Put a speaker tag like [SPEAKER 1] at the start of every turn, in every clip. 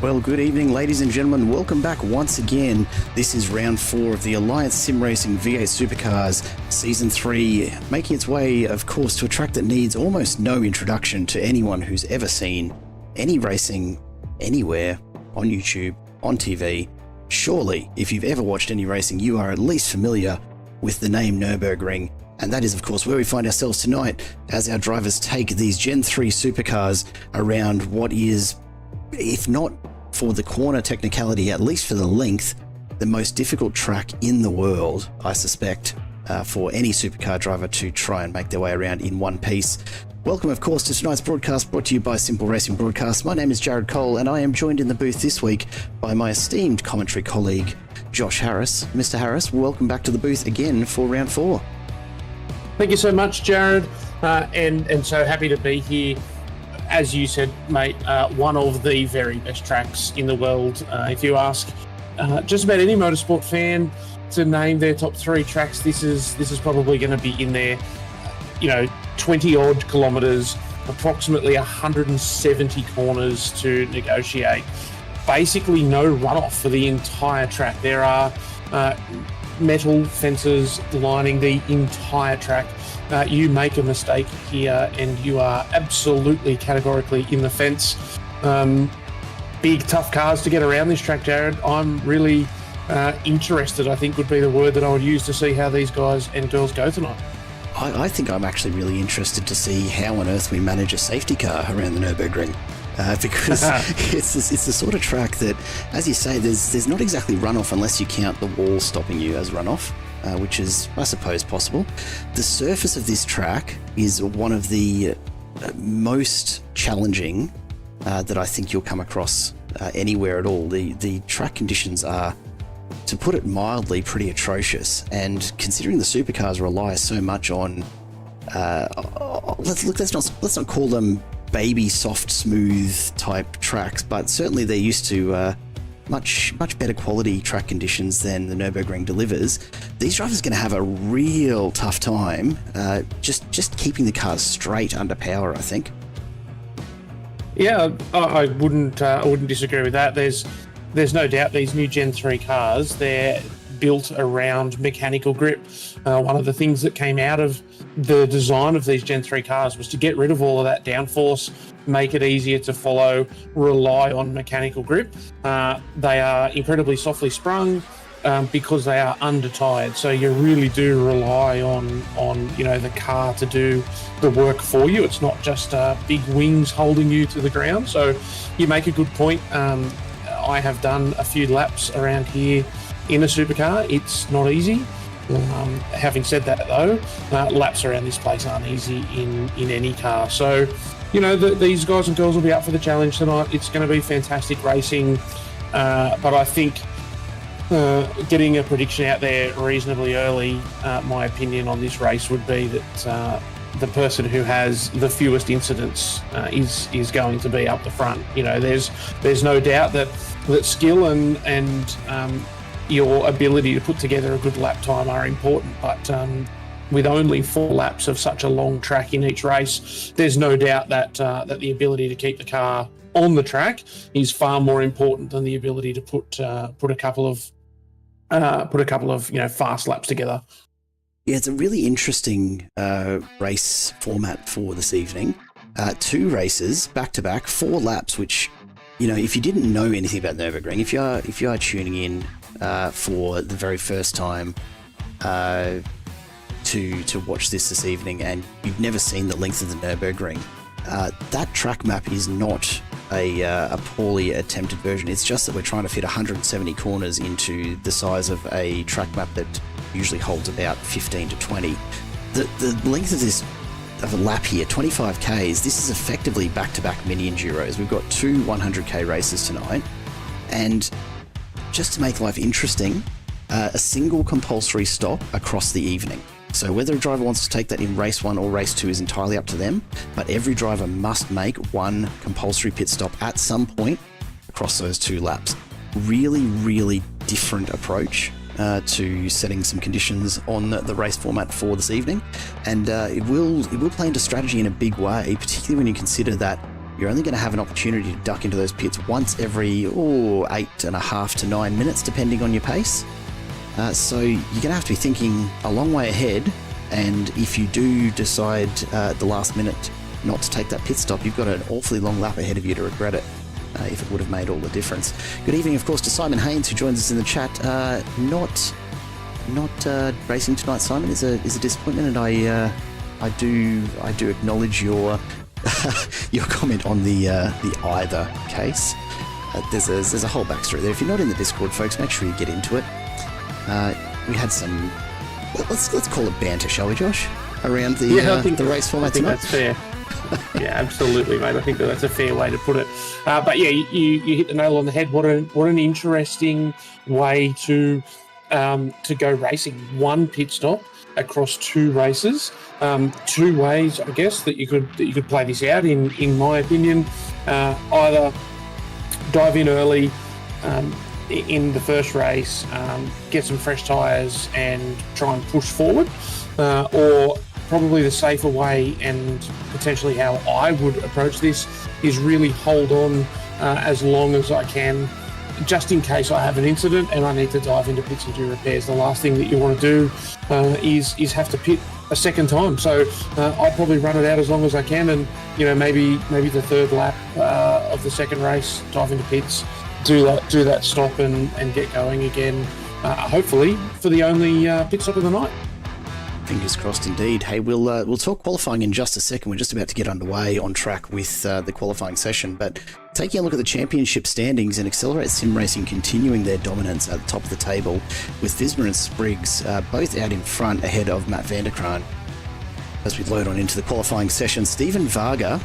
[SPEAKER 1] Well, good evening, ladies and gentlemen. Welcome back once again. This is round 4 of the Alliance Sim Racing V8 Supercars Season 3, making its way, of course, to a track that needs almost no introduction to anyone who's ever seen any racing anywhere on YouTube, on TV. Surely, if you've ever watched any racing, you are at least familiar with the name Nürburgring. And that is, of course, where we find ourselves tonight as our drivers take these Gen 3 supercars around what is, if not for the corner technicality, at least for the length, the most difficult track in the world, I suspect, for any supercar driver to try and make their way around in one piece. Welcome, of course, to tonight's broadcast, brought to you by Simple Racing Broadcast. My name is Jared Cole, and I am joined in the booth this week by my esteemed commentary colleague, Josh Harris. Mr. Harris, welcome back to the booth again for round 4.
[SPEAKER 2] Thank you so much, Jared, and so happy to be here. As you said, mate, one of the very best tracks in the world. If you ask just about any motorsport fan to name their top 3 tracks, this is probably going to be in there. 20 odd kilometres, approximately 170 corners to negotiate. Basically no runoff for the entire track. There are metal fences lining the entire track. You make a mistake here and you are absolutely categorically in the fence. Big, tough cars to get around this track, Jared. I'm really interested, I think would be the word that I would use, to see how these guys and girls go tonight.
[SPEAKER 1] I think I'm actually really interested to see how on earth we manage a safety car around the Nürburgring. Because it's the sort of track that, as you say, there's not exactly runoff unless you count the wall stopping you as runoff, which is, I suppose, possible. The surface of this track is one of the most challenging that I think you'll come across anywhere at all. The track conditions are, to put it mildly, pretty atrocious. And considering the supercars rely so much on, let's not call them baby soft smooth type tracks, but certainly they're used to much better quality track conditions than the Nürburgring delivers. These drivers are going to have a real tough time just keeping the cars straight under power, I think.
[SPEAKER 2] Yeah, I wouldn't disagree with that. There's no doubt these new Gen 3 cars, they're built around mechanical grip. One of the things that came out of the design of these Gen 3 cars was to get rid of all of that downforce, make it easier to follow, rely on mechanical grip. They are incredibly softly sprung because they are under-tired. So you really do rely on the car to do the work for you. It's not just big wings holding you to the ground. So you make a good point. I have done a few laps around here in a supercar. It's not easy. Having said that, though, laps around this place aren't easy in any car. So, these guys and girls will be up for the challenge tonight. It's going to be fantastic racing. But I think getting a prediction out there reasonably early, my opinion on this race would be that the person who has the fewest incidents is going to be up the front. There's no doubt that skill and your ability to put together a good lap time are important, but with only 4 laps of such a long track in each race, there's no doubt that the ability to keep the car on the track is far more important than the ability to put a couple of fast laps together.
[SPEAKER 1] Yeah, it's a really interesting race format for this evening. 2 races back to back, 4 laps, which, if you didn't know anything about Nürburgring, if you are tuning in for the very first time to watch this evening and you've never seen the length of the Nürburgring, that track map is not a poorly attempted version. It's just that we're trying to fit 170 corners into the size of a track map that usually holds about 15 to 20. The length of a lap here, 25 Ks, this is effectively back-to-back mini Enduros. We've got 2 100K races tonight, and just to make life interesting, a single compulsory stop across the evening. So whether a driver wants to take that in race 1 or race 2 is entirely up to them, but every driver must make 1 compulsory pit stop at some point across those 2 laps. Really, really different approach to setting some conditions on the race format for this evening, and it will play into strategy in a big way, particularly when you consider that you're only going to have an opportunity to duck into those pits once every 8.5 to 9 minutes, depending on your pace. So you're going to have to be thinking a long way ahead, and if you do decide at the last minute not to take that pit stop, you've got an awfully long lap ahead of you to regret it, if it would have made all the difference. Good evening, of course, to Simon Haynes, who joins us in the chat. Not racing tonight, Simon, is a disappointment, and I do acknowledge your your comment on the either case. There's a whole backstory there. If you're not in the Discord, folks, make sure you get into it. We had some, let's call it banter, shall we, Josh? Around the race format tonight.
[SPEAKER 2] That's fair. Yeah, absolutely, mate. I think that's a fair way to put it. But yeah, you hit the nail on the head. What an interesting way to go racing. One pit stop across two races. Two ways, I guess, that you could play this out. In my opinion, either dive in early in the first race, get some fresh tyres and try and push forward, or probably the safer way, and potentially how I would approach this, is really hold on as long as I can, just in case I have an incident and I need to dive into pits and do repairs. The last thing that you want to do is have to pit a second time. So I'd probably run it out as long as I can, and maybe the third lap of the second race, dive into pits, do that stop and get going again. Hopefully for the only pit stop of the night.
[SPEAKER 1] Fingers crossed indeed. Hey, we'll talk qualifying in just a second. We're just about to get underway on track with the qualifying session, but taking a look at the championship standings, and Accelerate Sim Racing continuing their dominance at the top of the table, with Visma and Spriggs both out in front ahead of Matt Vanderkraan. As we load on into the qualifying session, Stephen Varga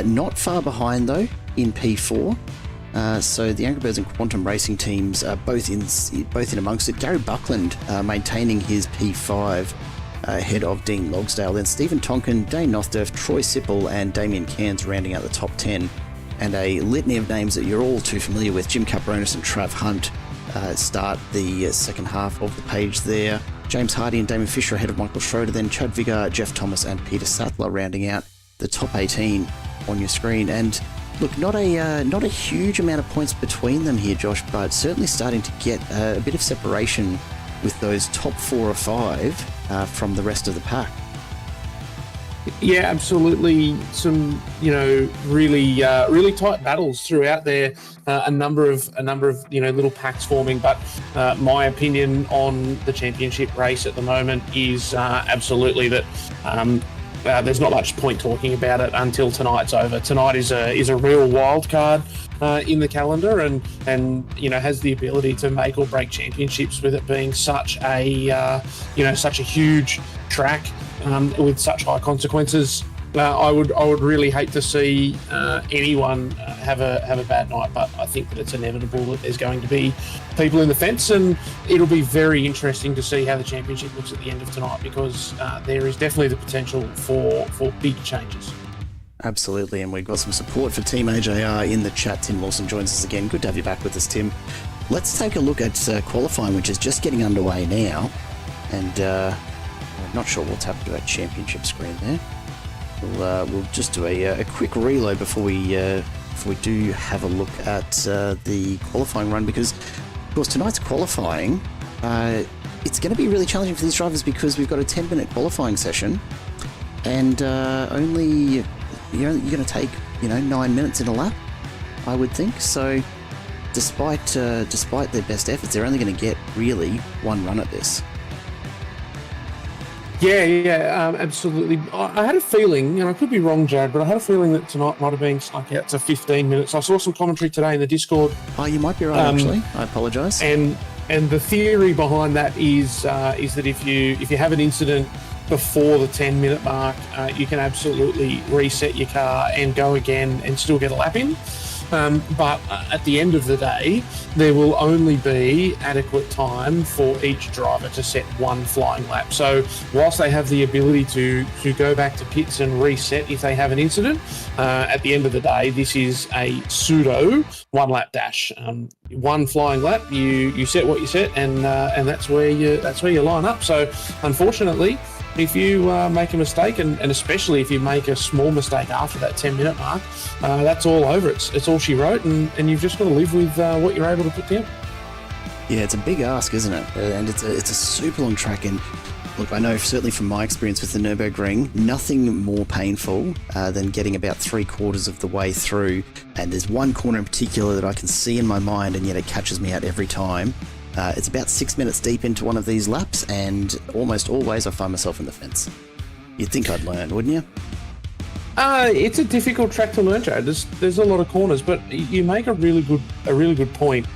[SPEAKER 1] not far behind though in P4. So the Angry Birds and Quantum Racing teams are both in amongst it. Gary Buckland maintaining his P5 ahead of Dean Logsdale. Then Stephen Tonkin, Dane Nothderf, Troy Sipple and Damien Cairns rounding out the top 10. And a litany of names that you're all too familiar with. Jim Capronis and Trav Hunt start the second half of the page there. James Hardy and Damon Fisher ahead of Michael Schroeder. Then Chad Vigor, Jeff Thomas and Peter Sattler rounding out the top 18 on your screen. And look, not a huge amount of points between them here, Josh, but certainly starting to get a bit of separation with those top 4 or 5 from the rest of the pack.
[SPEAKER 2] Yeah, absolutely. Some really tight battles throughout there. A number of little packs forming. But my opinion on the championship race at the moment is absolutely that. There's not much point talking about it until tonight's over. Tonight is a real wild card in the calendar, and has the ability to make or break championships, with it being such a huge track with such high consequences. I would really hate to see anyone have a bad night, but I think that it's inevitable that there's going to be people in the fence, and it'll be very interesting to see how the championship looks at the end of tonight, because there is definitely the potential for big changes.
[SPEAKER 1] Absolutely, and we've got some support for Team AJR in the chat. Tim Lawson joins us again. Good to have you back with us, Tim. Let's take a look at qualifying, which is just getting underway now, and I'm not sure what's happened to our championship screen there. We'll just do a quick reload before we do have a look at the qualifying run, because of course tonight's qualifying, it's going to be really challenging for these drivers, because we've got a 10-minute qualifying session, and only you're going to take 9 minutes in a lap, I would think. So despite their best efforts, they're only going to get really one run at this.
[SPEAKER 2] Yeah, absolutely. I had a feeling, and I could be wrong, Jared, but I had a feeling that tonight might have been snuck out to 15 minutes. I saw some commentary today in the Discord.
[SPEAKER 1] Oh, you might be right, actually. I apologise.
[SPEAKER 2] And the theory behind that is that if you have an incident before the 10-minute mark, you can absolutely reset your car and go again and still get a lap in. But at the end of the day, there will only be adequate time for each driver to set one flying lap. So whilst they have the ability to go back to pits and reset if they have an incident, at the end of the day, this is a pseudo one-lap dash. One flying lap, you set what you set, and that's where you line up. So unfortunately, if you make a mistake, and especially if you make a small mistake after that 10-minute mark, that's all over. It's all she wrote, and you've just got to live with what you're able to put down.
[SPEAKER 1] Yeah, it's a big ask, isn't it? And it's a super long track. And look, I know certainly from my experience with the Nürburgring, nothing more painful than getting about 3/4 of the way through. And there's one corner in particular that I can see in my mind, and yet it catches me out every time. It's about 6 minutes deep into one of these laps, and almost always I find myself in the fence. You'd think I'd learn, wouldn't you?
[SPEAKER 2] It's a difficult track to learn, Joe. There's a lot of corners, but you make a really good point.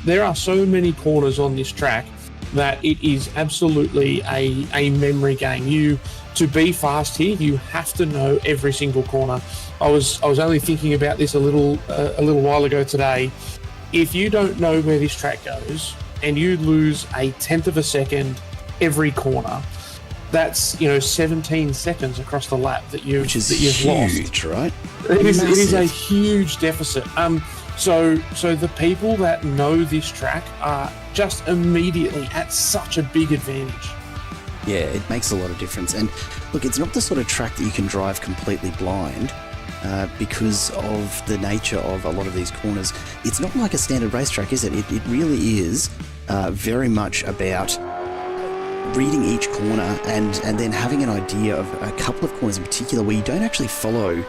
[SPEAKER 2] There are so many corners on this track that it is absolutely a memory game. To be fast here, you have to know every single corner. I was only thinking about this a little while ago today. If you don't know where this track goes and you lose a 1/10 of a second every corner, that's 17 seconds across the lap that you've
[SPEAKER 1] huge,
[SPEAKER 2] lost.
[SPEAKER 1] Right?
[SPEAKER 2] It is a huge deficit. So the people that know this track are just immediately at such a big advantage.
[SPEAKER 1] Yeah, it makes a lot of difference. And look, it's not the sort of track that you can drive completely blind because of the nature of a lot of these corners. It's not like a standard racetrack, is it? It really is very much about reading each corner and then having an idea of a couple of corners in particular where you don't actually follow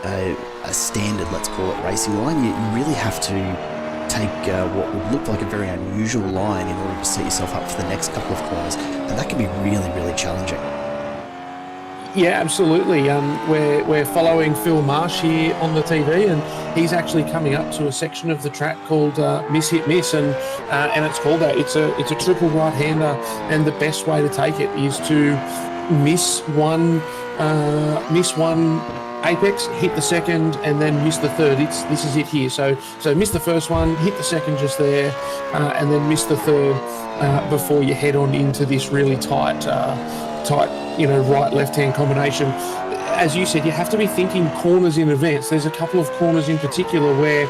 [SPEAKER 1] a standard, let's call it, racing line. You really have to take what would look like a very unusual line in order to set yourself up for the next couple of corners, and that can be really, really challenging.
[SPEAKER 2] Yeah, absolutely. We're following Phil Marsh here on the TV, and he's actually coming up to a section of the track called Miss Hit Miss, and it's called that. It's a triple right-hander, and the best way to take it is to miss one apex, hit the second, and then miss the third. This is it here. So miss the first one, hit the second just there, and then miss the third before you head on into this really tight, right-left-hand combination. As you said, you have to be thinking corners in advance. There's a couple of corners in particular where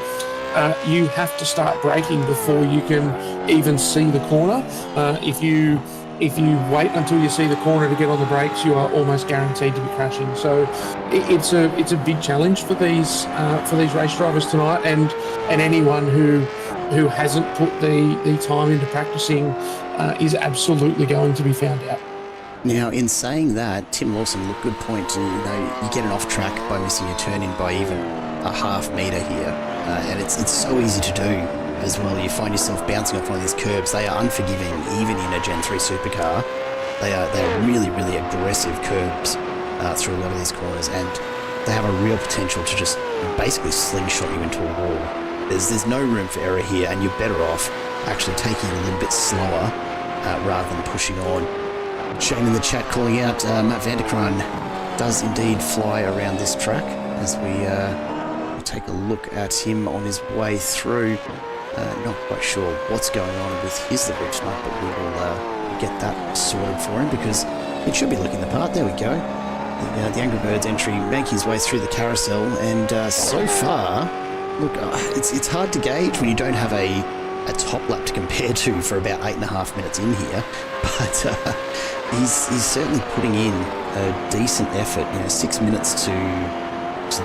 [SPEAKER 2] you have to start braking before you can even see the corner. If you wait until you see the corner to get on the brakes, you are almost guaranteed to be crashing. So it's a big challenge for these race drivers tonight, and anyone who hasn't put the time into practicing is absolutely going to be found out.
[SPEAKER 1] Now, in saying that, Tim Lawson, look, good point. You get an off track by missing a turn in by even a half metre here, and it's so easy to do as well. You find yourself bouncing off one of these curbs. They are unforgiving, even in a Gen3 supercar. They are really, really aggressive curbs through a lot of these corners, and they have a real potential to just basically slingshot you into a wall. There's no room for error here, and you're better off actually taking it a little bit slower rather than pushing on. Shane in the chat calling out Matt Vanderkraan does indeed fly around this track as we take a look at him on his way through. Not quite sure what's going on with his livery tonight, but we will get that sorted for him because it should be looking the part. There we go. The Angry Birds entry making his way through the carousel, and so far, look, it's hard to gauge when you don't have a top lap to compare to for about 8.5 minutes in here, but he's certainly putting in a decent effort. 6 minutes to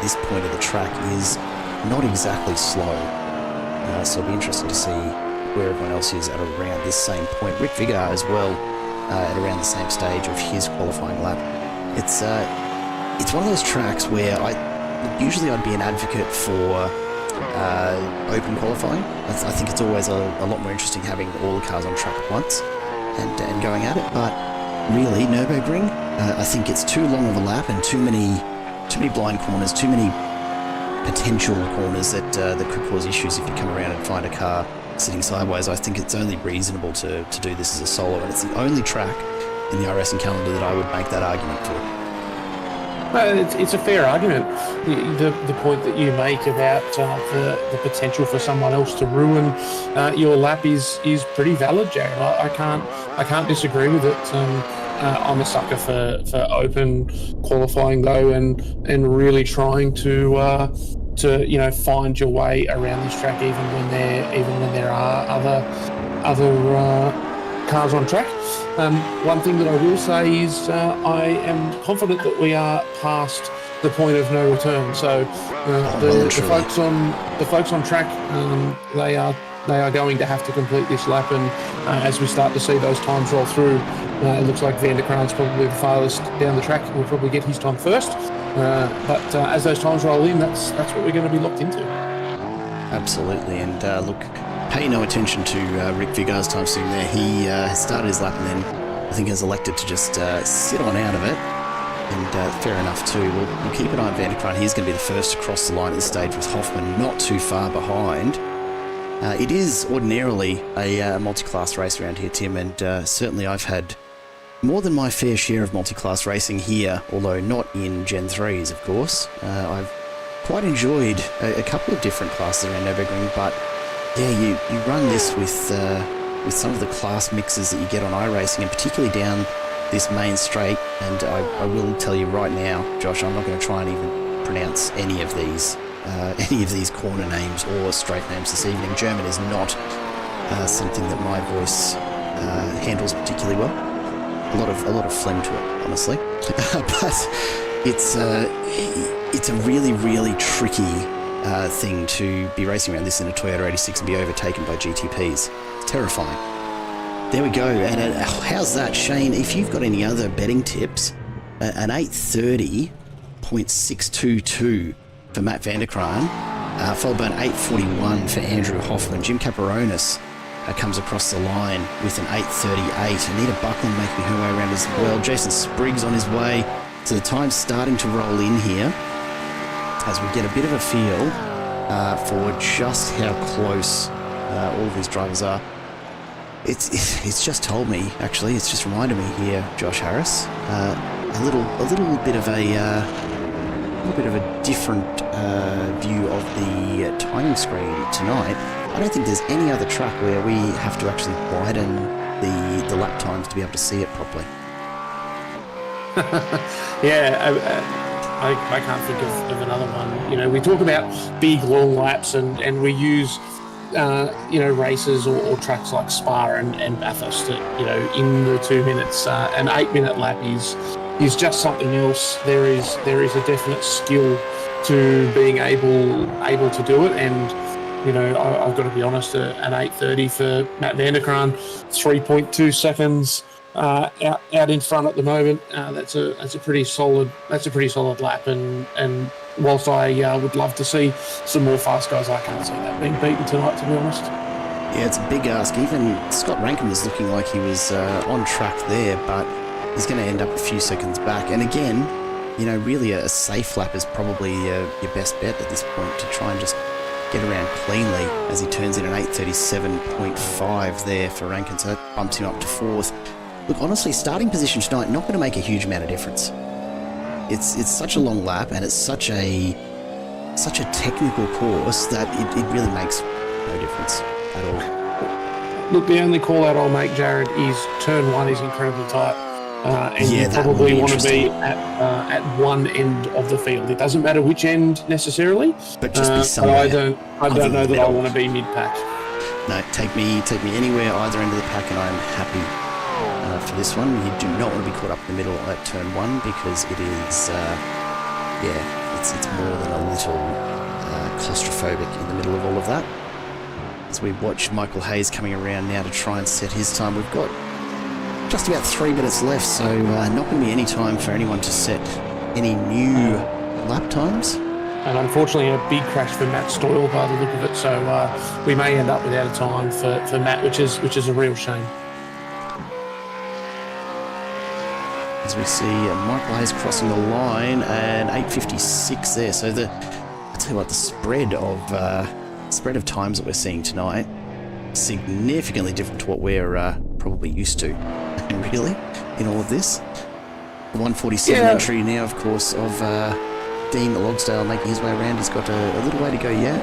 [SPEAKER 1] this point of the track is not exactly slow. So it'll be interesting to see where everyone else is at around this same point. Rick Vigar as well, at around the same stage of his qualifying lap. It's one of those tracks where usually I'd be an advocate for open qualifying. I think it's always a lot more interesting having all the cars on track at once and going at it. But really, Nürburgring, I think it's too long of a lap and too many blind corners, too many potential corners that could cause issues if you come around and find a car sitting sideways. I think it's only reasonable to do this as a solo, and it's the only track in the iRacing calendar that I would make that argument for.
[SPEAKER 2] Well, it's a fair argument. The point that you make about the potential for someone else to ruin your lap is pretty valid, Jared. I can't disagree with it. I'm a sucker for open qualifying though, and really trying to find your way around this track, even when there are other cars on track. One thing that I will say is I am confident that we are past the point of no return. So the folks on track, they are going to have to complete this lap, and as we start to see those times roll through, it looks like Van der Kraan's probably the farthest down the track. We'll probably get his time first, but as those times roll in, that's what we're going to be locked into.
[SPEAKER 1] Absolutely, and look, pay no attention to Rick Vigar's time sitting there. He has started his lap and then I think has elected to just sit on out of it, and fair enough too. We'll keep an eye on Van der Kraan. He's going to be the first to cross the line at the stage with Hoffman not too far behind. It is ordinarily a multi-class race around here, Tim, and certainly I've had more than my fair share of multi-class racing here, although not in Gen 3s, of course. I've quite enjoyed a couple of different classes around Nürburgring, but yeah, you run this with some of the class mixes that you get on iRacing, and particularly down this main straight. And I will tell you right now, Josh, I'm not going to try and even pronounce any of these corner names or straight names this evening. German is not something that my voice handles particularly well. A lot of phlegm to it, honestly. But it's a really, really tricky thing to be racing around this in a Toyota 86 and be overtaken by GTPs. It's terrifying. There we go. And how's that, Shane? If you've got any other betting tips, an 8:30.622 for Matt Van der Kraan, followed by an 8:41 for Andrew Hoffman. Jim Caperonis comes across the line with an 8:38. Anita Buckland making her way around as well. Jason Spriggs on his way. So the time's starting to roll in here as we get a bit of a feel for just how close all of these drivers are. It's just told me, actually, it's just reminded me here, Josh Harris, a little bit of a different view of the timing screen tonight. I don't think there's any other track where we have to actually widen the lap times to be able to see it properly.
[SPEAKER 2] Yeah, I can't think of another one. You know, we talk about big long laps and we use races or tracks like Spa and Bathurst that, in the 2 minutes, an 8-minute lap is just something else. There is a definite skill to being able to do it, and I've got to be honest, an 8:30 for Matt Van der Kraan, 3.2 seconds out in front at the moment. That's a pretty solid lap, and whilst I would love to see some more fast guys, I can't see that being beaten tonight, to be honest.
[SPEAKER 1] Yeah, it's a big ask. Even Scott Rankin was looking like he was on track there, but he's going to end up a few seconds back. And again, really a safe lap is probably your best bet at this point, to try and just get around cleanly as he turns in an 8:37.5 there for Rankin, so that bumps him up to fourth. Look, honestly, starting position tonight, not going to make a huge amount of difference. It's such a long lap, and it's such a technical course that it really makes no difference at all.
[SPEAKER 2] Look, the only call out I'll make, Jared, is turn one is incredibly tight. And you probably want to be at one end of the field. It doesn't matter which end necessarily,
[SPEAKER 1] but just be somewhere.
[SPEAKER 2] I don't know that I want to be mid-pack.
[SPEAKER 1] No, take me anywhere, either end of the pack, and I'm happy for this one. You do not want to be caught up in the middle at turn one, because it is, it's more than a little claustrophobic in the middle of all of that. As we watch Michael Hayes coming around now to try and set his time, we've got just about 3 minutes left, so not going to be any time for anyone to set any new lap times.
[SPEAKER 2] And unfortunately, a big crash for Matt Stoyle by the look of it, so we may end up without a time for Matt, which is a real shame.
[SPEAKER 1] As we see Michael Hayes crossing the line, and 8:56 there. So I'll tell you what, the spread of times that we're seeing tonight, significantly different to what we're probably used to. Really, in all of this. The 147 entry now, of course, of Dean Logsdale making his way around. He's got a little way to go yet.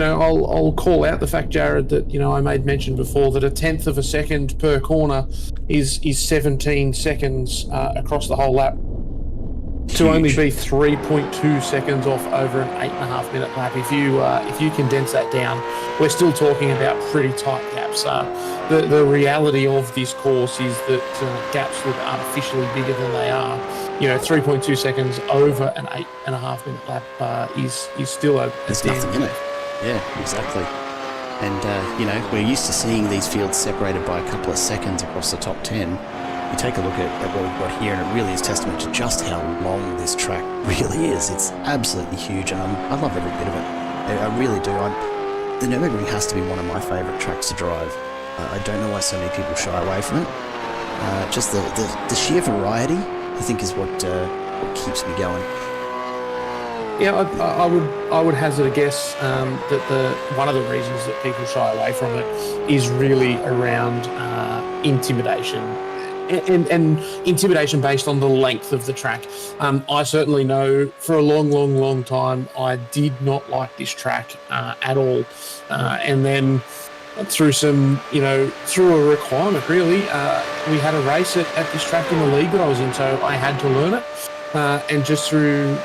[SPEAKER 2] I'll call out the fact, Jared, that I made mention before that 1/10 of a second per corner is 17 seconds across the whole lap. to only be 3.2 seconds off over an 8.5 minute lap. If you condense that down, we're still talking about pretty tight gaps. The reality of this course is that gaps look artificially bigger than they are. 3.2 seconds over an 8.5 minute lap is still
[SPEAKER 1] there's nothing in it. Yeah, exactly. And, we're used to seeing these fields separated by a couple of seconds across the top 10. You take a look at what we've got here, and it really is testament to just how long this track really is. It's absolutely huge, and I love every bit of it. I really do. The Nürburgring has to be one of my favourite tracks to drive. I don't know why so many people shy away from it. Just the sheer variety, I think, is what keeps me going.
[SPEAKER 2] Yeah, I would hazard a guess that one of the reasons that people shy away from it is really around intimidation. And intimidation based on the length of the track. I certainly know for a long time I did not like this track at all. And then through through a requirement really, we had a race at this track in the league that I was in, so I had to learn it. And just through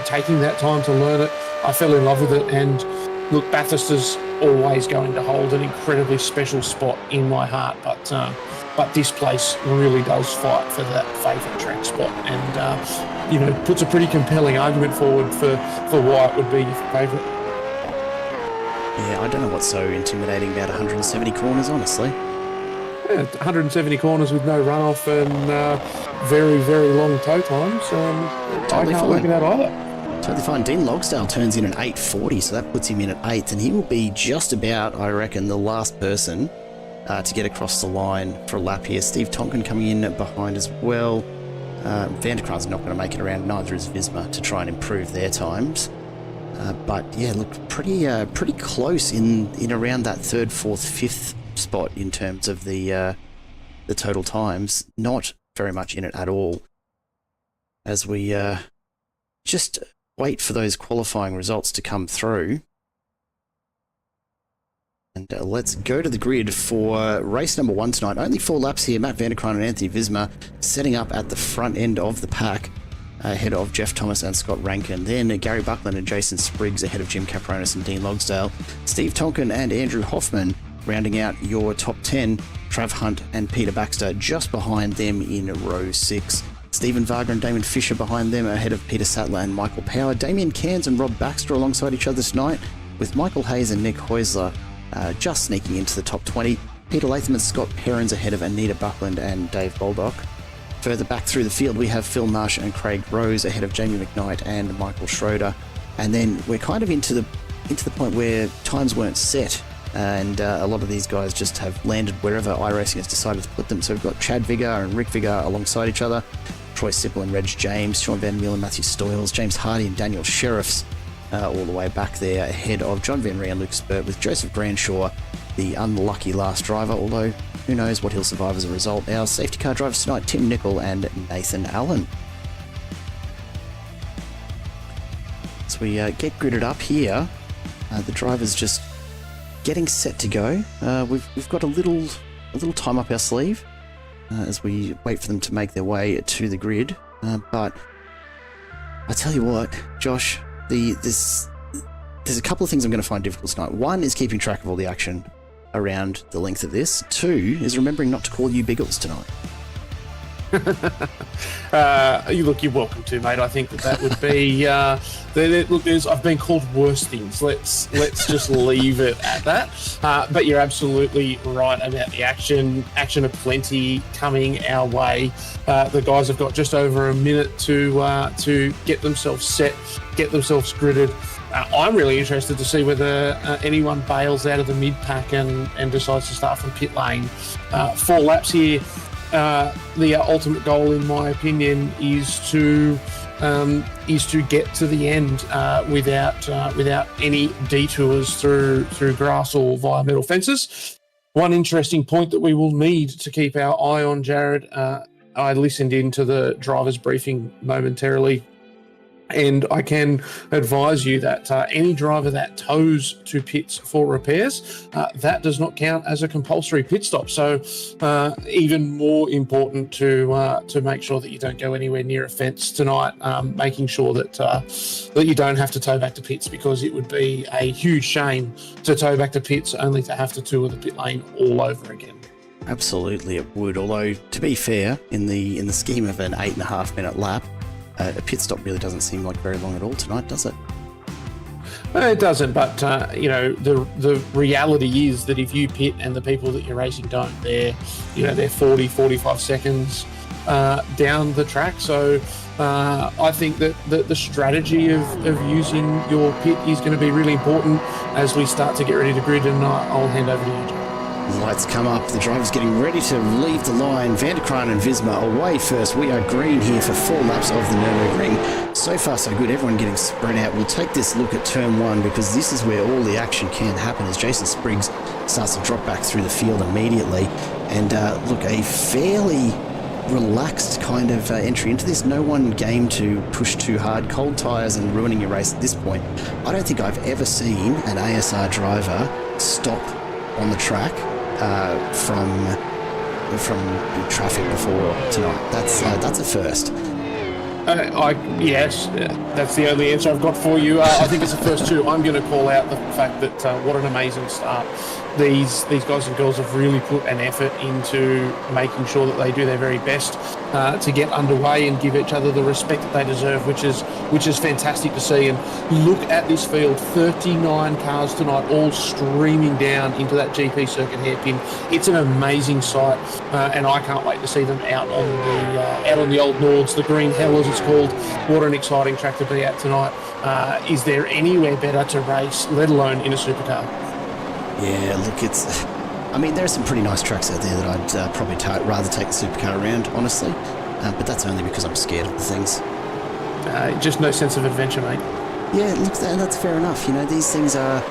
[SPEAKER 2] taking that time to learn it, I fell in love with it. And look, Bathurst is always going to hold an incredibly special spot in my heart, but this place really does fight for that favourite track spot, and puts a pretty compelling argument forward for why it would be your favourite.
[SPEAKER 1] Yeah, I don't know what's so intimidating about 170 corners, honestly.
[SPEAKER 2] Yeah, 170 corners with no runoff and very, very long toe times.
[SPEAKER 1] Totally
[SPEAKER 2] I can't work it out either.
[SPEAKER 1] Totally fine. Dean Logsdale turns in an 8:40, so that puts him in at 8th, and he will be just about, I reckon, the last person to get across the line for a lap here. Steve Tonkin coming in behind as well. Vanderkran's not going to make it around, neither is Visma, to try and improve their times. But yeah, look, pretty close in around that 3rd, 4th, 5th spot in terms of the total times. Not very much in it at all, as we just wait for those qualifying results to come through. And let's go to the grid for race number 1 tonight. Only 4 laps here. Matt Vanderkran and Anthony Visma setting up at the front end of the pack, ahead of Jeff Thomas and Scott Rankin. Then Gary Buckland and Jason Spriggs ahead of Jim Capronis and Dean Logsdale. Steve Tonkin and Andrew Hoffman rounding out your top 10. Trav Hunt and Peter Baxter just behind them in row 6. Stephen Wagner and Damon Fisher behind them ahead of Peter Sattler and Michael Power. Damien Cairns and Rob Baxter alongside each other tonight, with Michael Hayes and Nick Heusler just sneaking into the top 20. Peter Latham and Scott Perrins ahead of Anita Buckland and Dave Baldock. Further back through the field, we have Phil Marsh and Craig Rose ahead of Jamie McKnight and Michael Schroeder. And then we're kind of into the point where times weren't set, and a lot of these guys just have landed wherever iRacing has decided to put them. So we've got Chad Viggar and Rick Viggar alongside each other, Troy Sipple and Reg James, Sean Van Meel and Matthew Stoyles, James Hardy and Daniel Sheriffs all the way back there ahead of John Van Ree and Luke Spurt, with Joseph Branshaw, the unlucky last driver, although who knows what he'll survive as a result. Our safety car drivers tonight, Tim Nicol and Nathan Allen. So we get gridded up here. The drivers just getting set to go. We've got a little time up our sleeve as we wait for them to make their way to the grid. But I tell you what, Josh, there's a couple of things I'm going to find difficult tonight. One is keeping track of all the action around the length of this. 2 is remembering not to call you Biggles tonight.
[SPEAKER 2] Look, you're welcome to, mate. I think that would be. Look, I've been called worse things. Let's just leave it at that. But you're absolutely right about the action. Action aplenty coming our way. The guys have got just over a minute to get themselves set, get themselves gridded. I'm really interested to see whether anyone bails out of the mid pack and decides to start from pit lane. 4 laps here. The ultimate goal, in my opinion, is to get to the end without any detours through grass or via metal fences. One interesting point that we will need to keep our eye on, Jared. I listened into the driver's briefing momentarily And I can advise you that any driver that tows to pits for repairs, that does not count as a compulsory pit stop. So even more important to make sure that you don't go anywhere near a fence tonight, making sure that that you don't have to tow back to pits, because it would be a huge shame to tow back to pits only to have to tour the pit lane all over again.
[SPEAKER 1] Absolutely, it would. Although, to be fair, in the scheme of an 8.5 minute lap, a pit stop really doesn't seem like very long at all tonight, does it?
[SPEAKER 2] It doesn't, but the reality is that if you pit and the people that you're racing don't, they're 40, 45 seconds down the track. So I think that the strategy of using your pit is going to be really important as we start to get ready to grid, and I'll hand over to you, Joe.
[SPEAKER 1] Lights come up, the driver's getting ready to leave the line. Van der Kraan and Visma away first. We are green here for 4 laps of the Nürburgring. So far so good, everyone getting spread out. We'll take this look at turn 1, because this is where all the action can happen as Jason Spriggs starts to drop back through the field immediately. And look, a fairly relaxed kind of entry into this. No one game to push too hard. Cold tyres and ruining your race at this point. I don't think I've ever seen an ASR driver stop on the track from traffic before tonight. That's a first. Yes,
[SPEAKER 2] that's the only answer I've got for you. I think it's the first too. I'm going to call out the fact that what an amazing start. These guys and girls have really put an effort into making sure that they do their very best to get underway and give each other the respect that they deserve, which is fantastic to see. And look at this field, 39 cars tonight, all streaming down into that GP circuit hairpin. It's an amazing sight, and I can't wait to see them out on the old Nords, the Green Hell as it's called. What an exciting track to be at tonight. Is there anywhere better to race, let alone in a supercar?
[SPEAKER 1] Yeah, look, there are some pretty nice tracks out there that I'd probably rather take the supercar around, honestly. But that's only because I'm scared of the things.
[SPEAKER 2] Just no sense of adventure, mate.
[SPEAKER 1] Yeah, look, that's fair enough. These things are,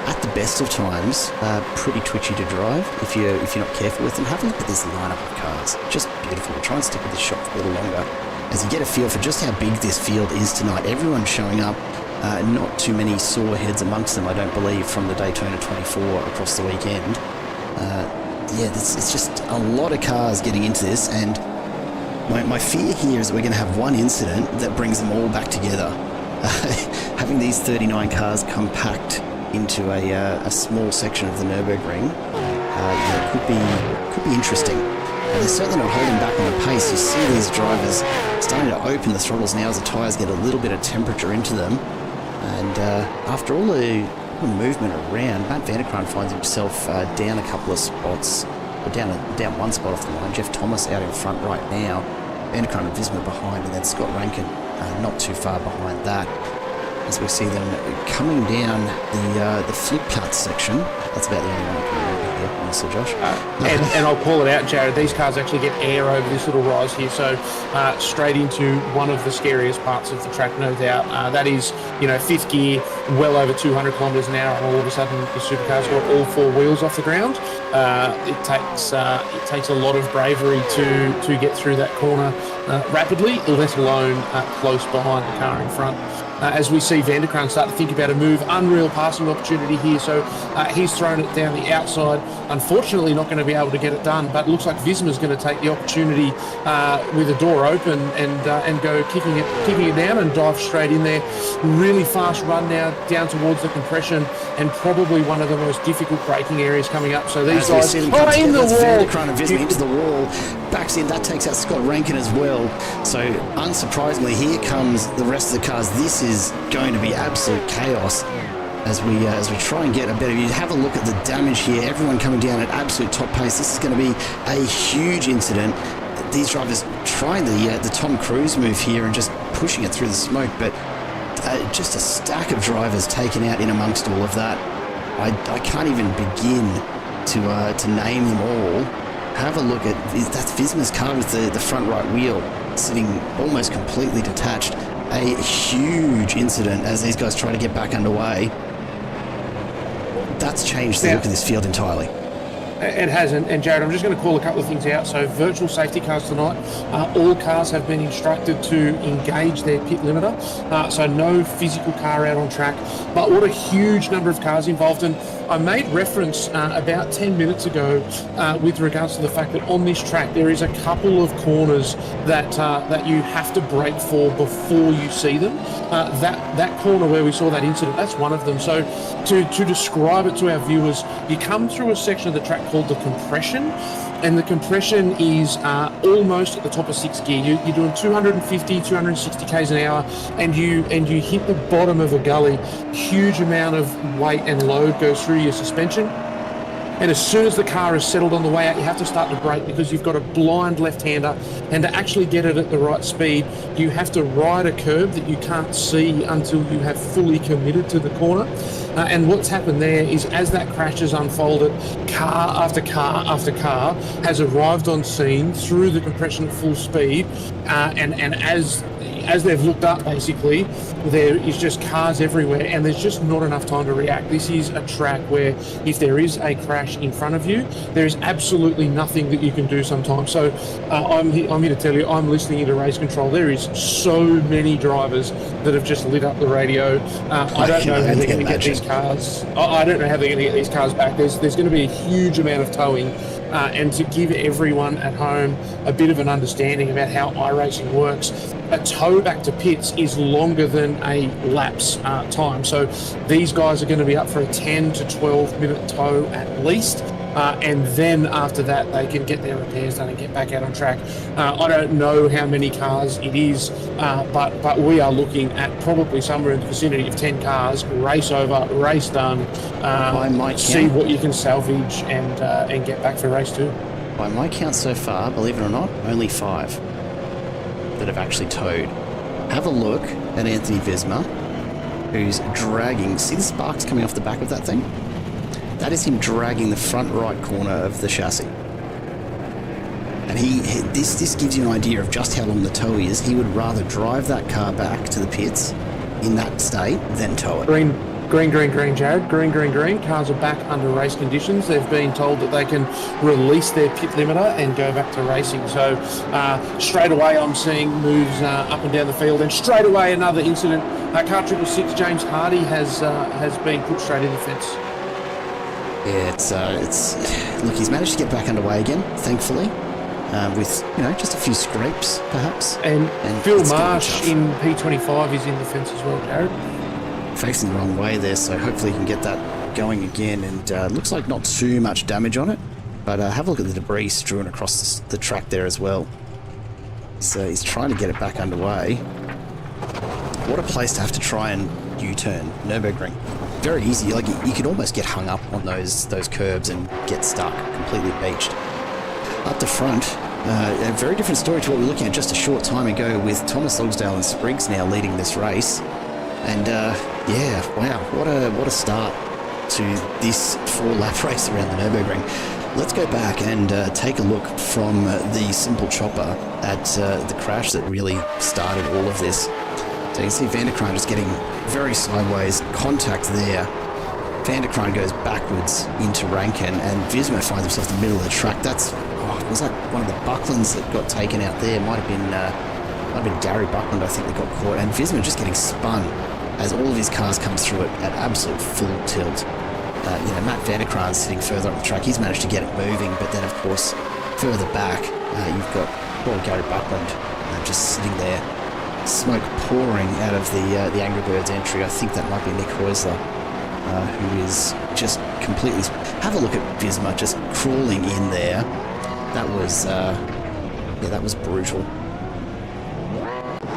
[SPEAKER 1] at the best of times, pretty twitchy to drive if you're not careful with them. Have a look at this lineup of cars. Just beautiful. We'll try and stick with this shot for a little longer as you get a feel for just how big this field is tonight. Everyone's showing up. Not too many sore heads amongst them, I don't believe, from the Daytona 24 across the weekend. It's just a lot of cars getting into this, and my fear here is that we're going to have one incident that brings them all back together. Having these 39 cars compact into a small section of the Nürburgring could be interesting. And they're certainly not holding back on the pace. You see these drivers starting to open the throttles now as the tyres get a little bit of temperature into them. And after all the movement around, Matt Van der Kraan finds himself down a couple of spots, or down one spot off the line. Jeff Thomas out in front right now. Van der Kraan and Visma behind, and then Scott Rankin not too far behind that. As we see them coming down the flip cut section. That's about the only one I can remember here, honestly, Josh.
[SPEAKER 2] And I'll call it out, Jared. These cars actually get air over this little rise here, so straight into one of the scariest parts of the track, no doubt. That is, fifth gear, well over 200 kilometres an hour, and all of a sudden the supercar's got all 4 wheels off the ground. It takes a lot of bravery to get through that corner rapidly, let alone close behind the car in front. As we see Van der Kraan start to think about a move, unreal passing opportunity here, so he's thrown it down the outside. Unfortunately not going to be able to get it done, but it looks like Visma's going to take the opportunity with the door open and go kicking it down and dive straight in there. Really fast run now down towards the compression, and probably one of the most difficult braking areas coming up. So these guys in the wall.
[SPEAKER 1] Van der Kraan and Visma into the wall, backs in, that takes out Scott Rankin as well. So unsurprisingly, here comes the rest of the cars. This is going to be absolute chaos as we try and get a better view. Have a look at the damage here. Everyone coming down at absolute top pace. This is going to be a huge incident. These drivers trying the Tom Cruise move here and just pushing it through the smoke, but just a stack of drivers taken out in amongst all of that. I can't even begin to name them all. Have a look at that's Visma's car with the front right wheel sitting almost completely detached. A huge incident as these guys try to get back underway. That's changed the look of this field entirely.
[SPEAKER 2] It has, and Jared, I'm just going to call a couple of things out. So virtual safety cars tonight, all cars have been instructed to engage their pit limiter, so no physical car out on track, but what a huge number of cars involved. And I made reference about 10 minutes ago with regards to the fact that on this track there is a couple of corners that you have to brake for before you see them. That corner where we saw that incident, that's one of them. So to describe it to our viewers, you come through a section of the track called the compression, and the compression is almost at the top of 6th gear. You're doing 250, 260 k's an hour, and you hit the bottom of a gully. Huge amount of weight and load goes through your suspension. And as soon as the car is settled on the way out, you have to start to brake because you've got a blind left-hander, and to actually get it at the right speed, you have to ride a curb that you can't see until you have fully committed to the corner. And what's happened there is, as that crash has unfolded, car after car after car has arrived on scene through the compression at full speed, and as they've looked up, basically, there is just cars everywhere, and there's just not enough time to react. This is a track where if there is a crash in front of you, there is absolutely nothing that you can do sometimes. So I'm here to tell you, I'm listening into race control. There is so many drivers that have just lit up the radio. I don't know how they're going to get these cars. I don't know how they're going to get these cars back. There's going to be a huge amount of towing. And to give everyone at home a bit of an understanding about how iRacing works, a tow back to pits is longer than a lapse time. So these guys are going to be up for a 10 to 12 minute tow at least. And then after that, they can get their repairs done and get back out on track. I don't know how many cars it is, but we are looking at probably somewhere in the vicinity of 10 cars, race over, race done, see what you can salvage and get back for race 2.
[SPEAKER 1] By my count so far, believe it or not, only 5 that have actually towed. Have a look at Anthony Visma, who's dragging, see the sparks coming off the back of that thing? That is him dragging the front right corner of the chassis. And this gives you an idea of just how long the tow is. He would rather drive that car back to the pits in that state than tow it.
[SPEAKER 2] Green, Jared. Green. Cars are back under race conditions. They've been told that they can release their pit limiter and go back to racing. So straight away I'm seeing moves up and down the field, and straight away another incident. Car 666, James Hardy has been put straight in the fence.
[SPEAKER 1] Yeah, it's look, he's managed to get back underway again, thankfully, with just a few scrapes perhaps.
[SPEAKER 2] And Phil Marsh in P25 is in the fence as well, Jared.
[SPEAKER 1] Facing the wrong way there, so hopefully he can get that going again. And looks like not too much damage on it, but have a look at the debris strewn across the track there as well. So he's trying to get it back underway. What a place to have to try and U-turn, Nürburgring. Very easy, like you could almost get hung up on those curbs and get stuck, completely beached. Up the front, a very different story to what we were looking at just a short time ago, with Thomas Logsdale and Spriggs now leading this race. And yeah, wow, what a start to this 4-lap race around the Nürburgring. Let's go back and take a look from the simple chopper at the crash that really started all of this. So you can see Van der Kraan just getting very sideways, contact there. Van der Kraan goes backwards into Rankin, and Visma finds himself in the middle of the track. Was that one of the Bucklands that got taken out there? Might have been Gary Buckland, I think, that got caught. And Visma just getting spun as all of his cars come through it at absolute full tilt. Matt Van der Kraan sitting further up the track. He's managed to get it moving, but then, of course, further back, you've got poor Gary Buckland just sitting there. Smoke pouring out of the Angry Birds entry. I think that might be Nick Heusler, who is just completely... Have a look at Visma just crawling in there. That was brutal.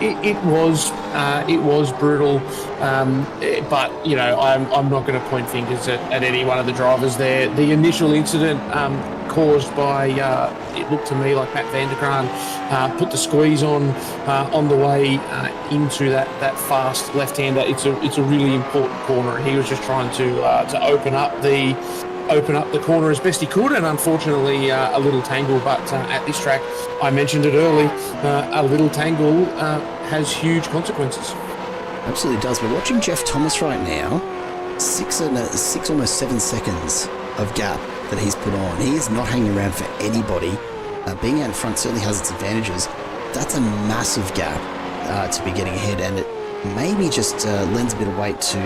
[SPEAKER 2] It was brutal, but I'm not going to point fingers at any one of the drivers there. The initial incident caused by it looked to me like Matt Van der Kraan put the squeeze on the way into that fast left-hander. It's a really important corner, and he was just trying to open up the corner as best he could, and unfortunately a little tangle. But at this track, I mentioned it early, a little tangle has huge consequences.
[SPEAKER 1] Absolutely does. We're watching Jeff Thomas right now, 6 almost 7 seconds of gap that he's put on. He is not hanging around for anybody. Being out in front certainly has its advantages. That's a massive gap to be getting ahead, and it maybe just lends a bit of weight to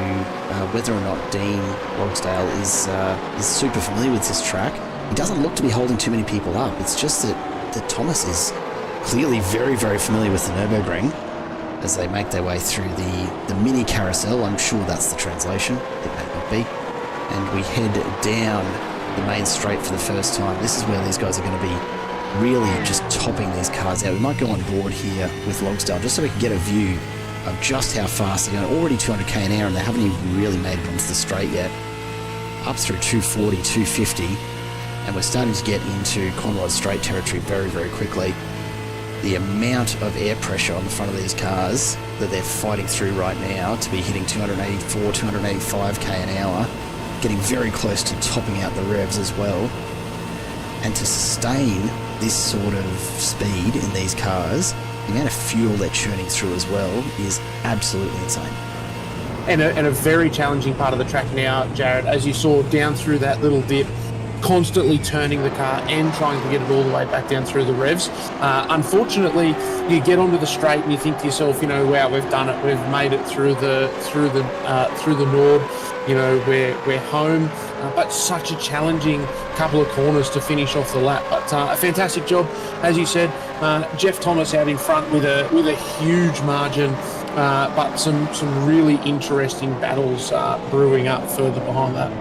[SPEAKER 1] whether or not Dean Logsdale is super familiar with this track. He doesn't look to be holding too many people up. It's just that Thomas is clearly very, very familiar with the Nürburgring as they make their way through the mini carousel. I'm sure that's the translation. It may not be. And we head down the main straight for the first time. This is where these guys are going to be really just topping these cars out. We might go on board here with Logsdale just so we can get a view of just how fast they're going. Already 200k an hour, and they haven't even really made it onto the straight yet. Up through 240, 250, and we're starting to get into Conrod Straight territory very, very quickly. The amount of air pressure on the front of these cars that they're fighting through right now to be hitting 284, 285k an hour, getting very close to topping out the revs as well. And to sustain this sort of speed in these cars, the amount of fuel they're churning through as well is absolutely insane.
[SPEAKER 2] And a very challenging part of the track now, Jared, as you saw down through that little dip, constantly turning the car and trying to get it all the way back down through the revs. Unfortunately, you get onto the straight and you think to yourself, wow, we've done it. We've made it through the Nord. We're home. But such a challenging couple of corners to finish off the lap. But a fantastic job, as you said. Jeff Thomas out in front with a huge margin. But some really interesting battles brewing up further behind that.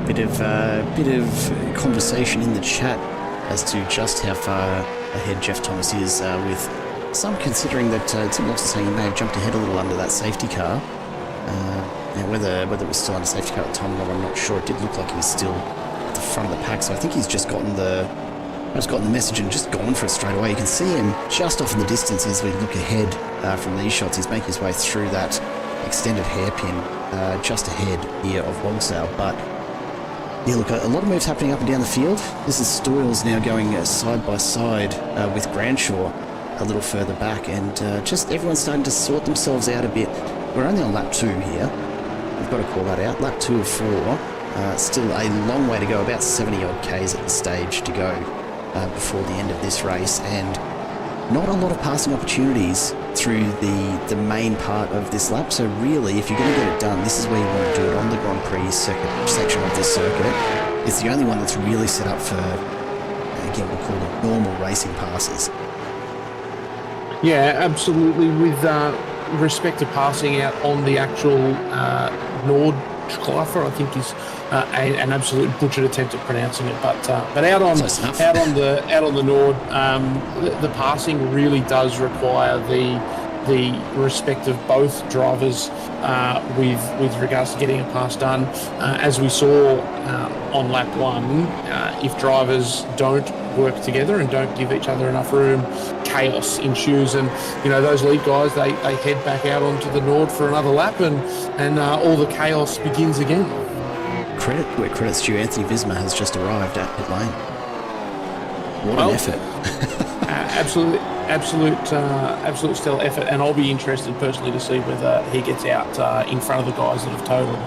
[SPEAKER 1] A bit of conversation in the chat as to just how far ahead Jeff Thomas is, with some considering that Tim Locks is saying he may have jumped ahead a little under that safety car. Now whether it was still under safety car at the time or not, I'm not sure. It did look like he was still at the front of the pack, so I think he's just gotten the message and just gone for it straight away. You can see him just off in the distance as we look ahead from these shots. He's making his way through that extended hairpin just ahead here of Logsdale. But yeah, look, a lot of moves happening up and down the field. This is Stoyles now going side by side with Granshaw a little further back, and just everyone's starting to sort themselves out a bit. We're only on lap 2 here. We've got to call that out. Lap 2 of 4. Still a long way to go, about 70 odd Ks at this stage to go before the end of this race, and not a lot of passing opportunities through the main part of this lap. So really, if you're going to get it done, this is where you want to do it, on the Grand Prix section of this circuit. It's the only one that's really set up for, again, we'll call it normal racing passes.
[SPEAKER 2] Yeah, absolutely. With respect to passing out on the actual Nordschleifer, I think is an absolute butchered attempt at pronouncing it, but out on the Nord, the passing really does require the respect of both drivers with regards to getting a pass done. As we saw on lap 1, if drivers don't work together and don't give each other enough room, chaos ensues, and those lead guys they head back out onto the Nord for another lap, and all the chaos begins again.
[SPEAKER 1] Credit where credit's due. Anthony Visma has just arrived at pit lane. What an effort. Absolute stellar effort, and I'll be interested personally to see whether he gets out in front of the guys that have towed him.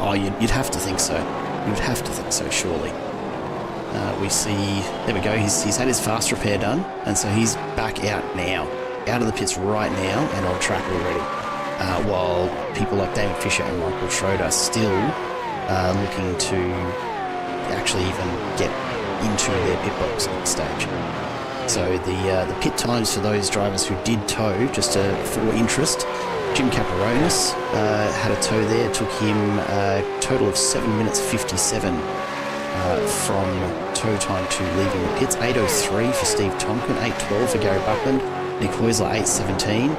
[SPEAKER 1] Oh, you'd have to think so. You'd have to think so, surely. We see, there we go, he's had his fast repair done, and so he's back out now, out of the pits right now and on track already, while people like David Fisher and Michael Schroeder still looking to actually even get into their pit box at this stage. So the pit times for those drivers who did tow, just for interest, Jim Caparonis had a tow there. It took him a total of 7 minutes 57 from tow time to leaving the pits. 8:03 for Steve Tonkin, 8:12 for Gary Buckland, Nick Heusler 8:17.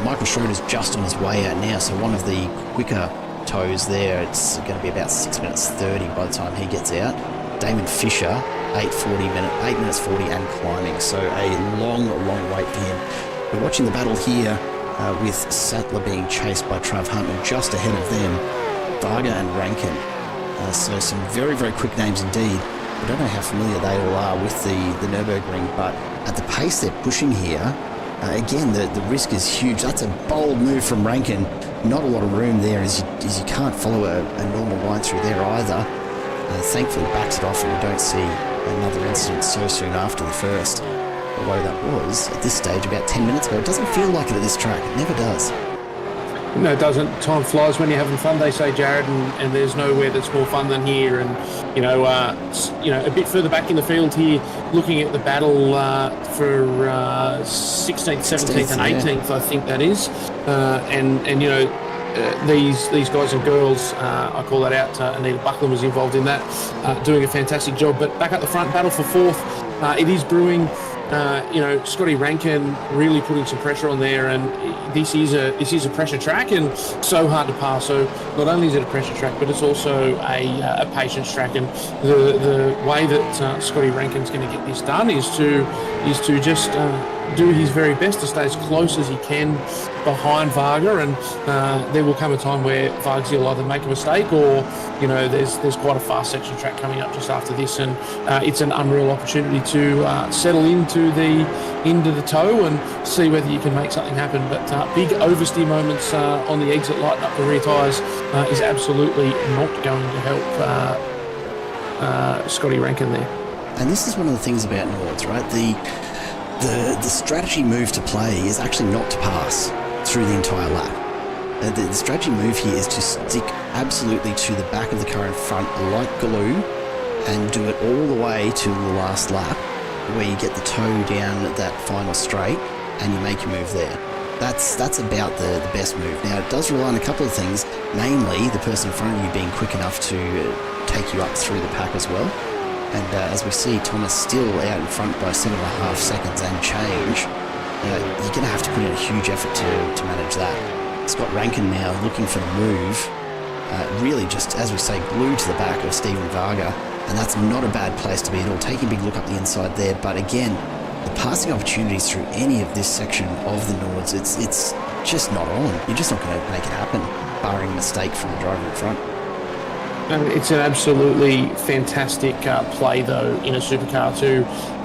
[SPEAKER 1] Michael Schroeder's just on his way out now, so one of the quicker tows there. It's going to be about 6 minutes 30 by the time he gets out. Damon Fisher, 8 minutes 40 and climbing, so a long wait for him. We're watching the battle here with Sattler being chased by Trav Hunt, and just ahead of them, Varga and Rankin. So some very quick names indeed. I don't know how familiar they all are with the Nürburgring, but at the pace they're pushing here, again, the risk is huge. That's a bold move from Rankin. Not a lot of room there, as you can't follow a normal line through there either. Thankfully backs it off and we don't see another incident so soon after the first. Although that was, at this stage, about 10 minutes ago. It doesn't feel like it at this track. It never does.
[SPEAKER 2] No, it doesn't. Time flies when you're having fun, they say, Jared, and there's nowhere that's more fun than here. And a bit further back in the field here, looking at the battle for 16th, 17th, and 18th, I think that is. These guys and girls, I call that out. Anita Buckland was involved in that, doing a fantastic job. But back up the front, battle for fourth. It is brewing. Scotty Rankin really putting some pressure on there, and this is a pressure track and so hard to pass. So not only is it a pressure track, but it's also a patience track. And the way that Scotty Rankin's going to get this done is to just do his very best to stay as close as he can behind Varga, and there will come a time where Varga will either make a mistake or there's quite a fast section track coming up just after this, and it's an unreal opportunity to settle into the toe and see whether you can make something happen. But big oversteer moments on the exit, lighten up the rear tyres, is absolutely not going to help Scotty Rankin there.
[SPEAKER 1] And this is one of the things about Nords, right? The strategy move to play is actually not to pass through the entire lap. The strategy move here is to stick absolutely to the back of the car in front like glue and do it all the way to the last lap, where you get the toe down that final straight and you make your move there. That's about the best move. Now, it does rely on a couple of things, namely the person in front of you being quick enough to take you up through the pack as well. And as we see, Thomas still out in front by 7.5 seconds and change. You're going to have to put in a huge effort to manage that. Scott Rankin now looking for the move, really just, as we say, glued to the back of Stephen Varga, and that's not a bad place to be at all. Taking a big look up the inside there, but again, the passing opportunities through any of this section of the Nords, it's just not on. You're just not going to make it happen, barring a mistake from the driver in front.
[SPEAKER 2] It's an absolutely fantastic play, though, in a supercar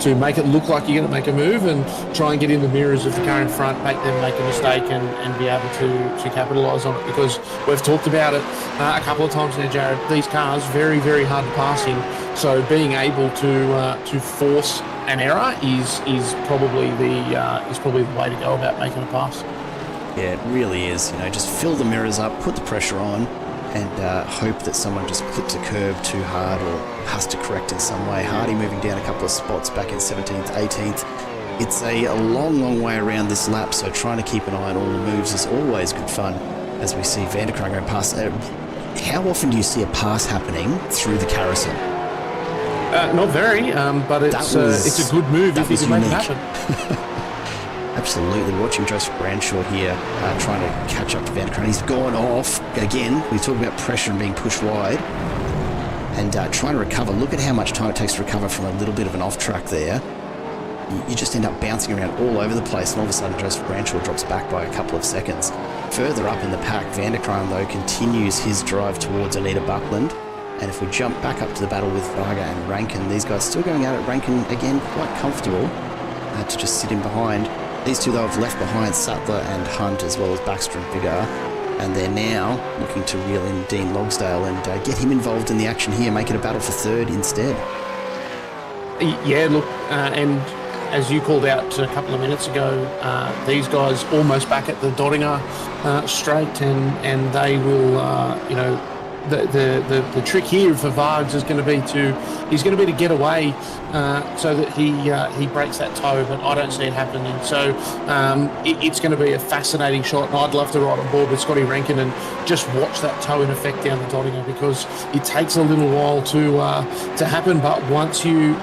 [SPEAKER 2] to make it look like you're going to make a move and try and get in the mirrors of the car in front, make them make a mistake and be able to capitalise on it. Because we've talked about it a couple of times now, Jared. These cars very, very hard to pass in. So being able to force an error is probably the way to go about making a pass.
[SPEAKER 1] Yeah, it really is. Just fill the mirrors up, put the pressure on, and hope that someone just clips a curb too hard or has to correct in some way. Hardy moving down a couple of spots back in 17th, 18th. It's a long, long way around this lap, so trying to keep an eye on all the moves is always good fun, as we see Vanderkraan going past. How often do you see a pass happening through the carousel?
[SPEAKER 2] Not very, but it's a good move if you can make it happen.
[SPEAKER 1] Absolutely. Watching Joseph Branshaw here trying to catch up to Vanderkraan. He's gone off. Again, we talk about pressure and being pushed wide and trying to recover. Look at how much time it takes to recover from a little bit of an off track there. You just end up bouncing around all over the place, and all of a sudden Joseph Branshaw drops back by a couple of seconds. Further up in the pack, Vanderkraan, though, continues his drive towards Anita Buckland. And if we jump back up to the battle with Varga and Rankin, these guys still going at it. Rankin, again, quite comfortable to just sit in behind. These two, though, have left behind Sattler and Hunt, as well as Baxter and Vigar, and they're now looking to reel in Dean Logsdale and get him involved in the action here, make it a battle for third instead.
[SPEAKER 2] Yeah, look, and as you called out a couple of minutes ago, these guys almost back at the Doddinger straight, and they will, the trick here for Vargs is going to be to get away so that he breaks that toe, but I don't see it happening. So it's going to be a fascinating shot, and I'd love to ride on board with Scotty Rankin and just watch that toe in effect down the Doddinger, because it takes a little while to happen. But once you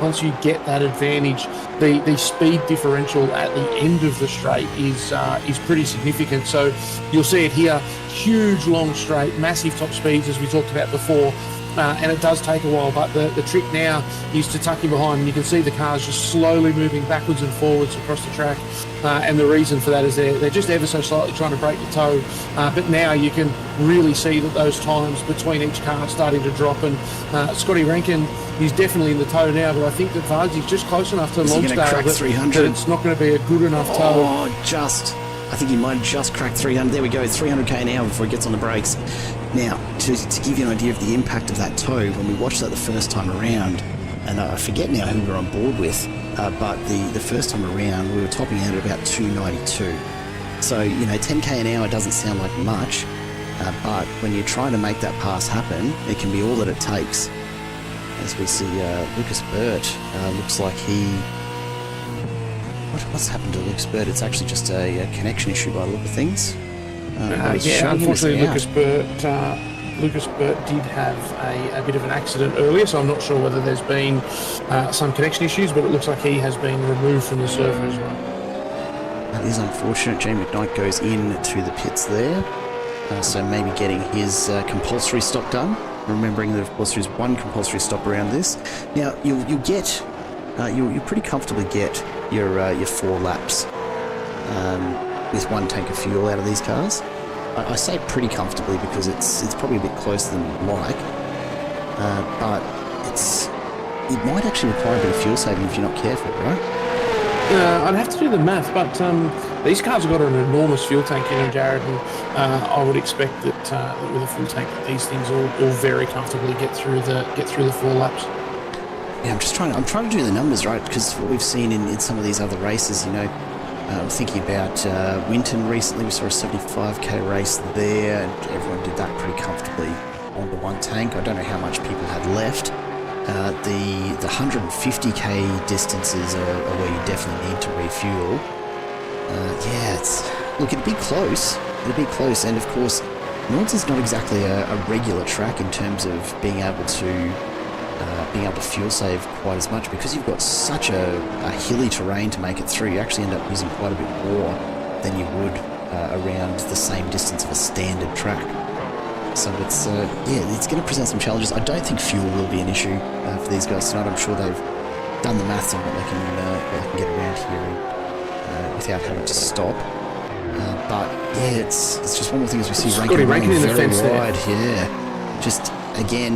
[SPEAKER 2] get that advantage, the speed differential at the end of the straight is pretty significant. So you'll see it here. Huge long straight, massive top speeds as we talked about before, and it does take a while, but the trick now is to tuck in behind, and you can see the cars just slowly moving backwards and forwards across the track, and the reason for that is they're just ever so slightly trying to break the toe, but now you can really see that those times between each car are starting to drop, and Scotty Rankin is definitely in the toe now, but I think that Varg's just close enough to Logsdale that it's not going to be a good enough toe.
[SPEAKER 1] I think he might just crack 300. There we go, 300k an hour before he gets on the brakes. Now, to give you an idea of the impact of that toe, when we watched that the first time around, and I forget now who we were on board with, but the first time around we were topping out at about 292. So, 10k an hour doesn't sound like much, but when you're trying to make that pass happen, it can be all that it takes. As we see, Lucas Burt looks like he... What's happened to Lucas Burt? It's actually just a connection issue by the look of things.
[SPEAKER 2] Unfortunately, Lucas Burt did have a bit of an accident earlier, so I'm not sure whether there's been some connection issues, but it looks like he has been removed from the server as well.
[SPEAKER 1] That is unfortunate. Jamie McKnight goes into the pits there, so maybe getting his compulsory stop done. Remembering that, of course, there's one compulsory stop around this. Now, you'll pretty comfortably get your 4 laps with 1 tank of fuel out of these cars. I say pretty comfortably because it's probably a bit closer than you'd like, but it might actually require a bit of fuel saving if you're not careful, right?
[SPEAKER 2] I'd have to do the math, but these cars have got an enormous fuel tank in them, Jared, and I would expect that with a full tank, that these things will very comfortably get through the 4 laps.
[SPEAKER 1] Yeah, I'm trying to do the numbers right, because what we've seen in some of these other races, I'm thinking about Winton recently. We saw a 75k race there, and everyone did that pretty comfortably onto 1 tank. I don't know how much people had left. The 150k distances are where you definitely need to refuel. It'd be close. And of course, Nords is not exactly a regular track in terms of being able to fuel save quite as much, because you've got such a hilly terrain to make it through. You actually end up using quite a bit more than you would around the same distance of a standard track. So it's going to present some challenges. I don't think fuel will be an issue for these guys tonight. I'm sure they've done the maths on what they can get around here without having to stop. But it's just one more thing as we see Rankin running
[SPEAKER 2] in the
[SPEAKER 1] very
[SPEAKER 2] fence
[SPEAKER 1] wide.
[SPEAKER 2] there.
[SPEAKER 1] Yeah,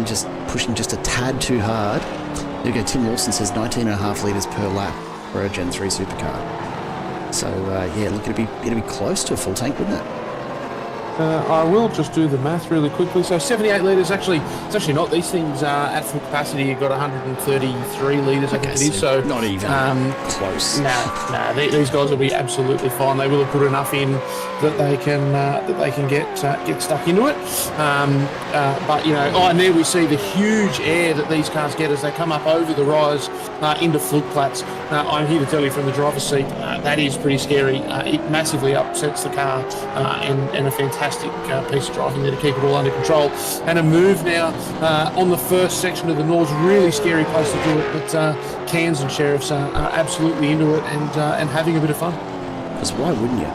[SPEAKER 1] just pushing just a tad too hard. There we go. Tim Lawson says 19.5 litres per lap for a Gen 3 supercar. So it'd be close to a full tank, wouldn't it?
[SPEAKER 2] I will just do the math really quickly. So 78 litres, it's actually not. These things are at full capacity. You've got 133 litres, I think it is. So
[SPEAKER 1] not even close.
[SPEAKER 2] These guys will be absolutely fine. They will have put enough in that they can get stuck into it. And there we see the huge air that these cars get as they come up over the rise into floodplaats. I'm here to tell you from the driver's seat, that is pretty scary. It massively upsets the car, and a fantastic piece of driving there to keep it all under control. And a move now on the first section of the Nords, really scary place to do it, but Cairns and Sheriffs are absolutely into it and having a bit of fun.
[SPEAKER 1] Because why wouldn't you?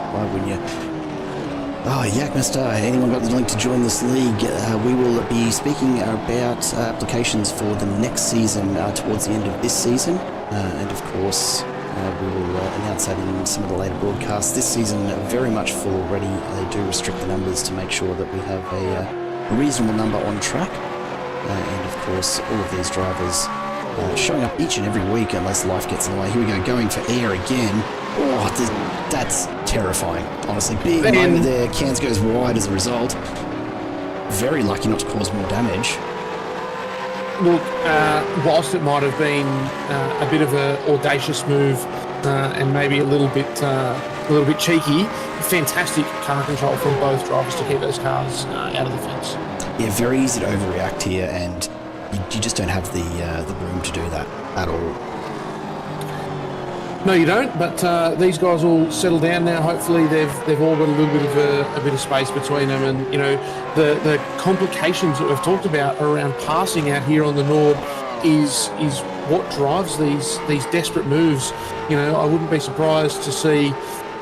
[SPEAKER 1] Oh, Yakmaster, anyone got the link to join this league? We will be speaking about applications for the next season towards the end of this season. And of course, we will announce that in some of the later broadcasts. This season, very much full already. They do restrict the numbers to make sure that we have a reasonable number on track. And of course, all of these drivers showing up each and every week unless life gets in the way. Here we go, going for air again. Oh, that's terrifying, honestly. Big moment there. Cairns goes wide as a result. Very lucky not to cause more damage.
[SPEAKER 2] Look, whilst it might have been a bit of an audacious move and maybe a little bit cheeky, fantastic car control from both drivers to keep those cars out of the fence.
[SPEAKER 1] Yeah, very easy to overreact here, and you just don't have the room to do that at all.
[SPEAKER 2] No, you don't. But these guys will settle down now. Hopefully, they've all got a little bit of a bit of space between them, and the complications that we've talked about around passing out here on the Nord is what drives these desperate moves. I wouldn't be surprised to see,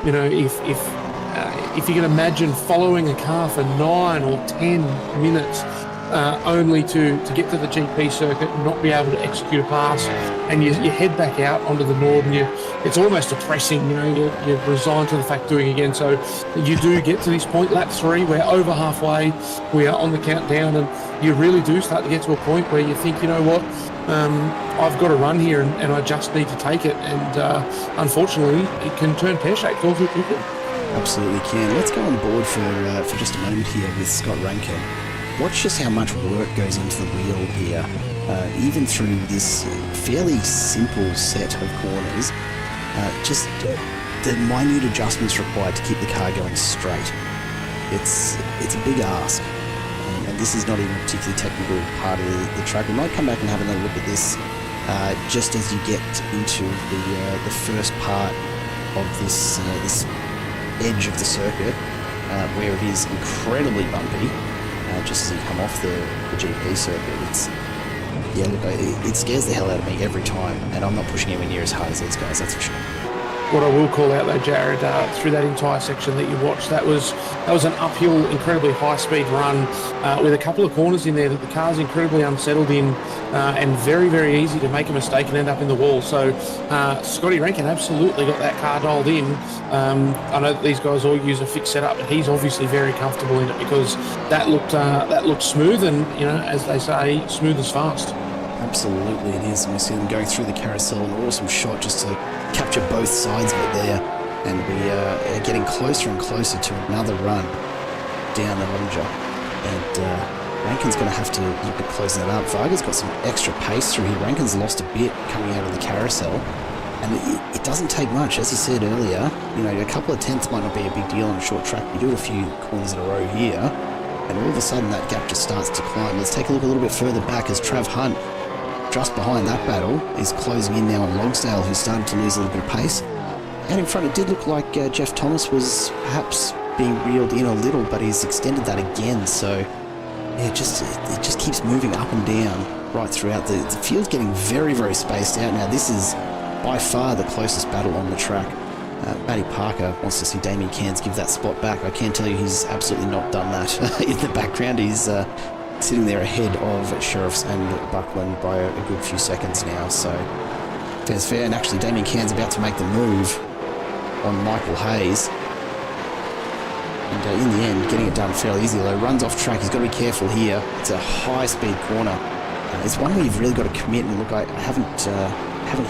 [SPEAKER 2] if you can imagine following a car for 9 or 10 minutes. Only to get to the GP circuit and not be able to execute a pass, and you head back out onto the Nord, and it's almost depressing. You're resigned to the fact doing again. So you do get to this point, lap 3, we're over halfway, we are on the countdown, and you really do start to get to a point where you think, I've got to run here, and I just need to take it. And unfortunately, it can turn pear-shaped all too quickly.
[SPEAKER 1] Absolutely can. Let's go on board for just a moment here with Scott Rankin. watch just how much work goes into the wheel here. Even through this fairly simple set of corners, just the minute adjustments required to keep the car going straight. It's a big ask, and this is not even a particularly technical part of the track. We might come back and have another look at this just as you get into the first part of this edge of the circuit, where it is incredibly bumpy, just as you come off the GP circuit. It scares the hell out of me every time, and I'm not pushing anywhere near as hard as these guys, that's for sure.
[SPEAKER 2] What I will call out though, Jared, through that entire section that you watched, that was an uphill, incredibly high-speed run with a couple of corners in there that the car's incredibly unsettled in, and very, very easy to make a mistake and end up in the wall. So Scotty Rankin absolutely got that car dialed in. I know that these guys all use a fixed setup, but he's obviously very comfortable in it because that looked smooth, and as they say, smooth as fast.
[SPEAKER 1] Absolutely it is, and we see them going through the carousel, an awesome shot just to capture both sides of it there, and we are getting closer and closer to another run down the Roger, and Rankin's going to have to look at closing that up. Varga's got some extra pace through here. Rankin's lost a bit coming out of the carousel, and it doesn't take much. As you said earlier, a couple of tenths might not be a big deal on a short track. You do it a few corners in a row here, and all of a sudden that gap just starts to climb. Let's take a look a little bit further back as Trav Hunt, just behind that battle, is closing in now on Logsdale, who's starting to lose a little bit of pace. Out in front, it did look like Jeff Thomas was perhaps being reeled in a little, but he's extended that again. So, it just keeps moving up and down right throughout. The field's getting very, very spaced out now. This is by far the closest battle on the track. Matty Parker wants to see Damien Cairns give that spot back. I can tell you he's absolutely not done that in the background. He's sitting there ahead of Sheriffs and Buckland by a good few seconds now, so fair's fair. And actually Damien Cairns about to make the move on Michael Hayes, and in the end getting it done fairly easy, though runs off track. He's got to be careful here. It's a high speed corner. It's one where you've really got to commit, and look, I haven't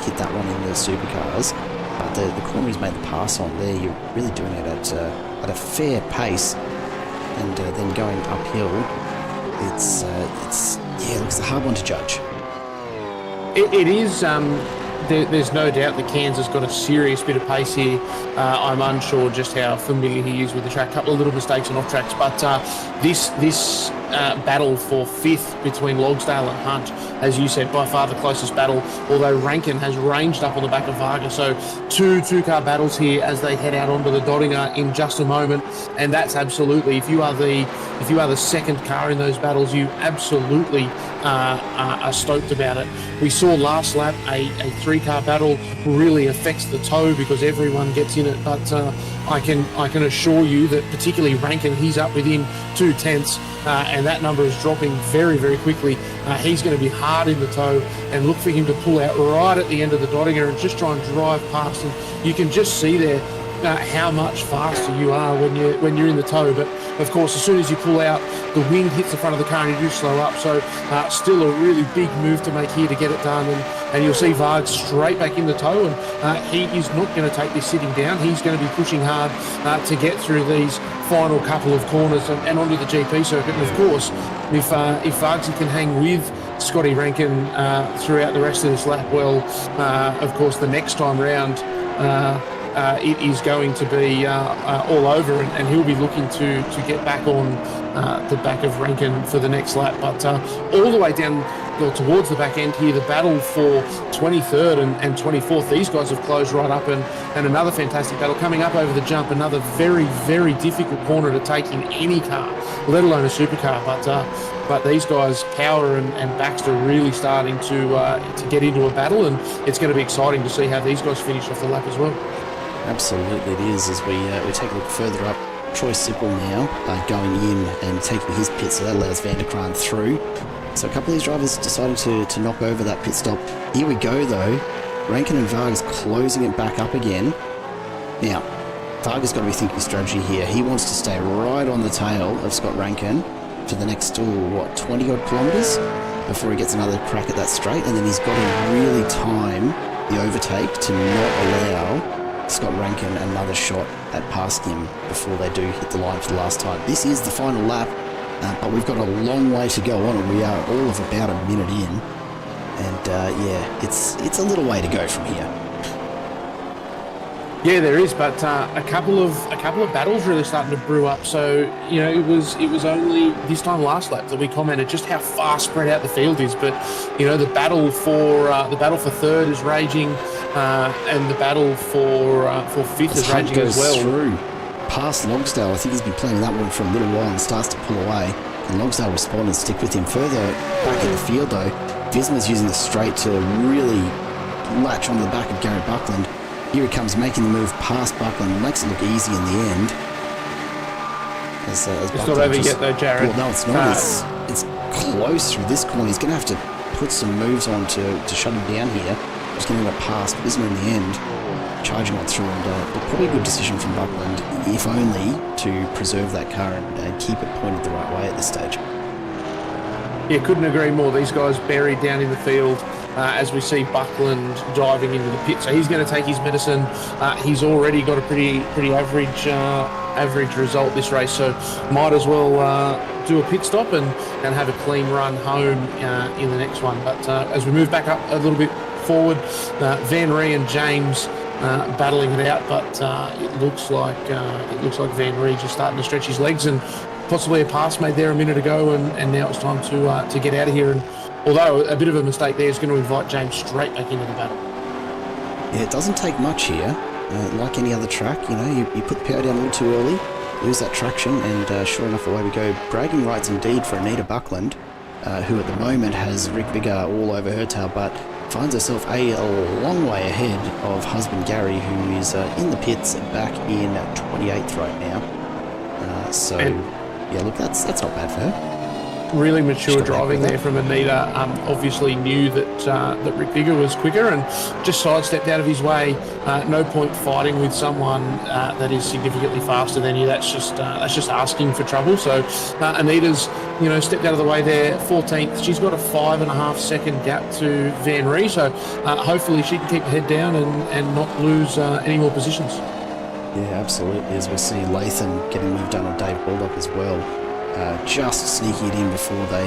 [SPEAKER 1] hit that one in the supercars, but the corner he's made the pass on there, you're really doing it at a fair pace, and then going uphill, it's a hard one to judge.
[SPEAKER 2] It is. There's no doubt that Cairns has got a serious bit of pace here. I'm unsure just how familiar he is with the track. A couple of little mistakes on off tracks, but this battle for fifth between Logsdale and Hunt, as you said, by far the closest battle, although Rankin has ranged up on the back of Varga. So two-car battles here as they head out onto the Doddinger in just a moment, and that's absolutely, if you are the second car in those battles, you absolutely are stoked about it. We saw last lap a three-car battle really affects the toe because everyone gets in it, but I can assure you that particularly Rankin, he's up within 2 tenths, and that number is dropping very, very quickly. He's going to be hard in the toe, and look for him to pull out right at the end of the Doddinger and just try and drive past, and you can just see there how much faster you are when you're in the toe. But of course, as soon as you pull out, the wind hits the front of the car and you do slow up. So still a really big move to make here to get it done, and you'll see Varg straight back in the toe, and he is not going to take this sitting down. He's going to be pushing hard to get through these final couple of corners and onto the GP circuit. And of course, if Vargsy can hang with Scotty Rankin throughout the rest of this lap, well, of course, the next time round, it is going to be all over, and he'll be looking to get back on the back of Rankin for the next lap. But all the way down towards the back end here, the battle for 23rd and 24th, these guys have closed right up, and another fantastic battle coming up over the jump. Another very, very difficult corner to take in any car, let alone a supercar. But these guys, Power and Baxter, really starting to get into a battle, and it's going to be exciting to see how these guys finish off the lap as well.
[SPEAKER 1] Absolutely it is. As we take a look further up, Troy Sipple now going in and taking his pit, so that allows Van der Kraan through. So a couple of these drivers deciding to knock over that pit stop. Here we go though, Rankin and Vargas closing it back up again. Now, Vargas got to be thinking strategy here. He wants to stay right on the tail of Scott Rankin for the next 20 odd kilometres before he gets another crack at that straight, and then he's got to really time the overtake to not allow Scott Rankin another shot at past him before they do hit the line for the last time. This is the final lap but we've got a long way to go on, and we are all of about a minute in. And yeah, it's a little way to go from here.
[SPEAKER 2] Yeah, there is, but a couple of battles really starting to brew up. So it was only this time last lap that we commented just how far spread out the field is. But the battle for third is raging, and the battle for fifth is raging as well.
[SPEAKER 1] Through past Logsdale, I think he's been playing that one for a little while and starts to pull away. Can Logsdale respond and stick with him further back in the field though? Visma's using the straight to really latch onto the back of Gary Buckland. Here he comes, making the move past Buckland, makes it look easy in the end. As
[SPEAKER 2] it's not over yet though, Jared.
[SPEAKER 1] Well, no, it's not. It's close through this corner. He's going to have to put some moves on to shut him down here. He's going to end up past Visma in the end, charging on through, and probably a good decision from Buckland, if only to preserve that car and keep it pointed the right way at this stage.
[SPEAKER 2] Yeah, couldn't agree more. These guys buried down in the field. As we see Buckland diving into the pit, so he's going to take his medicine. He's already got a pretty average result this race, so might as well do a pit stop and have a clean run home in the next one. But as we move back up a little bit forward, Van Ree and James battling it out, but it looks like Van Ree just starting to stretch his legs, and possibly a pass made there a minute ago, and now it's time to get out of here. And although a bit of a mistake there is going to invite James straight back into the battle.
[SPEAKER 1] Yeah, it doesn't take much here. Like any other track, you put the power down a little too early, lose that traction, and sure enough, away we go. Bragging rights indeed for Anita Buckland, who at the moment has Rick Biggar all over her tail, but finds herself a long way ahead of husband Gary, who is in the pits back in 28th right now. Yeah, look, that's not bad for her.
[SPEAKER 2] Really mature driving there from Anita. Obviously knew that Rick Biggar was quicker and just sidestepped out of his way. No point fighting with someone that is significantly faster than you. That's just asking for trouble. So Anita's stepped out of the way there, 14th. She's got a 5.5 second gap to Van Ree. So hopefully she can keep her head down and not lose any more positions.
[SPEAKER 1] Yeah, absolutely. As we see Latham getting moved on Dave Baldock as well. Just sneaking it in before they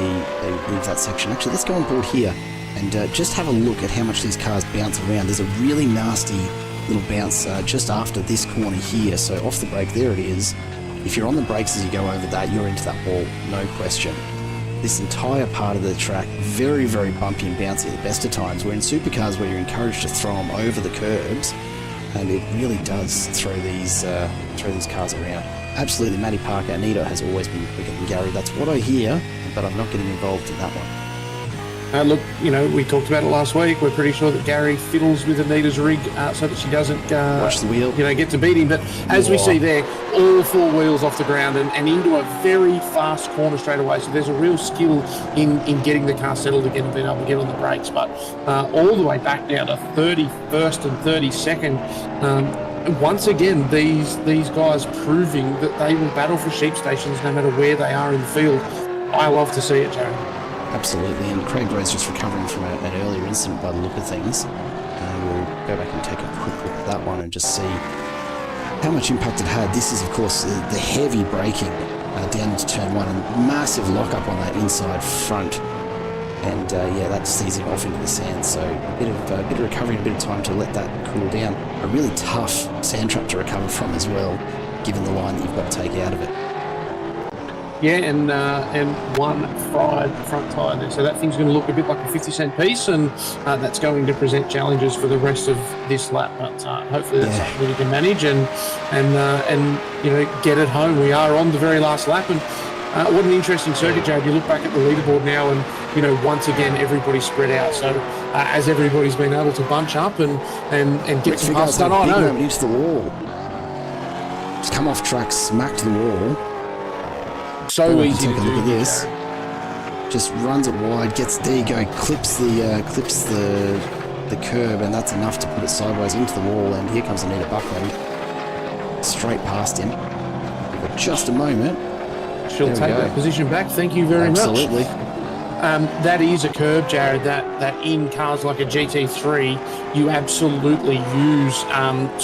[SPEAKER 1] leave that section. Actually, let's go on board here and just have a look at how much these cars bounce around. There's a really nasty little bounce just after this corner here. So off the brake, there it is. If you're on the brakes as you go over that, you're into that wall, no question. This entire part of the track, very, very bumpy and bouncy at the best of times. We're in supercars where you're encouraged to throw them over the curbs, and it really does throw these cars around. Absolutely, Matty Parker, Anita has always been quicker than Gary. That's what I hear, but I'm not getting involved in that one.
[SPEAKER 2] Look, we talked about it last week. We're pretty sure that Gary fiddles with Anita's rig so that she doesn't
[SPEAKER 1] watch the wheel.
[SPEAKER 2] Get to beat him. But as we see there, all four wheels off the ground and into a very fast corner straight away. So there's a real skill in getting the car settled again and being able to get on the brakes. But all the way back down to 31st and 32nd. Once again, these guys proving that they will battle for sheep stations no matter where they are in the field. I love to see it, Jared.
[SPEAKER 1] Absolutely, and Craig Rose just recovering from an earlier incident by the look of things. We'll go back and take a quick look at that one and just see how much impact it had. This is, of course, the heavy braking down into turn one and massive lock-up on that inside front. And that sees him off into the sand. So a bit of recovery, a bit of time to let that cool down. A really tough sand trap to recover from as well, given the line that you've got to take out of it.
[SPEAKER 2] Yeah, and one fried front tyre there. So that thing's going to look a bit like a 50-cent piece, and that's going to present challenges for the rest of this lap. But hopefully that's something we can manage and get it home. We are on the very last lap, and what an interesting circuit, Jared. You look back at the leaderboard now, and once again everybody's spread out. So as everybody's been able to bunch up and get some passes done. Oh no!
[SPEAKER 1] Into the wall. Just come off track, smacked the wall.
[SPEAKER 2] So easy to
[SPEAKER 1] take a look
[SPEAKER 2] do.
[SPEAKER 1] At this. Just runs it wide, gets there you go, clips the curb, and that's enough to put it sideways into the wall. And here comes Anita Buckland, straight past him. For just a moment.
[SPEAKER 2] She'll take that position back. Thank you very much.
[SPEAKER 1] Absolutely.
[SPEAKER 2] That is a curb, Jared, that in cars like a GT3, you absolutely use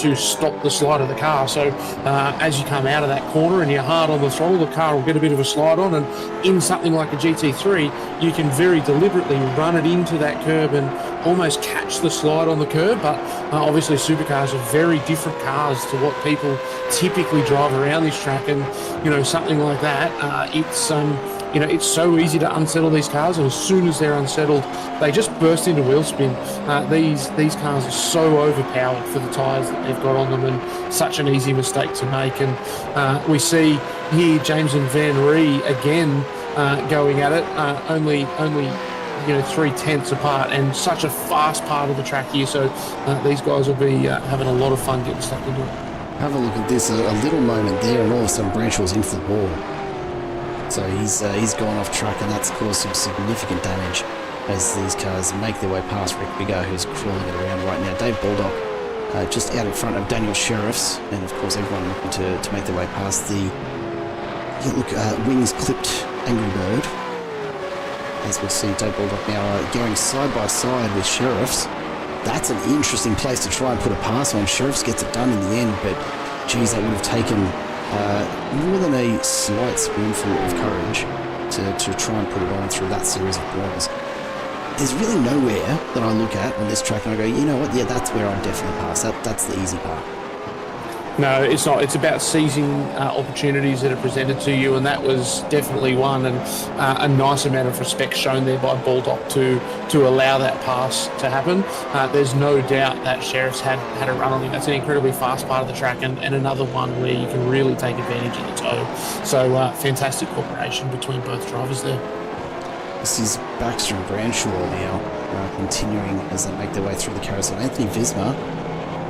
[SPEAKER 2] to stop the slide of the car. So as you come out of that corner and you're hard on the throttle, the car will get a bit of a slide on. And in something like a GT3, you can very deliberately run it into that curb and almost catch the slide on the curb. But obviously supercars are very different cars to what people typically drive around this track. And, something like that, it's so easy to unsettle these cars, and as soon as they're unsettled, they just burst into wheel spin. These cars are so overpowered for the tyres that they've got on them, and such an easy mistake to make. And we see here James and Van Ree again going at it, only 3/10 apart, and such a fast part of the track here. So these guys will be having a lot of fun getting stuck into it.
[SPEAKER 1] Have a look at this, a little moment there, and all of a sudden Branchell's into the wall. So he's gone off track, and that's caused some significant damage as these cars make their way past Rick Biggar, who's crawling it around right now. Dave Baldock just out in front of Daniel Sheriffs, and of course everyone looking to make their way past the wings clipped Angry Bird. As we see Dave Baldock now going side by side with Sheriffs. That's an interesting place to try and put a pass on. Sheriffs gets it done in the end, but geez, that would have taken more than a slight spoonful of courage to try and put it on through that series of corners. There's really nowhere that I look at on this track and I go, you know what, yeah, that's where I'd definitely pass. That's the easy part.
[SPEAKER 2] No, it's not. It's about seizing opportunities that are presented to you, and that was definitely one, and a nice amount of respect shown there by Baldock to allow that pass to happen. There's no doubt that Sheriff's had a run on him. That's an incredibly fast part of the track, and another one where you can really take advantage of the toe. So fantastic cooperation between both drivers there.
[SPEAKER 1] This is Baxter and Branshaw now continuing as they make their way through the carousel. Anthony Visma,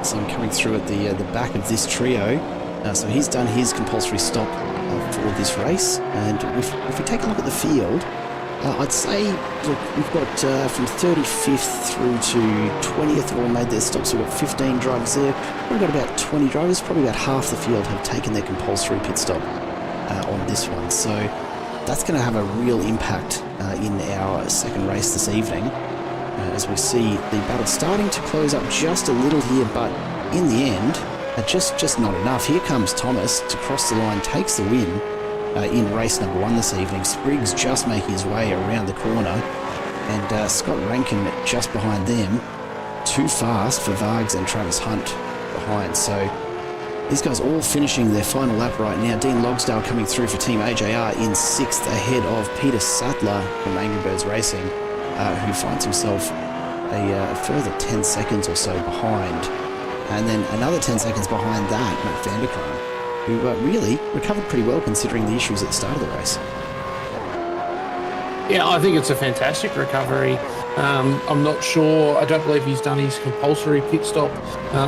[SPEAKER 1] so I'm coming through at the back of this trio. So he's done his compulsory stop for this race. And if we take a look at the field, I'd say, look, we've got from 35th through to 20th have all made their stops. We've got 15 drivers there. We've got about 20 drivers. Probably about half the field have taken their compulsory pit stop on this one. So that's going to have a real impact in our second race this evening. As we see the battle starting to close up just a little here, but in the end, just not enough. Here comes Thomas to cross the line, takes the win in race number 1 this evening. Spriggs just making his way around the corner, and Scott Rankin just behind them. Too fast for Vargs and Travis Hunt behind. So these guys all finishing their final lap right now. Dean Logsdale coming through for Team AJR in 6th, ahead of Peter Sattler from Angry Birds Racing, who finds himself a further 10 seconds or so behind. And then another 10 seconds behind that, Matt Vanderkran, who really recovered pretty well considering the issues at the start of the race.
[SPEAKER 2] Yeah, I think it's a fantastic recovery. I'm not sure, I don't believe he's done his compulsory pit stop,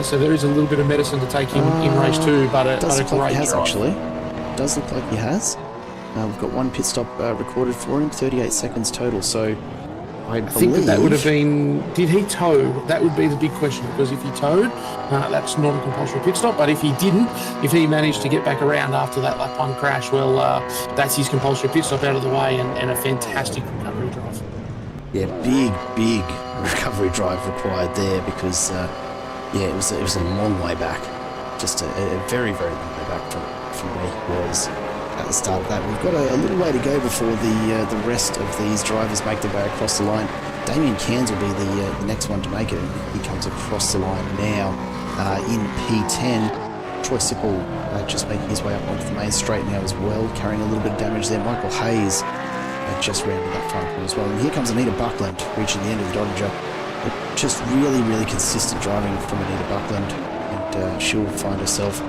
[SPEAKER 2] so there is a little bit of medicine to take him in race 2, but a
[SPEAKER 1] does look like
[SPEAKER 2] great
[SPEAKER 1] he has,
[SPEAKER 2] drive.
[SPEAKER 1] actually. Does look like he has. We've got one pit stop recorded for him, 38 seconds total, so I
[SPEAKER 2] think that would have been, did he tow? That would be the big question, because if he towed, that's not a compulsory pit stop, but if he didn't, if he managed to get back around after that lap 1 crash, well, that's his compulsory pit stop out of the way, and a fantastic recovery drive.
[SPEAKER 1] Yeah, big recovery drive required there, because it was a long way back, just a very, very long way back from where he was at the start of that. We've got a little way to go before the rest of these drivers make their way across the line. Damien Cairns will be the next one to make it. He comes across the line now in P10. Troy Sipple just making his way up onto the main straight now as well, carrying a little bit of damage there. Michael Hayes just rounded that front corner as well. And here comes Anita Buckland reaching the end of the Dodger. But just really, really consistent driving from Anita Buckland, and she'll find herself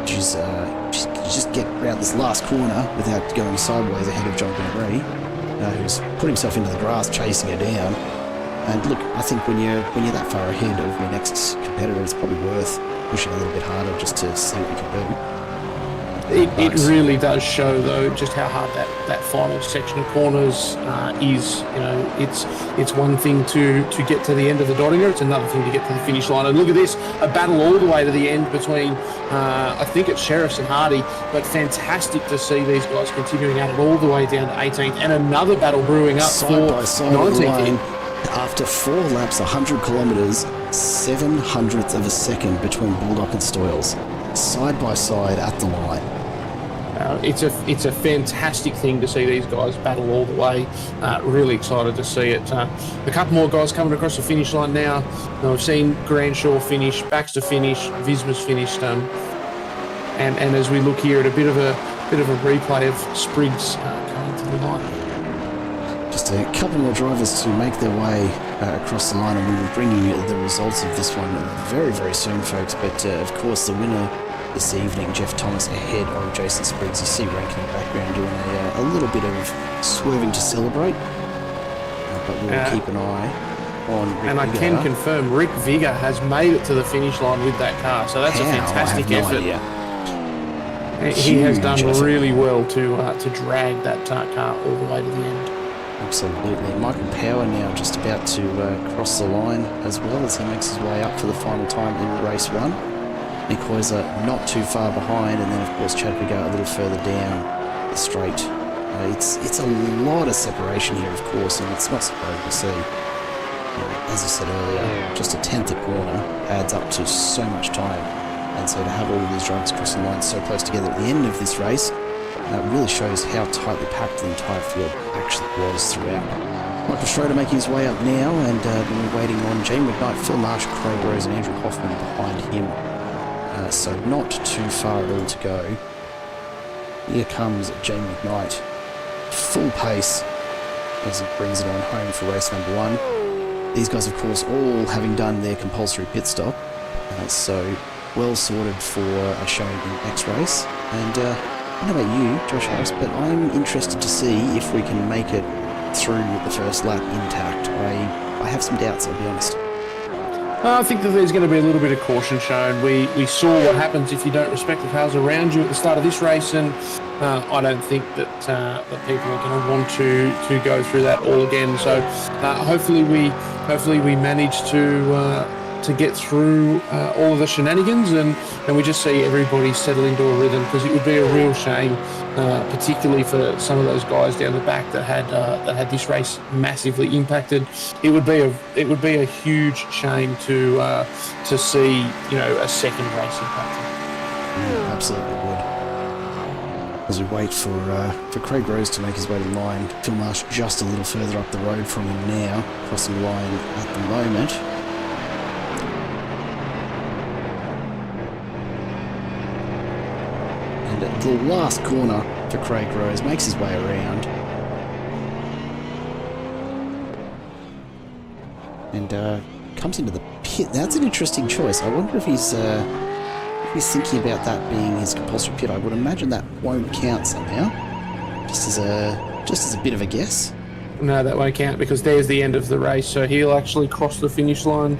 [SPEAKER 1] just get around this last corner without going sideways ahead of John Bennett-Ree, who's put himself into the grass chasing her down. And look, I think when you're that far ahead of your next competitor, it's probably worth pushing a little bit harder just to see what you can do.
[SPEAKER 2] It really does show, though, just how hard that final section of corners is. You know, it's one thing to get to the end of the Dottinger, it's another thing to get to the finish line. And look at this, a battle all the way to the end between, I think it's Sheriffs and Hardy, but fantastic to see these guys continuing at it all the way down to 18th, and another battle brewing up
[SPEAKER 1] side by side
[SPEAKER 2] 19th.
[SPEAKER 1] After 4 laps, 100 kilometres, 7/100th of a second between Baldock and Stoyles, side by side at the line.
[SPEAKER 2] It's a fantastic thing to see these guys battle all the way. Really excited to see it. A couple more guys coming across the finish line now. We've seen Granshaw finish, Baxter finish, Visma's finished, and as we look here at a bit of a replay of Spriggs coming to the line.
[SPEAKER 1] Just a couple more drivers to make their way across the line, and we will bring you the results of this one very, very soon, folks. But of course, the winner this evening, Jeff Thomas ahead of Jason Spriggs. You see Rankin in the background doing a little bit of swerving to celebrate, but we'll keep an eye on Rick
[SPEAKER 2] And
[SPEAKER 1] Vigor.
[SPEAKER 2] I can confirm Rick Vigor has made it to the finish line with that car, so that's a fantastic effort.
[SPEAKER 1] Idea.
[SPEAKER 2] He has
[SPEAKER 1] Huge
[SPEAKER 2] done
[SPEAKER 1] effort.
[SPEAKER 2] really well to drag that car all the way to the end.
[SPEAKER 1] Absolutely. Michael Power now just about to cross the line as well as he makes his way up for the final time in race 1. Nick Heuser not too far behind, and then of course Chad Vigor a little further down the straight. It's a lot of separation here, of course, and it's not surprising to see. As I said earlier, just a tenth a corner adds up to so much time, and so to have all of these drivers crossing the line so close together at the end of this race really shows how tightly packed the entire field actually was throughout. Michael Schroeder making his way up now, and we're waiting on Jamie McKnight, Phil Marsh, Craig Rose and Andrew Hoffman behind him. So not too far at all to go. Here comes Jamie McKnight, full pace as he brings it on home for race number 1. These guys, of course, all having done their compulsory pit stop, so well sorted for a showing in the next race. And I don't know about you, Josh Harris, but I'm interested to see if we can make it through the first lap intact. I have some doubts, I'll be honest.
[SPEAKER 2] I think that there's going to be a little bit of caution shown. We saw what happens if you don't respect the cars around you at the start of this race, and I don't think that people are going to want to go through that all again. So hopefully we manage to get through all of the shenanigans, and we just see everybody settle into a rhythm, because it would be a real shame, particularly for some of those guys down the back that had this race massively impacted. It would be a huge shame to see, you know, a second race impacted.
[SPEAKER 1] Yeah, absolutely would. As we wait for Craig Rose to make his way to the line, Phil Marsh just a little further up the road from him now, crossing the line at the moment. The last corner for Craig Rose makes his way around, and comes into the pit. That's an interesting choice. I wonder if he's thinking about that being his compulsory pit. I would imagine that won't count somehow. Just as a bit of a guess.
[SPEAKER 2] No, that won't count, because there's the end of the race. So he'll actually cross the finish line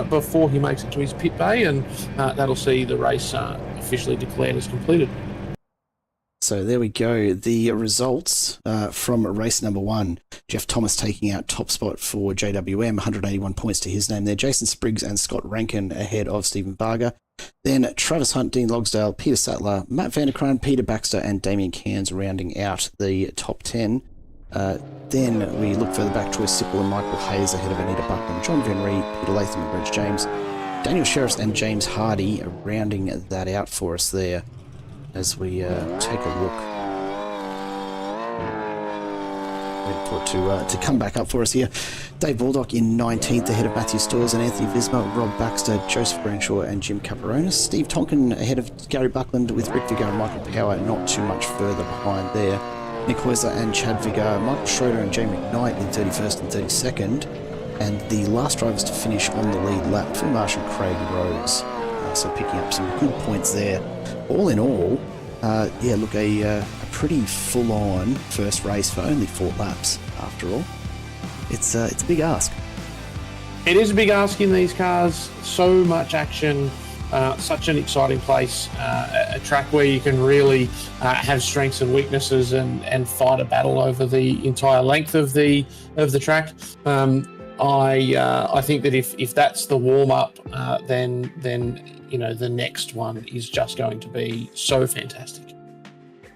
[SPEAKER 2] before he makes it to his pit bay, and that'll see the race officially declared as completed.
[SPEAKER 1] So there we go. The results from race number 1. Jeff Thomas taking out top spot for JWM, 181 points to his name there. Jason Spriggs and Scott Rankin ahead of Stephen Barger. Then Travis Hunt, Dean Logsdale, Peter Sattler, Matt Vanderkraan, Peter Baxter and Damien Cairns rounding out the top 10. Then we look further back, Troy Sipple and Michael Hayes ahead of Anita Buckland, John Venry, Peter Latham and Brent James. Daniel Sheriffs and James Hardy rounding that out for us there. As we take a look, wait for it to come back up for us here. Dave Baldock in 19th ahead of Matthew Stoyles and Anthony Visma, Rob Baxter, Joseph Branshaw and Jim Caparonis. Steve Tonkin ahead of Gary Buckland with Rick Vigor and Michael Power not too much further behind there. Nick Heuser and Chad Vigor, Michael Schroeder and Jamie McKnight in 31st and 32nd. And the last drivers to finish on the lead lap, Phil Marsh and Craig Rose. So picking up some good points there. All in all, a pretty full-on first race for only 4 laps, after all. It's a big ask.
[SPEAKER 2] It is a big ask in these cars. So much action, such an exciting place, a track where you can really have strengths and weaknesses and fight a battle over the entire length of the track. I think that if that's the warm up, then the next one is just going to be so fantastic.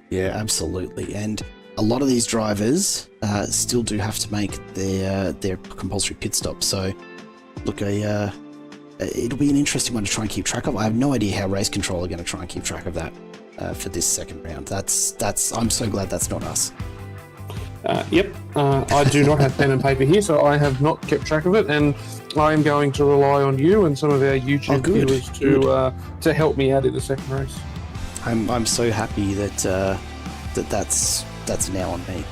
[SPEAKER 1] Yeah, absolutely. And a lot of these drivers still do have to make their compulsory pit stop. So, look, it'll be an interesting one to try and keep track of. I have no idea how race control are going to try and keep track of that for this second round. I'm so glad that's not us.
[SPEAKER 2] Yep, I do not have pen and paper here, so I have not kept track of it, and I am going to rely on you and some of our YouTube viewers to help me out in the second race.
[SPEAKER 1] I'm so happy that that's now on me.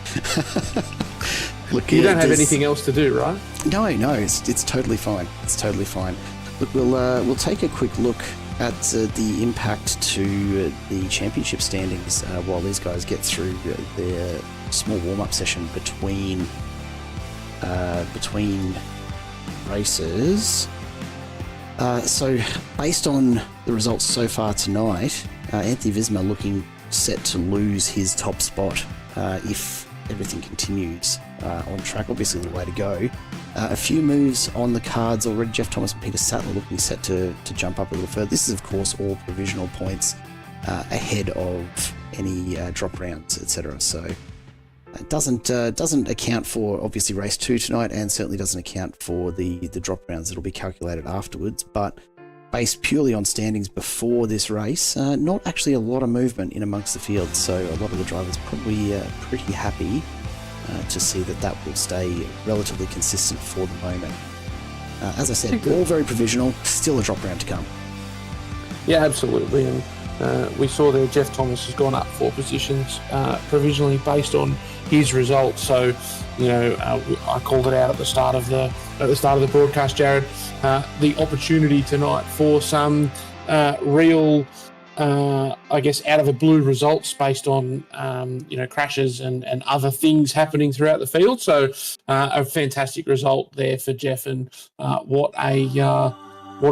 [SPEAKER 1] Look,
[SPEAKER 2] you don't have anything else to do, right?
[SPEAKER 1] No, it's totally fine. It's totally fine. Look, we'll take a quick look at the impact to the championship standings while these guys get through their small warm-up session between races. So, based on the results so far tonight, Anthony Visma looking set to lose his top spot if everything continues on track. Obviously, the way to go. A few moves on the cards already. Jeff Thomas and Peter Sattler looking set to jump up a little further. This is, of course, all provisional points ahead of any drop rounds, etc. So it doesn't account for, obviously, race 2 tonight, and certainly doesn't account for the drop rounds that'll be calculated afterwards. But based purely on standings before this race, not actually a lot of movement in amongst the field. So a lot of the drivers probably pretty happy to see that will stay relatively consistent for the moment. As I said, all very provisional, still a drop round to come.
[SPEAKER 2] Yeah, absolutely. And we saw there Jeff Thomas has gone up 4 positions provisionally based on his results. So, I called it out at the start of the broadcast, Jared. The opportunity tonight for some real, I guess, out of the blue results based on crashes and other things happening throughout the field. So a fantastic result there for Jeff, and what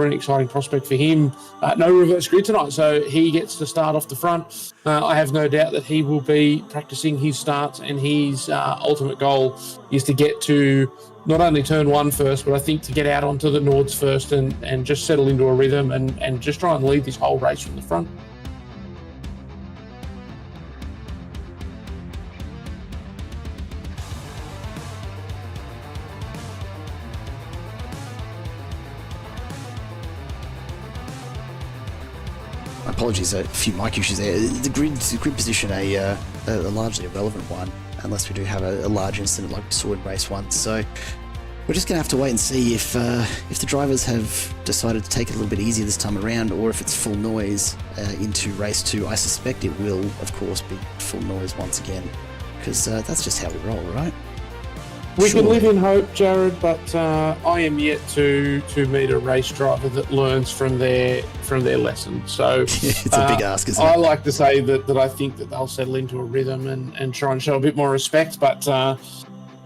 [SPEAKER 2] an exciting prospect for him. No reverse grid tonight, so he gets to start off the front. I have no doubt that he will be practicing his starts, and his ultimate goal is to get to not only turn 1 first, but I think to get out onto the Nords first and just settle into a rhythm and just try and lead this whole race from the front.
[SPEAKER 1] Apologies, a few mic issues there. The grid position, a largely irrelevant one, unless we do have a large incident like we saw in race 1. So we're just going to have to wait and see if the drivers have decided to take it a little bit easier this time around, or if it's full noise into race 2. I suspect it will, of course, be full noise once again, because that's just how we roll, right?
[SPEAKER 2] We can live in hope, Jared, but I am yet to meet a race driver that learns from their lesson. So
[SPEAKER 1] it's a big ask, isn't it?
[SPEAKER 2] I like to say that I think that they'll settle into a rhythm and try and show a bit more respect, but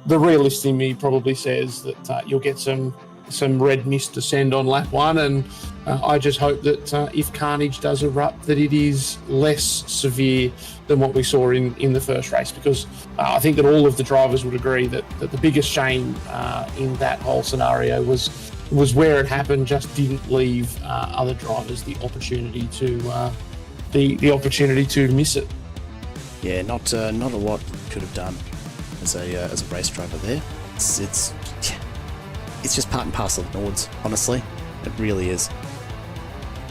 [SPEAKER 2] the realist in me probably says that you'll get some red mist descend on lap 1, and I just hope that if carnage does erupt, that it is less severe than what we saw in the first race, because I think that all of the drivers would agree that the biggest shame in that whole scenario was where it happened just didn't leave other drivers the opportunity to miss it.
[SPEAKER 1] Yeah, not a lot could have done as a race driver there. It's just part and parcel of Nords, honestly. It really is.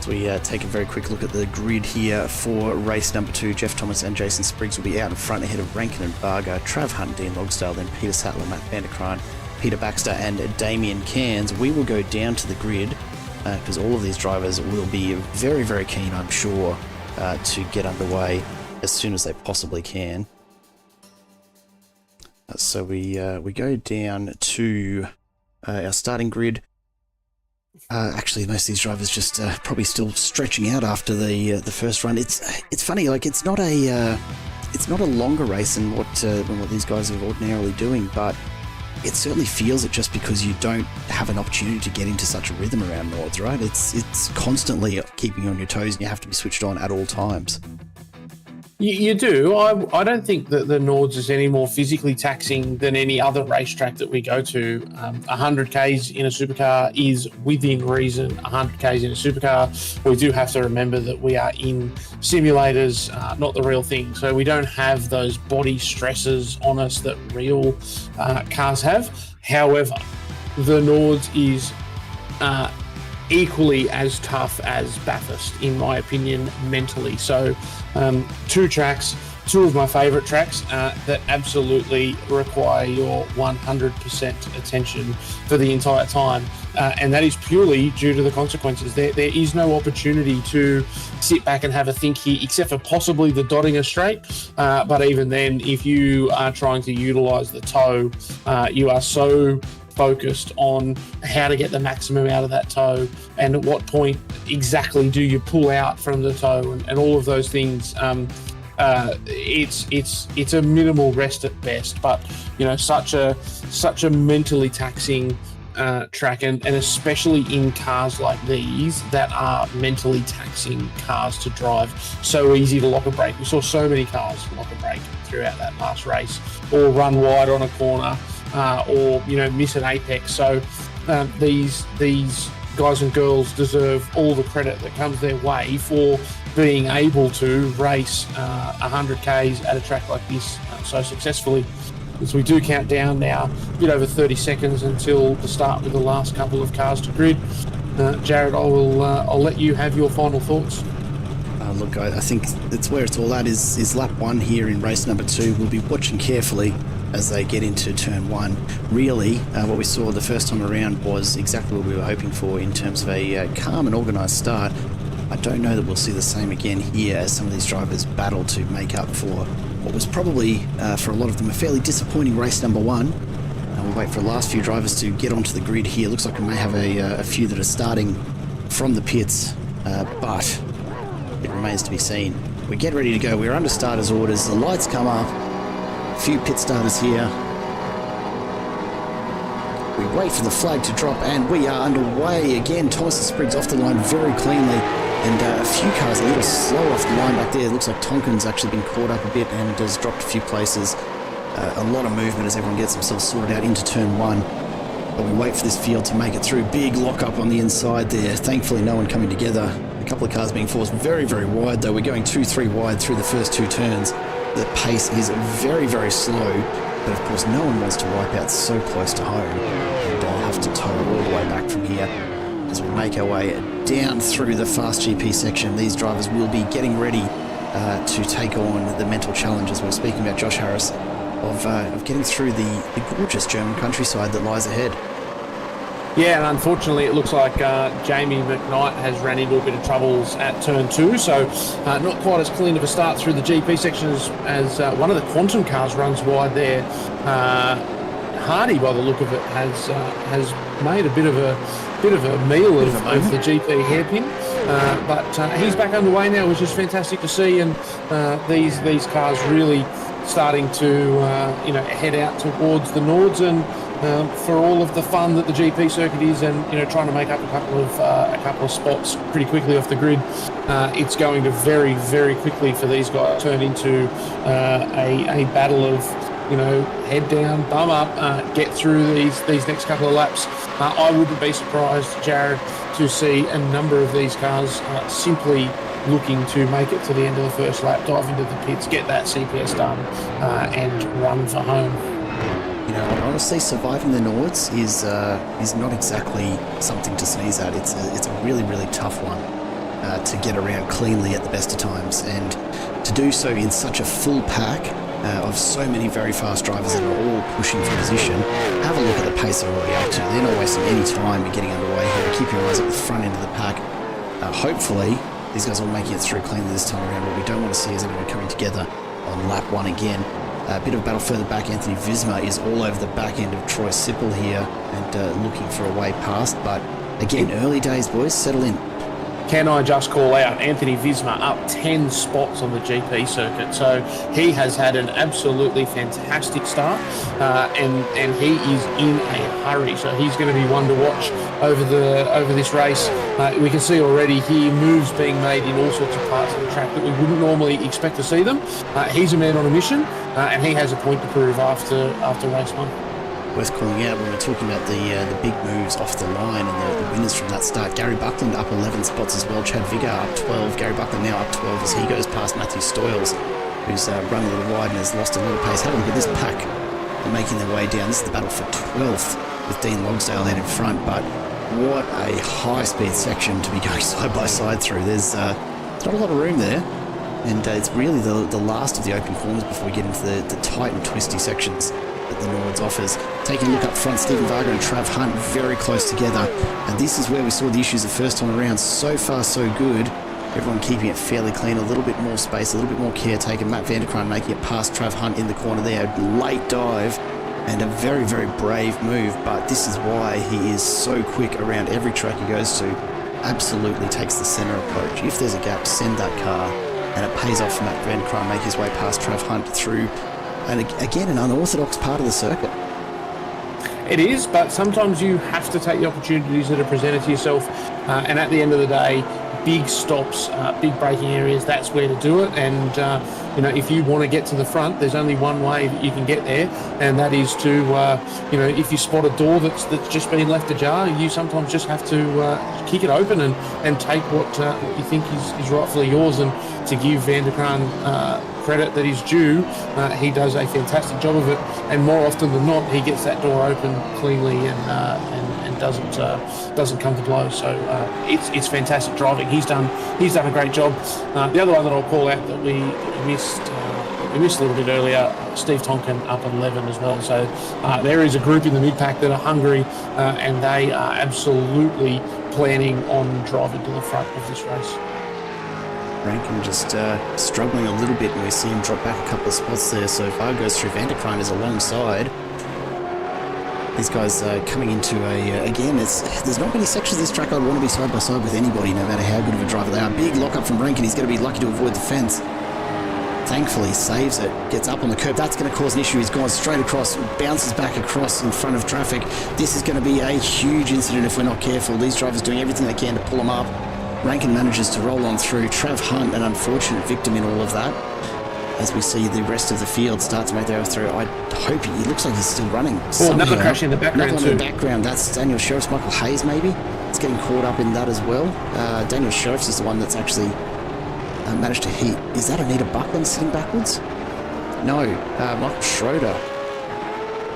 [SPEAKER 1] So we take a very quick look at the grid here for race number 2. Jeff Thomas and Jason Spriggs will be out in front ahead of Rankin and Barger, Trav Hunt, Dean Logsdale, then Peter Sattler, Matt Vanderkraan, Peter Baxter and Damien Cairns. We will go down to the grid because all of these drivers will be very, very keen, I'm sure, to get underway as soon as they possibly can. So we go down to our starting grid. Actually, most of these drivers just probably still stretching out after the first run. It's funny, like it's not a longer race than what these guys are ordinarily doing, but it certainly feels it just because you don't have an opportunity to get into such a rhythm around Nords, right? It's constantly keeping you on your toes and you have to be switched on at all times.
[SPEAKER 2] You do. I don't think that the Nords is any more physically taxing than any other racetrack that we go to. 100 Ks in a supercar is within reason. 100 Ks in a supercar. We do have to remember that we are in simulators, not the real thing. So we don't have those body stresses on us that real cars have. However, the Nords is equally as tough as Bathurst, in my opinion, mentally. So two tracks, two of my favourite tracks that absolutely require your 100% attention for the entire time. And that is purely due to the consequences. There is no opportunity to sit back and have a think here, except for possibly the Dottinger Straight. But even then, if you are trying to utilise the toe, you are so focused on how to get the maximum out of that toe and at what point exactly do you pull out from the toe and all of those things. It's a minimal rest at best, but such a mentally taxing track, and especially in cars like these that are mentally taxing cars to drive. So easy to lock a brake. We saw so many cars lock a brake throughout that last race, or run wide on a corner, or miss an apex. So these guys and girls deserve all the credit that comes their way for being able to race 100 Ks at a track like this so successfully. As we do count down now, a bit over 30 seconds until the start with the last couple of cars to grid. Jared, I'll let you have your final thoughts.
[SPEAKER 1] Look, I think that's where it's all at is lap one here in race number 2. We'll be watching carefully as they get into turn 1. Really, what we saw the first time around was exactly what we were hoping for in terms of a calm and organised start. I don't know that we'll see the same again here as some of these drivers battle to make up for what was probably, for a lot of them, a fairly disappointing race number 1. We'll wait for the last few drivers to get onto the grid here. Looks like we may have a few that are starting from the pits, but it remains to be seen. We get ready to go. We're under starters orders. The lights come up. A few pit starters here. We wait for the flag to drop, and we are underway again. Thomas and Spriggs off the line very cleanly, and a few cars a little slow off the line back there. It looks like Tonkin's actually been caught up a bit and has dropped a few places. A lot of movement as everyone gets themselves sorted out into turn 1. But we wait for this field to make it through. Big lock-up on the inside there. Thankfully, no one coming together. A couple of cars being forced very, very wide, though. We're going 2-3 wide through the first 2 turns. The pace is very, very slow. But, of course, no one wants to wipe out so close to home. And I'll have to tow all the way back from here as we make our way down through the fast GP section. These drivers will be getting ready to take on the mental challenges. We're speaking about Josh Harris of getting through the gorgeous German countryside that lies ahead.
[SPEAKER 2] Yeah, and unfortunately it looks like Jamie McKnight has ran into a bit of troubles at turn 2, so not quite as clean of a start through the GP section as one of the Quantum cars runs wide there. Hardy, by the look of it, has made a bit of a meal of the GP hairpin, but he's back underway now, which is fantastic to see, and these cars really starting to head out towards the Nords, and for all of the fun that the GP circuit is, and trying to make up a couple of spots pretty quickly off the grid, it's going to very, very quickly for these guys turn into a battle of head down, bum up, get through these next couple of laps. I wouldn't be surprised, Jared, to see a number of these cars simply looking to make it to the end of the first lap, dive into the pits, get that CPS done, and run for home.
[SPEAKER 1] Honestly, surviving the Nords is not exactly something to sneeze at. It's a really, really tough one to get around cleanly at the best of times, and to do so in such a full pack of so many very fast drivers that are all pushing for position. Have a look at the pace they're already up to. They're not wasting any time in getting underway here. Keep your eyes at the front end of the pack. Hopefully, these guys are making it through cleanly this time around. What we don't want to see is everyone coming together on lap 1 again. A bit of battle further back. Anthony Visma is all over the back end of Troy Sipple here and looking for a way past. But again, early days, boys. Settle in.
[SPEAKER 2] can I just call out Anthony Visma up 10 spots on the GP circuit. So he has had an absolutely fantastic start, and he is in a hurry. So he's going to be one to watch over this race. We can see already here moves being made in all sorts of parts of the track that we wouldn't normally expect to see them. He's a man on a mission, and he has a point to prove after race one.
[SPEAKER 1] Worth calling out when we're talking about the big moves off the line and the winners from that start. Gary Buckland up 11 spots as well. Chad Viggar up 12. Gary Buckland now up 12 as he goes past Matthew Stoyles, who's run a little wide and has lost a little pace. Have a look at this pack. They're making their way down. This is the battle for 12th with Dean Logsdale out in front, but what a high-speed section to be going side by side through. There's not a lot of room there, and it's really the last of the open corners before we get into the tight and twisty sections that the Nords offers. Taking a look up front, Stephen Varga and Trav Hunt very close together, and this is where we saw the issues the first time around. So far so good, everyone keeping it fairly clean, a little bit more space, a little bit more care taken. Matt Vanderkraan making it past Trav Hunt in the corner there, late dive and a very, very brave move, but this is why he is so quick around every track he goes to. Absolutely takes the centre approach. If there's a gap, send that car, and it pays off for Matt Vanderkraan make his way past Trav Hunt through, and again, an unorthodox part of the circuit.
[SPEAKER 2] It is, but sometimes you have to take the opportunities that are presented to yourself, and at the end of the day, big stops, big braking areas, that's where to do it. And if you want to get to the front, there's only one way that you can get there, and that is to if you spot a door that's just been left ajar, you sometimes just have to kick it open and take what you think is rightfully yours. And to give Vanderkraan credit that is due, he does a fantastic job of it, and more often than not he gets that door open cleanly and doesn't come to blows. So it's fantastic driving. He's done a great job. The other one that I'll call out that we missed a little bit earlier, Steve Tonkin up 11 as well. So there is a group in the mid-pack that are hungry, and they are absolutely planning on driving to the front of this race.
[SPEAKER 1] Rankin just struggling a little bit, and we see him drop back a couple of spots there. So Varga goes through. Vanderkraan is alongside. These guys coming into again, there's not many sections of this track I'd want to be side by side with anybody, no matter how good of a driver they are. Big lock-up from Rankin. He's going to be lucky to avoid the fence. Thankfully, saves it, gets up on the curb. That's going to cause an issue. He's gone straight across, bounces back across in front of traffic. This is going to be a huge incident if we're not careful. These drivers doing everything they can to pull him up. Rankin manages to roll on through. Trav Hunt, an unfortunate victim in all of that, as we see the rest of the field start to make their way through. I hope he looks like he's still running.
[SPEAKER 2] Another crash in the background too.
[SPEAKER 1] In the background, that's Daniel Sheriff's Michael Hayes maybe. It's getting caught up in that as well. Daniel Sheriff's is the one that's actually managed to hit. Is that Anita Buckland sitting backwards? No, Michael Schroeder,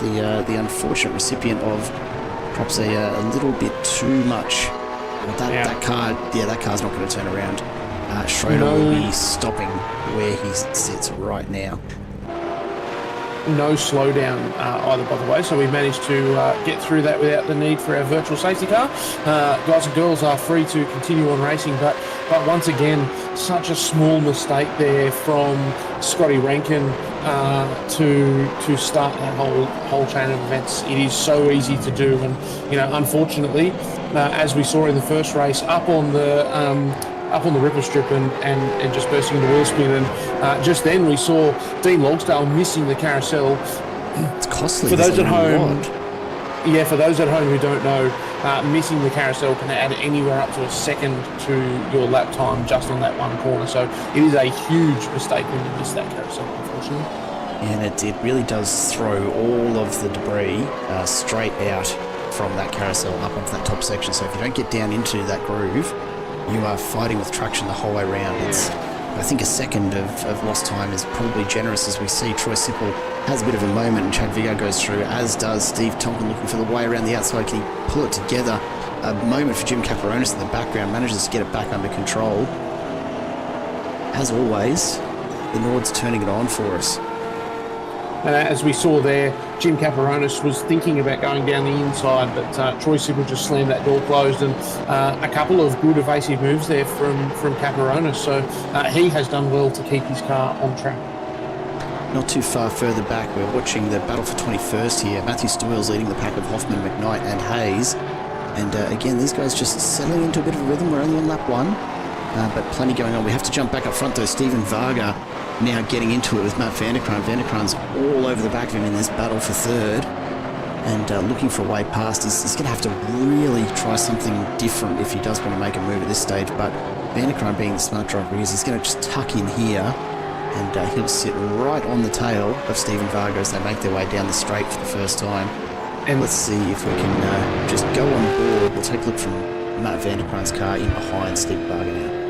[SPEAKER 1] the unfortunate recipient of perhaps a little bit too much. That car's not going to turn around. Schroeder will be stopping where he sits right now.
[SPEAKER 2] No slowdown either, by the way, so we managed to get through that without the need for our virtual safety car. Guys and girls are free to continue on racing, but once again, such a small mistake there from Scotty Rankin to start that whole chain of events. It is so easy to do, and unfortunately, as we saw in the first race, up on the ripple strip and just bursting into wheel spin, and just then we saw Dean Logsdale missing the carousel.
[SPEAKER 1] It's costly.
[SPEAKER 2] For those at home, for those at home who don't know, missing the carousel can add anywhere up to a second to your lap time just on that one corner. So it is a huge mistake when you miss that carousel, unfortunately.
[SPEAKER 1] And it really does throw all of the debris straight out from that carousel up onto that top section. So if you don't get down into that groove, you are fighting with traction the whole way around. I think a second of lost time is probably generous, as we see Troy Sipple has a bit of a moment and Chad Viggar goes through, as does Steve Tonkin looking for the way around the outside. Can he pull it together? A moment for Jim Caparonis in the background, manages to get it back under control. As always, the Nords turning it on for us.
[SPEAKER 2] And as we saw there, Jim Caparonis was thinking about going down the inside, but Troy Sipple just slammed that door closed, and a couple of good evasive moves there from Caparonis. So he has done well to keep his car on track.
[SPEAKER 1] Not too far further back, we're watching the battle for 21st here. Matthew Stoyles leading the pack of Hoffman, McKnight and Hayes. And again, these guys just settling into a bit of a rhythm. We're only on lap 1, but plenty going on. We have to jump back up front though. Steven Varga now getting into it with Matt Vanderkraan. Vanderkraan's all over the back of him in this battle for third, and looking for a way past. He's going to have to really try something different if he does want to make a move at this stage, but Vanderkraan, being the smart driver he is, he's going to just tuck in here, and he'll sit right on the tail of Steven Varga as they make their way down the straight for the first time. And let's see if we can just go on board. We'll take a look from Matt Vanderkraan's car in behind Steven Varga now.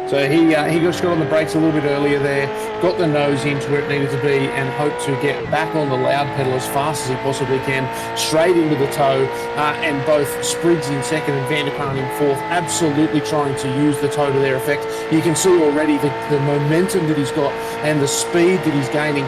[SPEAKER 2] So he just got on the brakes a little bit earlier there, got the nose into where it needed to be, and hoped to get back on the loud pedal as fast as he possibly can, straight into the toe, and both Spriggs in second and Vanderkraan in fourth, absolutely trying to use the toe to their effect. You can see already the momentum that he's got and the speed that he's gaining.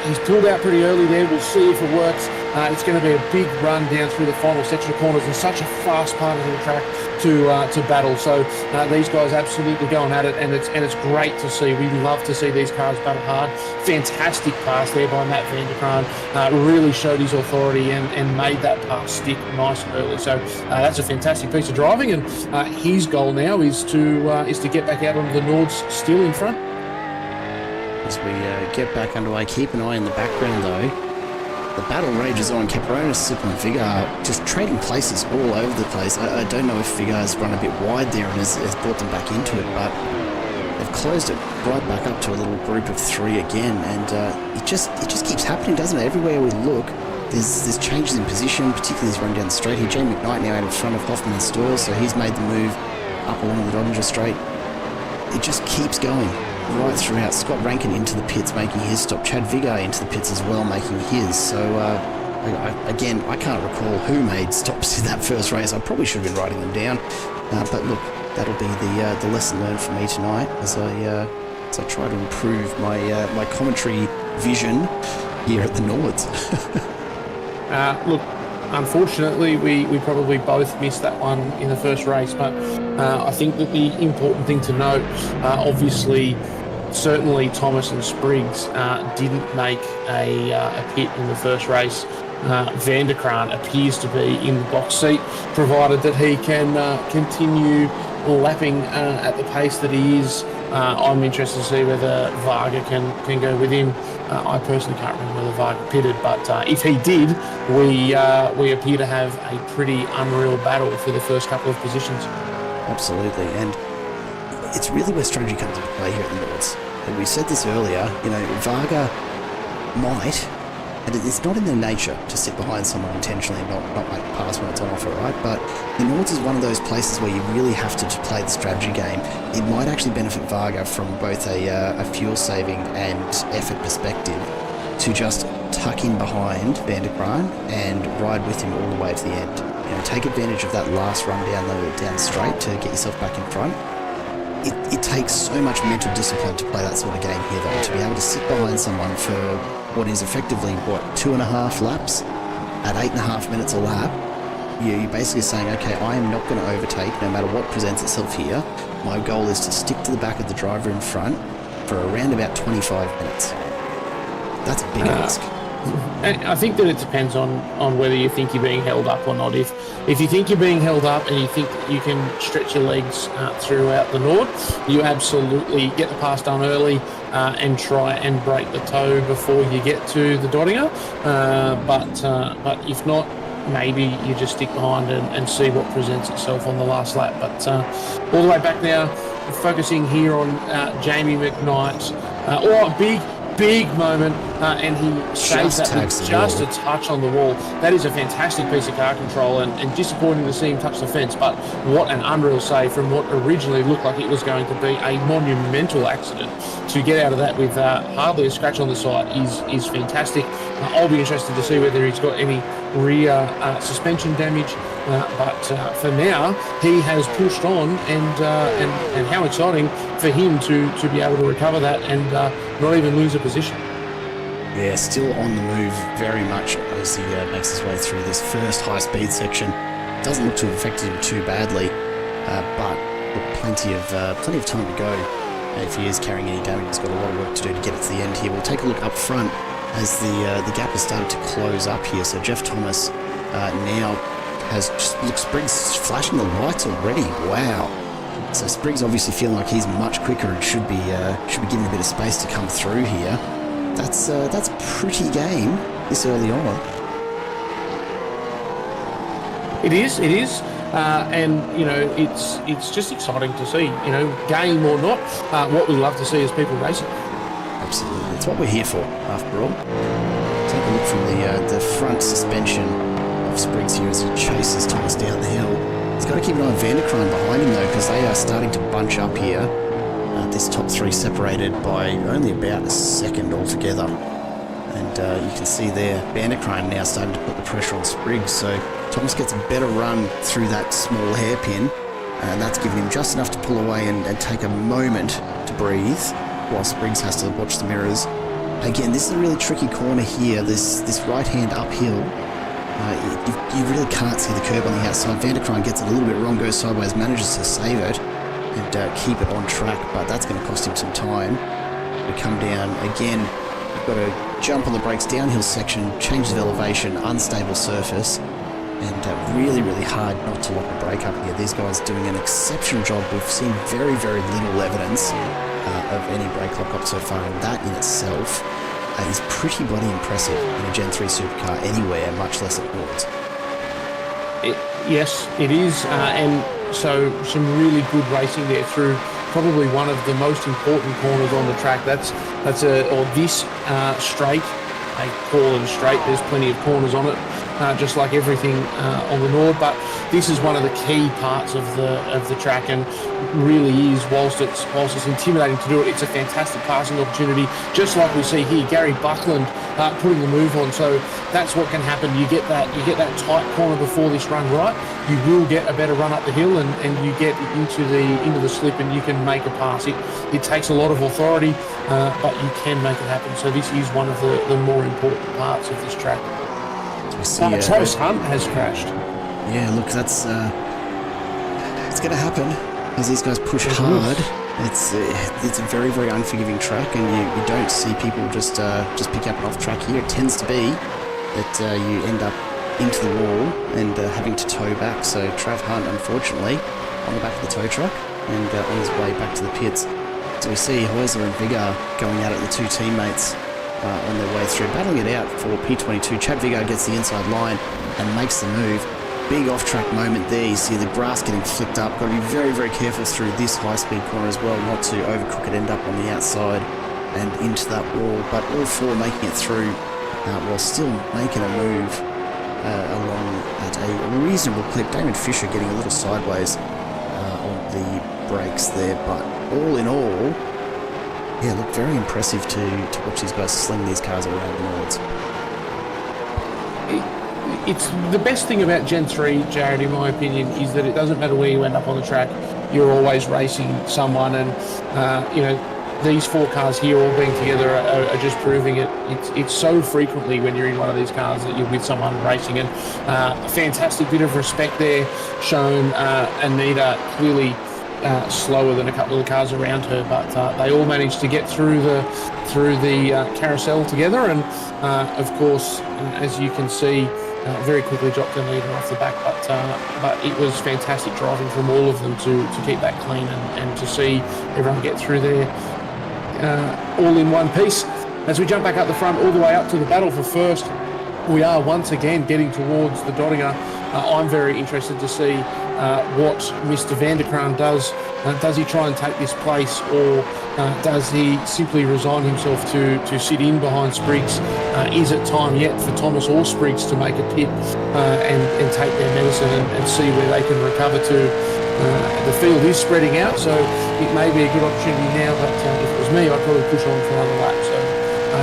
[SPEAKER 2] He's pulled out pretty early there. We'll see if it works. It's going to be a big run down through the final section of corners, and such a fast part of the track to battle. So these guys absolutely going at it, and it's great to see. We love to see these cars battle hard. Fantastic pass there by Matt Vanderkraan. Really showed his authority and made that pass stick nice and early. So that's a fantastic piece of driving, and his goal now is to get back out onto the Nords still in front.
[SPEAKER 1] As we get back underway, keep an eye in the background though. The battle rages on. Caperonis, Super and Vigar just trading places all over the place. I don't know if Vigar's run a bit wide there and has brought them back into it, but they've closed it right back up to a little group of 3 again, and it just keeps happening, doesn't it? Everywhere we look, there's changes in position, particularly as run down the straight here. Jamie McKnight now out in front of Hoffman and Stoyle, so he's made the move up along the Doddinger Straight. It just keeps going right throughout. Scott Rankin into the pits making his stop. Chad Vigar into the pits as well making his. So again, I can't recall who made stops in that first race. I probably should have been writing them down, but look, that'll be the lesson learned for me tonight as I try to improve my commentary vision here at the Nords.
[SPEAKER 2] Look, unfortunately, we probably both missed that one in the first race, but I think that the important thing to note, obviously, certainly Thomas and Spriggs didn't make a pit in the first race. Vanderkraan appears to be in the box seat, provided that he can continue lapping at the pace that he is. I'm interested to see whether Varga can go with him. I personally can't remember whether Varga pitted, but if he did, we appear to have a pretty unreal battle for the first couple of positions.
[SPEAKER 1] Absolutely, and it's really where strategy comes into play here at the Nords. And we said this earlier, Varga might, and it's not in their nature to sit behind someone intentionally and not make a pass when it's on offer, right? But the Nords is one of those places where you really have to play the strategy game. It might actually benefit Varga from both a fuel saving and effort perspective to just tuck in behind Vanderkraan and ride with him all the way to the end. Take advantage of that last run down straight to get yourself back in front. It takes so much mental discipline to play that sort of game here, though, to be able to sit behind someone for what is effectively, 2.5 laps at 8.5 minutes a lap. You're basically saying, okay, I am not going to overtake no matter what presents itself here. My goal is to stick to the back of the driver in front for around about 25 minutes. That's a big ask.
[SPEAKER 2] And I think that it depends on whether you think you're being held up or not. If you think you're being held up and you think that you can stretch your legs throughout the Nord, you absolutely get the pass done early and try and break the toe before you get to the Doddinger. But if not, maybe you just stick behind and see what presents itself on the last lap. But all the way back now, focusing here on Jamie McKnight. Big moment, and he saves that with just a touch on the wall. That is a fantastic piece of car control, and disappointing to see him touch the fence, but what an unreal save from what originally looked like it was going to be a monumental accident. To get out of that with hardly a scratch on the side is fantastic. I'll be interested to see whether he's got any rear suspension damage, but for now he has pushed on, and how exciting for him to be able to recover that and not even lose a position.
[SPEAKER 1] Yeah, still on the move very much as he makes his way through this first high-speed section. Doesn't look to have affected him too badly, but plenty of time to go. And if he is carrying any damage, he's got a lot of work to do to get it to the end here. We'll take a look up front as the gap has started to close up here. So Jeff Thomas now Spriggs flashing the lights already. Wow. So Spriggs obviously feeling like he's much quicker and should be given a bit of space to come through here. That's pretty game this early on.
[SPEAKER 2] It is, and it's just exciting to see. Game or not, what we love to see is people racing.
[SPEAKER 1] Absolutely, it's what we're here for, after all. Take a look from the front suspension of Spriggs here as he chases Thomas down the hill. He's got to keep an eye on Vanderkruijm behind him though, because they are starting to bunch up here. This top three separated by only about a second altogether. And you can see there, Vanderkruijm now starting to put the pressure on Spriggs. So Thomas gets a better run through that small hairpin, and that's giving him just enough to pull away and take a moment to breathe, while Spriggs has to watch the mirrors. Again, this is a really tricky corner here. This right-hand uphill, you really can't see the curb on the outside. Vanderkruijm gets it a little bit wrong, goes sideways, manages to save it and keep it on track, but that's going to cost him some time. We come down again. We've got to jump on the brakes, downhill section, change of elevation, unstable surface, and really, really hard not to lock the brake up here. These guys doing an exceptional job. We've seen very, very little evidence of any brake lock-up so far, and that in itself is pretty bloody impressive in a Gen 3 supercar anywhere, much less at Nords.
[SPEAKER 2] Yes, it is, and so some really good racing there through probably one of the most important corners on the track. This straight. They call it a straight. There's plenty of corners on it, just like everything on the Nord. But this is one of the key parts of the track, and really is. Whilst it's intimidating to do it, it's a fantastic passing opportunity. Just like we see here, Gary Buckland putting the move on. So that's what can happen. You get that tight corner before this run right. You will get a better run up the hill, and you get into the slip, and you can make a pass. It takes a lot of authority, but you can make it happen. So this is one of the more important parts of this track. Travis Hunt has crashed.
[SPEAKER 1] Yeah, look, that's it's going to happen as these guys push hard. It's a very, very unforgiving track, and you don't see people just pick up and off track here. It tends to be that you end up into the wall and having to tow back. So Trav Hunt, unfortunately, on the back of the tow truck and on his way back to the pits. So we see Häusler and Vigard going out at the two teammates on their way through, battling it out for P22. Chad Vigard gets the inside line and makes the move. Big off-track moment there. You see the grass getting flicked up. Got to be very, very careful through this high-speed corner as well, not to overcook it, end up on the outside and into that wall. But all four making it through while still making a move along at a reasonable clip. Damon Fisher getting a little sideways on the brakes there, but all in all, yeah, look, very impressive to watch these guys sling these cars around the Nords.
[SPEAKER 2] It's the best thing about Gen 3, Jared, in my opinion, is that it doesn't matter where you end up on the track, you're always racing someone, and these four cars here all being together are just proving it. It's so frequently when you're in one of these cars that you're with someone racing, and a fantastic bit of respect there shown. Anita clearly slower than a couple of the cars around her, but they all managed to get through the carousel together, and of course, as you can see, very quickly dropped Anita off the back, but it was fantastic driving from all of them to keep that clean and to see everyone get through there all in one piece. As we jump back up the front, all the way up to the battle for first, we are once again getting towards the Dottinger. I'm very interested to see what Mr. Vanderkruijm does. Does he try and take this place, or does he simply resign himself to sit in behind Spriggs? Is it time yet for Thomas or Spriggs to make a pit and take their medicine and see where they can recover to? The field is spreading out, so it may be a good opportunity now, but if it was me, I'd probably push on for another lap. So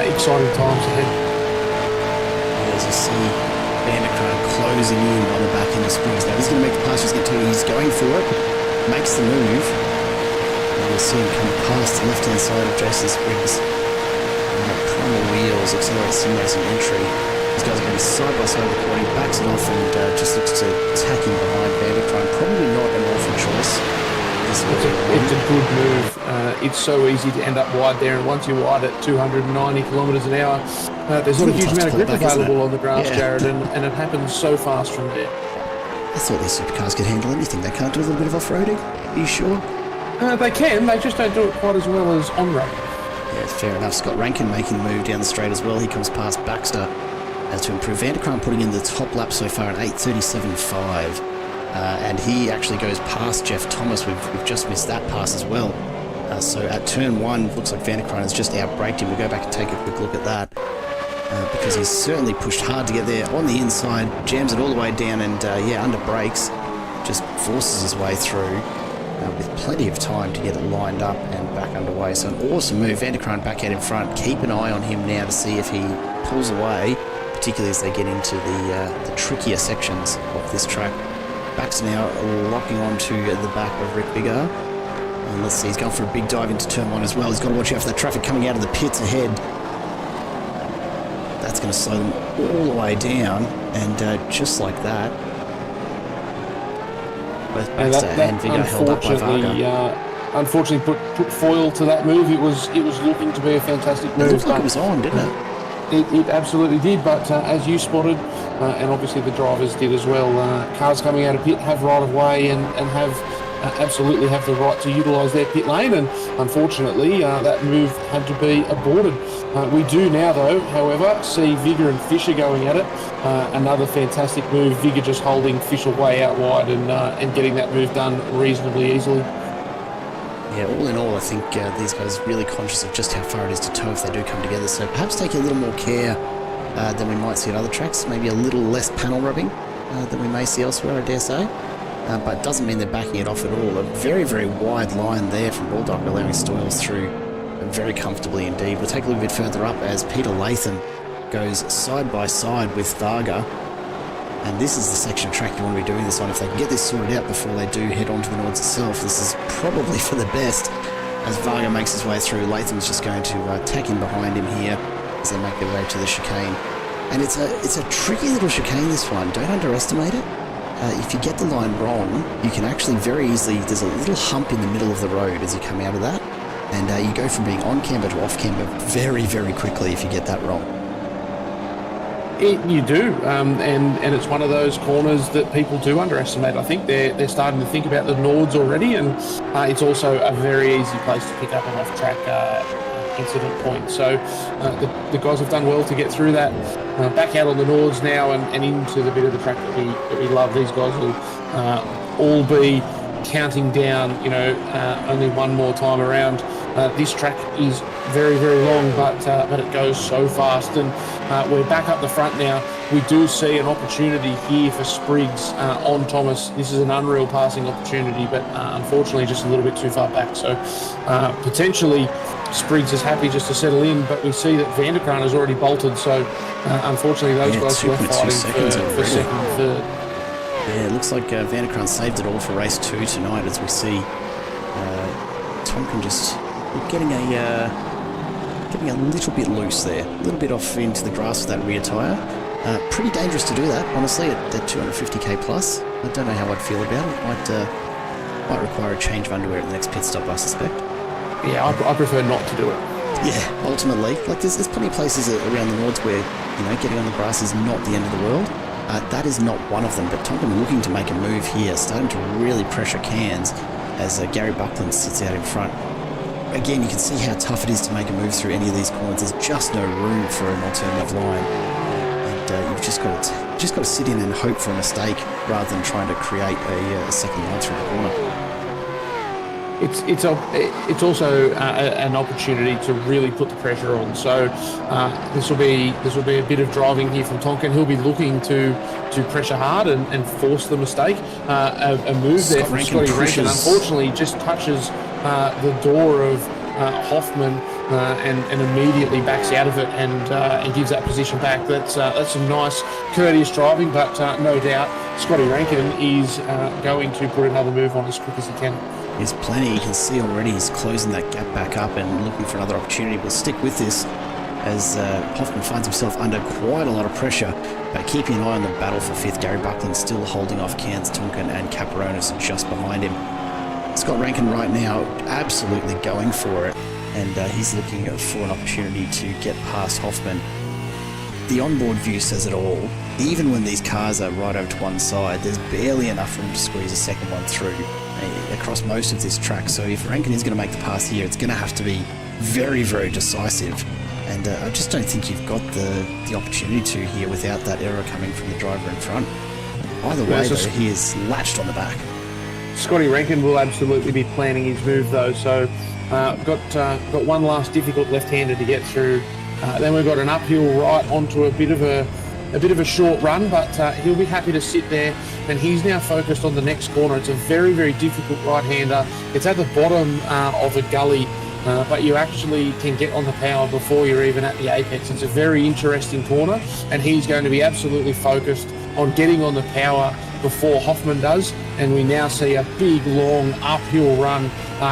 [SPEAKER 2] exciting times ahead.
[SPEAKER 1] As you see Vanderkruijm closing in on the back end of Spriggs. Now he's going to make the pass, he's going for it, makes the move, and we'll see him come past the left-hand side of Jason Spriggs. Primal wheels, accelerate sim racing entry. These guys are going to be side by side of the corner. He backs it off and just looks to tack in behind Vanderkruijm. Probably not an awful choice.
[SPEAKER 2] It's a good move. It's so easy to end up wide there, and once you're wide at 290 kilometres an hour, there's not a huge amount of grip available on the grass, Jared, and it happens so fast from there.
[SPEAKER 1] I thought these supercars could handle anything. They can't do a little bit of off-roading? Are you sure?
[SPEAKER 2] They can, they just don't do it quite as well as on-road.
[SPEAKER 1] Yeah, fair enough. Scott Rankin making the move down the straight as well. He comes past Baxter as to improve. Vanderkran putting in the top lap so far at 8:37.5. And he actually goes past Jeff Thomas. We've just missed that pass as well. So at turn 1, looks like Vanderkran has just outbraked him. We'll go back and take a quick look at that. Because he's certainly pushed hard to get there on the inside, jams it all the way down and, under brakes, just forces his way through with plenty of time to get it lined up and back underway. So an awesome move. Vanderkran back out in front. Keep an eye on him now to see if he pulls away, particularly as they get into the trickier sections of this track. Baxter now locking onto the back of Rick Biggar. And let's see, he's going for a big dive into turn 1 as well. He's got to watch out for that traffic coming out of the pits ahead. That's going to slow them all the way down, and just like that, both Baxter and Viggo held up by Varga.
[SPEAKER 2] Unfortunately, put foil to that move. It was looking to be a fantastic move.
[SPEAKER 1] It looked like it was on, didn't it?
[SPEAKER 2] It absolutely did, but as you spotted, and obviously the drivers did as well, cars coming out of pit have right of way and have absolutely have the right to utilise their pit lane, and unfortunately that move had to be aborted. We do now, though, however, see Viggo and Fisher going at it. Another fantastic move. Viggo just holding Fisher way out wide and getting that move done reasonably easily.
[SPEAKER 1] Yeah, all in all, I think these guys are really conscious of just how far it is to tow if they do come together. So perhaps take a little more care than we might see at other tracks. Maybe a little less panel rubbing than we may see elsewhere, I dare say. But it doesn't mean they're backing it off at all. A very, very wide line there from Baldock, allowing Stoyles through very comfortably indeed. We'll take a little bit further up as Peter Latham goes side by side with Varga. And this is the section of track you want to be doing this on. If they can get this sorted out before they do head on to the Nords itself, this is probably for the best. As Varga makes his way through, Latham's just going to tack in behind him here as they make their way to the chicane. And it's a tricky little chicane, this one. Don't underestimate it. If you get the line wrong, you can actually very easily, there's a little hump in the middle of the road as you come out of that. And you go from being on camber to off camber very, very quickly if you get that wrong.
[SPEAKER 2] You do, and it's one of those corners that people do underestimate. I think they're starting to think about the Nords already, and it's also a very easy place to pick up an off-track incident point. So the guys have done well to get through that. Back out on the Nords now and into the bit of the track that we love. These guys will all be counting down, only one more time around. This track is very, very long, but it goes so fast, and we're back up the front now. We do see an opportunity here for Spriggs on Thomas. This is an unreal passing opportunity, but unfortunately just a little bit too far back. So potentially Spriggs is happy just to settle in, but we see that Vanderkran has already bolted, so unfortunately those guys were fighting for second and third.
[SPEAKER 1] Yeah, it looks like Vanderkran saved it all for race 2 tonight, as we see Tonkin just getting a little bit loose there, a little bit off into the grass with that rear tyre. Pretty dangerous to do that, honestly, at 250k plus. I don't know how I'd feel about it. Might require a change of underwear at the next pit stop, I suspect.
[SPEAKER 2] Yeah, I prefer not to do it.
[SPEAKER 1] Yeah, ultimately, like there's plenty of places around the Nords where getting on the grass is not the end of the world. That is not one of them, but Tonkin looking to make a move here, starting to really pressure cans as Gary Buckland sits out in front. Again, you can see how tough it is to make a move through any of these corners. There's just no room for an alternative line, and you've just got to sit in and hope for a mistake rather than trying to create a second line through the corner.
[SPEAKER 2] It's also an opportunity to really put the pressure on. So this will be a bit of driving here from Tonkin. He'll be looking to pressure hard and force the mistake. A move there from Scotty Rankin unfortunately just touches the door of Hoffman and immediately backs out of it and gives that position back. That's some nice courteous driving, but no doubt Scotty Rankin is going to put another move on as quick as he can.
[SPEAKER 1] There's plenty. You can see already he's closing that gap back up and looking for another opportunity. We'll stick with this as Hoffman finds himself under quite a lot of pressure, but keeping an eye on the battle for fifth. Gary Buckland still holding off Cairns, Tonkin and Caperonis just behind him. Scott Rankin right now absolutely going for it, and he's looking for an opportunity to get past Hoffman. the onboard view says it all. Even when these cars are right over to one side, there's barely enough room to squeeze a second one through across most of this track. So if Rankin is going to make the pass here, it's going to have to be very, very decisive. And I just don't think you've got the opportunity to here without that error coming from the driver in front. Either way, though, he is latched on the back.
[SPEAKER 2] Scotty Rankin will absolutely be planning his move, though. So got one last difficult left-hander to get through. Then we've got an uphill right onto a bit of a short run, but he'll be happy to sit there. And he's now focused on the next corner. It's a very, very difficult right-hander. It's at the bottom of a gully, but you actually can get on the power before you're even at the apex. It's a very interesting corner, and he's going to be absolutely focused on getting on the power before Hoffman does. And we now see a big, long uphill run.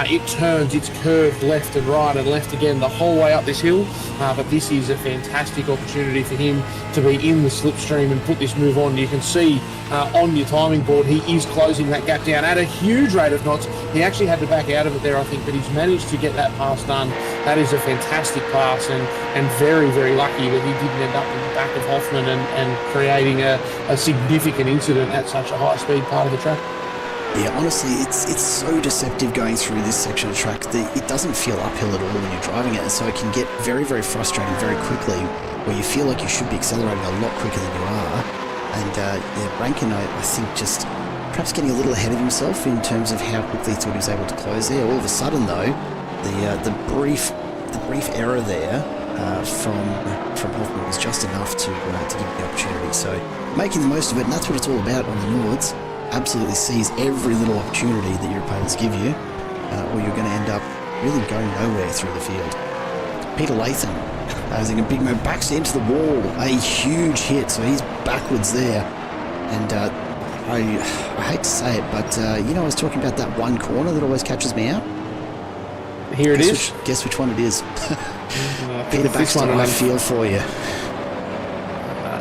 [SPEAKER 2] It turns, it's curved left and right and left again the whole way up this hill. But this is a fantastic opportunity for him to be in the slipstream and put this move on. You can see on your timing board, he is closing that gap down at a huge rate of knots. He actually had to back out of it there, I think, but he's managed to get that pass done. That is a fantastic pass, and very, very lucky that he didn't end up in the back of Hoffman and creating a significant incident at such a high speed part of the track.
[SPEAKER 1] Yeah, honestly, it's so deceptive going through this section of track that it doesn't feel uphill at all when you're driving it, and so it can get very, very frustrating very quickly, where you feel like you should be accelerating a lot quicker than you are. And Rankin, I think, just perhaps getting a little ahead of himself in terms of how quickly he thought he was able to close there. All of a sudden, though, the brief error there from Hoffman was just enough to give him the opportunity. So making the most of it, and that's what it's all about on the Nords. Absolutely seize every little opportunity that your opponents give you, or you're going to end up really going nowhere through the field. Peter Latham using a big move, backs into the wall, a huge hit, so he's backwards there. And I hate to say it, but I was talking about that one corner that always catches me out.
[SPEAKER 2] Here it is.
[SPEAKER 1] Guess which one it is. Peter Baxter, I feel for you.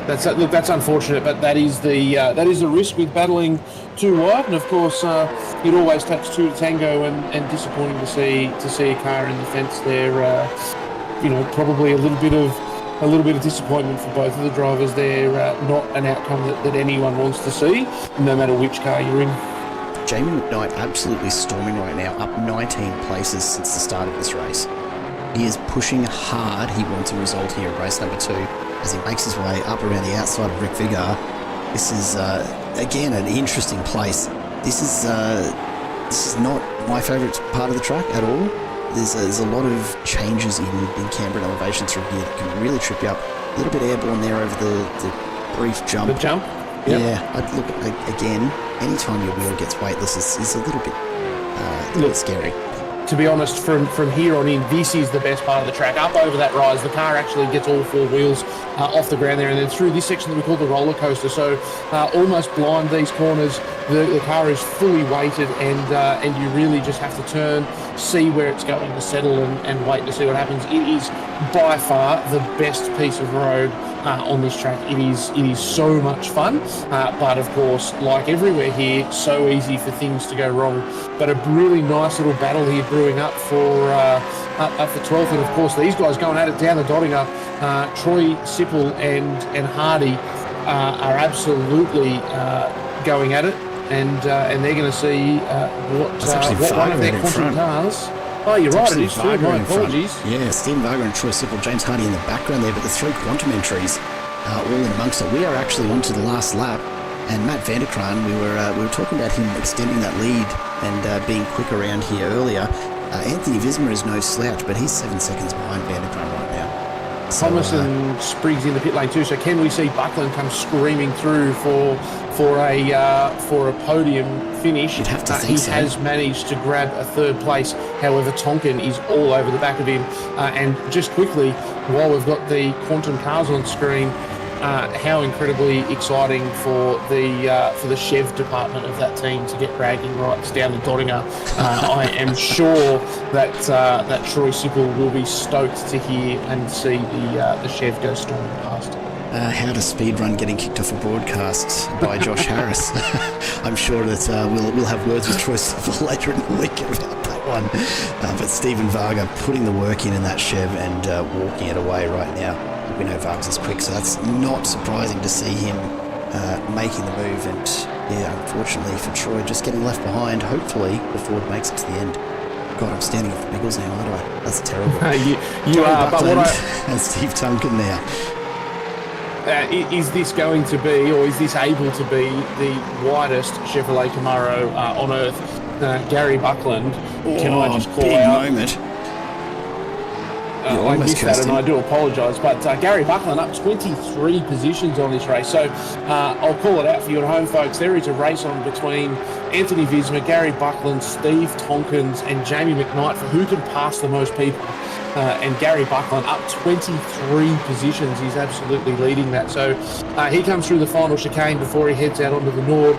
[SPEAKER 2] That's unfortunate, but that is the risk with battling too wide. And of course, it always takes two to tango, and disappointing to see a car in the fence there. Probably a little bit of disappointment for both of the drivers there. Not an outcome that anyone wants to see, no matter which car you're in.
[SPEAKER 1] Jamie McKnight absolutely storming right now, up 19 places since the start of this race. He is pushing hard. He wants a result here at race number 2 as he makes his way up around the outside of Rick Vigar. This is, again, an interesting place. This is not my favourite part of the track at all. There's a lot of changes in camber and elevation through here that can really trip you up. A little bit airborne there over the brief jump.
[SPEAKER 2] The jump? Yep.
[SPEAKER 1] Yeah, I'd look, again, anytime your wheel gets weightless is a little bit scary.
[SPEAKER 2] To be honest, from here on in, this is the best part of the track. Up over that rise, the car actually gets all four wheels off the ground there, and then through this section that we call the roller coaster. So almost blind these corners, the car is fully weighted, and you really just have to turn, see where it's going to settle, and wait to see what happens. It is by far the best piece of road on this track. It is so much fun, but of course, like everywhere here, so easy for things to go wrong. But a really nice little battle here brewing up for 12th, and of course these guys going at it down the Dottinger. Troy Sipple and Hardy are absolutely going at it, and they're going to see what one of their quantum cars. Oh, you're right, it is too. My apologies.
[SPEAKER 1] Yeah, Stephen Varga and Troy Sipple, James Hardy in the background there, but the three quantum entries all in amongst it. We are actually on to the last lap, and Matt Vanderkraan, we were talking about him extending that lead and being quick around here earlier. Anthony Visma is no slouch, but he's 7 seconds behind Vanderkraan right now.
[SPEAKER 2] Thomas and Spriggs in the pit lane too. So can we see Buckland come screaming through for a podium finish?
[SPEAKER 1] You'd have to think
[SPEAKER 2] he
[SPEAKER 1] so.
[SPEAKER 2] has managed to grab a third place. However, Tonkin is all over the back of him. And just quickly, while we've got the quantum cars on screen, how incredibly exciting for the Chev department of that team to get bragging rights down the Dottinger. I am sure that Troy Sipple will be stoked to hear and see the Chev go storming past.
[SPEAKER 1] How to speedrun getting kicked off a broadcast by Josh Harris. I'm sure that we'll have words with Troy Sipple later in the week about that. one. But Stephen Varga putting the work in that Chev and walking it away right now. We know Vargas is quick, so that's not surprising to see him making the move. And yeah, unfortunately for Troy, just getting left behind, hopefully, before it makes it to the end. God, I'm standing off the Biggles now, aren't I? That's terrible.
[SPEAKER 2] you are, but what
[SPEAKER 1] and Steve Tunkin now.
[SPEAKER 2] Is this going to be, or is this able to be, the widest Chevrolet Camaro on Earth? Gary Buckland, can I just call
[SPEAKER 1] big
[SPEAKER 2] out?
[SPEAKER 1] Moment.
[SPEAKER 2] I missed that, and I do apologise. But Gary Buckland up 23 positions on this race. So I'll call it out for you at home, folks. There is a race on between Anthony Visma, Gary Buckland, Steve Tonkins, and Jamie McKnight for who can pass the most people. And Gary Buckland up 23 positions. He's absolutely leading that. So he comes through the final chicane before he heads out onto the Nord.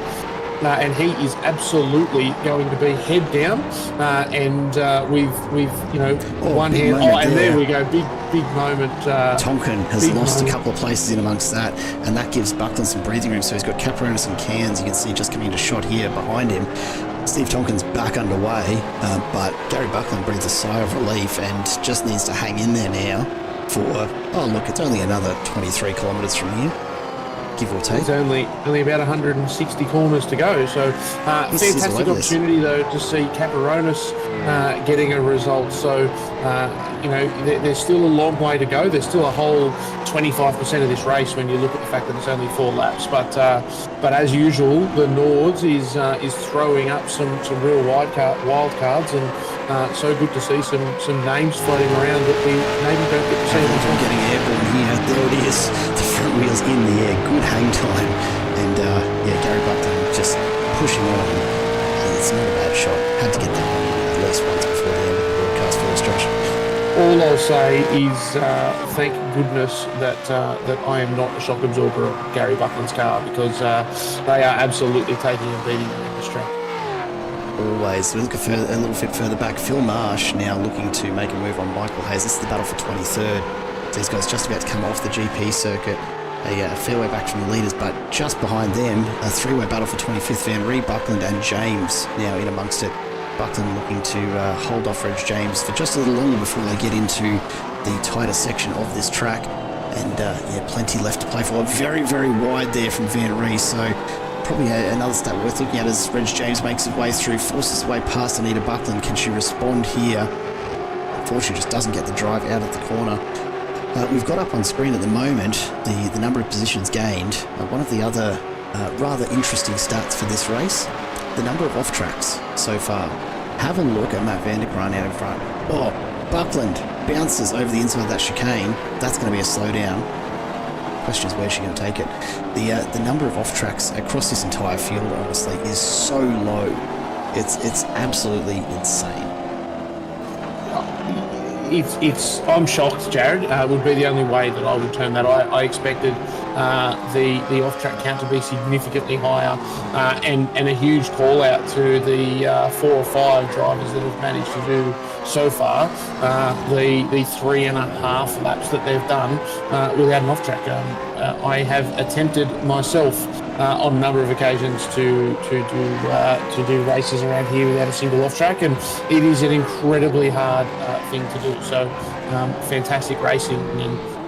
[SPEAKER 2] And he is absolutely going to be head down, and with one hand. There we go, big moment.
[SPEAKER 1] Tonkin has lost a couple of places in amongst that, and that gives Buckland some breathing room. So he's got Caperonis and Cairns. You can see just coming into shot here behind him. Steve Tonkin's back underway, but Gary Buckland breathes a sigh of relief and just needs to hang in there now for. Oh look, it's only another 23 kilometres from here. Give or take.
[SPEAKER 2] There's only about 160 corners to go. So fantastic opportunity though to see Caperonis getting a result. So there's still a long way to go. There's still a whole 25% of this race when you look at the fact that it's only 4 laps. But as usual, the Nords is throwing up some real wild cards, and so good to see some names floating around that we maybe don't get to see.
[SPEAKER 1] I'm getting airborne here. There it is. The front wheels in the air. Good hang time. And Gary Buckland just pushing on. It's not a bad shot. Had to get that one in at least once before the end of the broadcast for stretch.
[SPEAKER 2] All I'll say is thank goodness that I am not the shock absorber of Gary Buckland's car, because they are absolutely taking a beating on this track.
[SPEAKER 1] Always. We look a little bit further back. Phil Marsh now looking to make a move on Michael Hayes. This is the battle for 23rd. So these guys just about to come off the GP circuit. A fair way back from the leaders, but just behind them, a 3-way battle for 25th. Van Ree, Buckland and James now in amongst it. Buckland looking to hold off Reg James for just a little longer before they get into the tighter section of this track. And plenty left to play for. Very, very wide there from Van Ree. So probably another stat worth looking at as Reg James makes his way through, forces his way past Anita Buckland. Can she respond here? Unfortunately, just doesn't get the drive out of the corner. We've got up on screen at the moment the number of positions gained. One of the other rather interesting stats for this race, the number of off-tracks so far. Have a look at Matt Vanderkraan out in front. Oh, Buckland bounces over the inside of that chicane. That's going to be a slowdown. Question is, where's she going to take it? The number of off-tracks across this entire field, honestly, is so low. It's absolutely insane.
[SPEAKER 2] I'm shocked, Jared. Would be the only way that I would term that. I expected the off-track count to be significantly higher, and a huge call out to the 4 or 5 drivers that have managed to do so far the 3.5 laps that they've done without an off-track. I have attempted myself on a number of occasions to do races around here without a single off-track, and it is an incredibly hard thing to do. So fantastic racing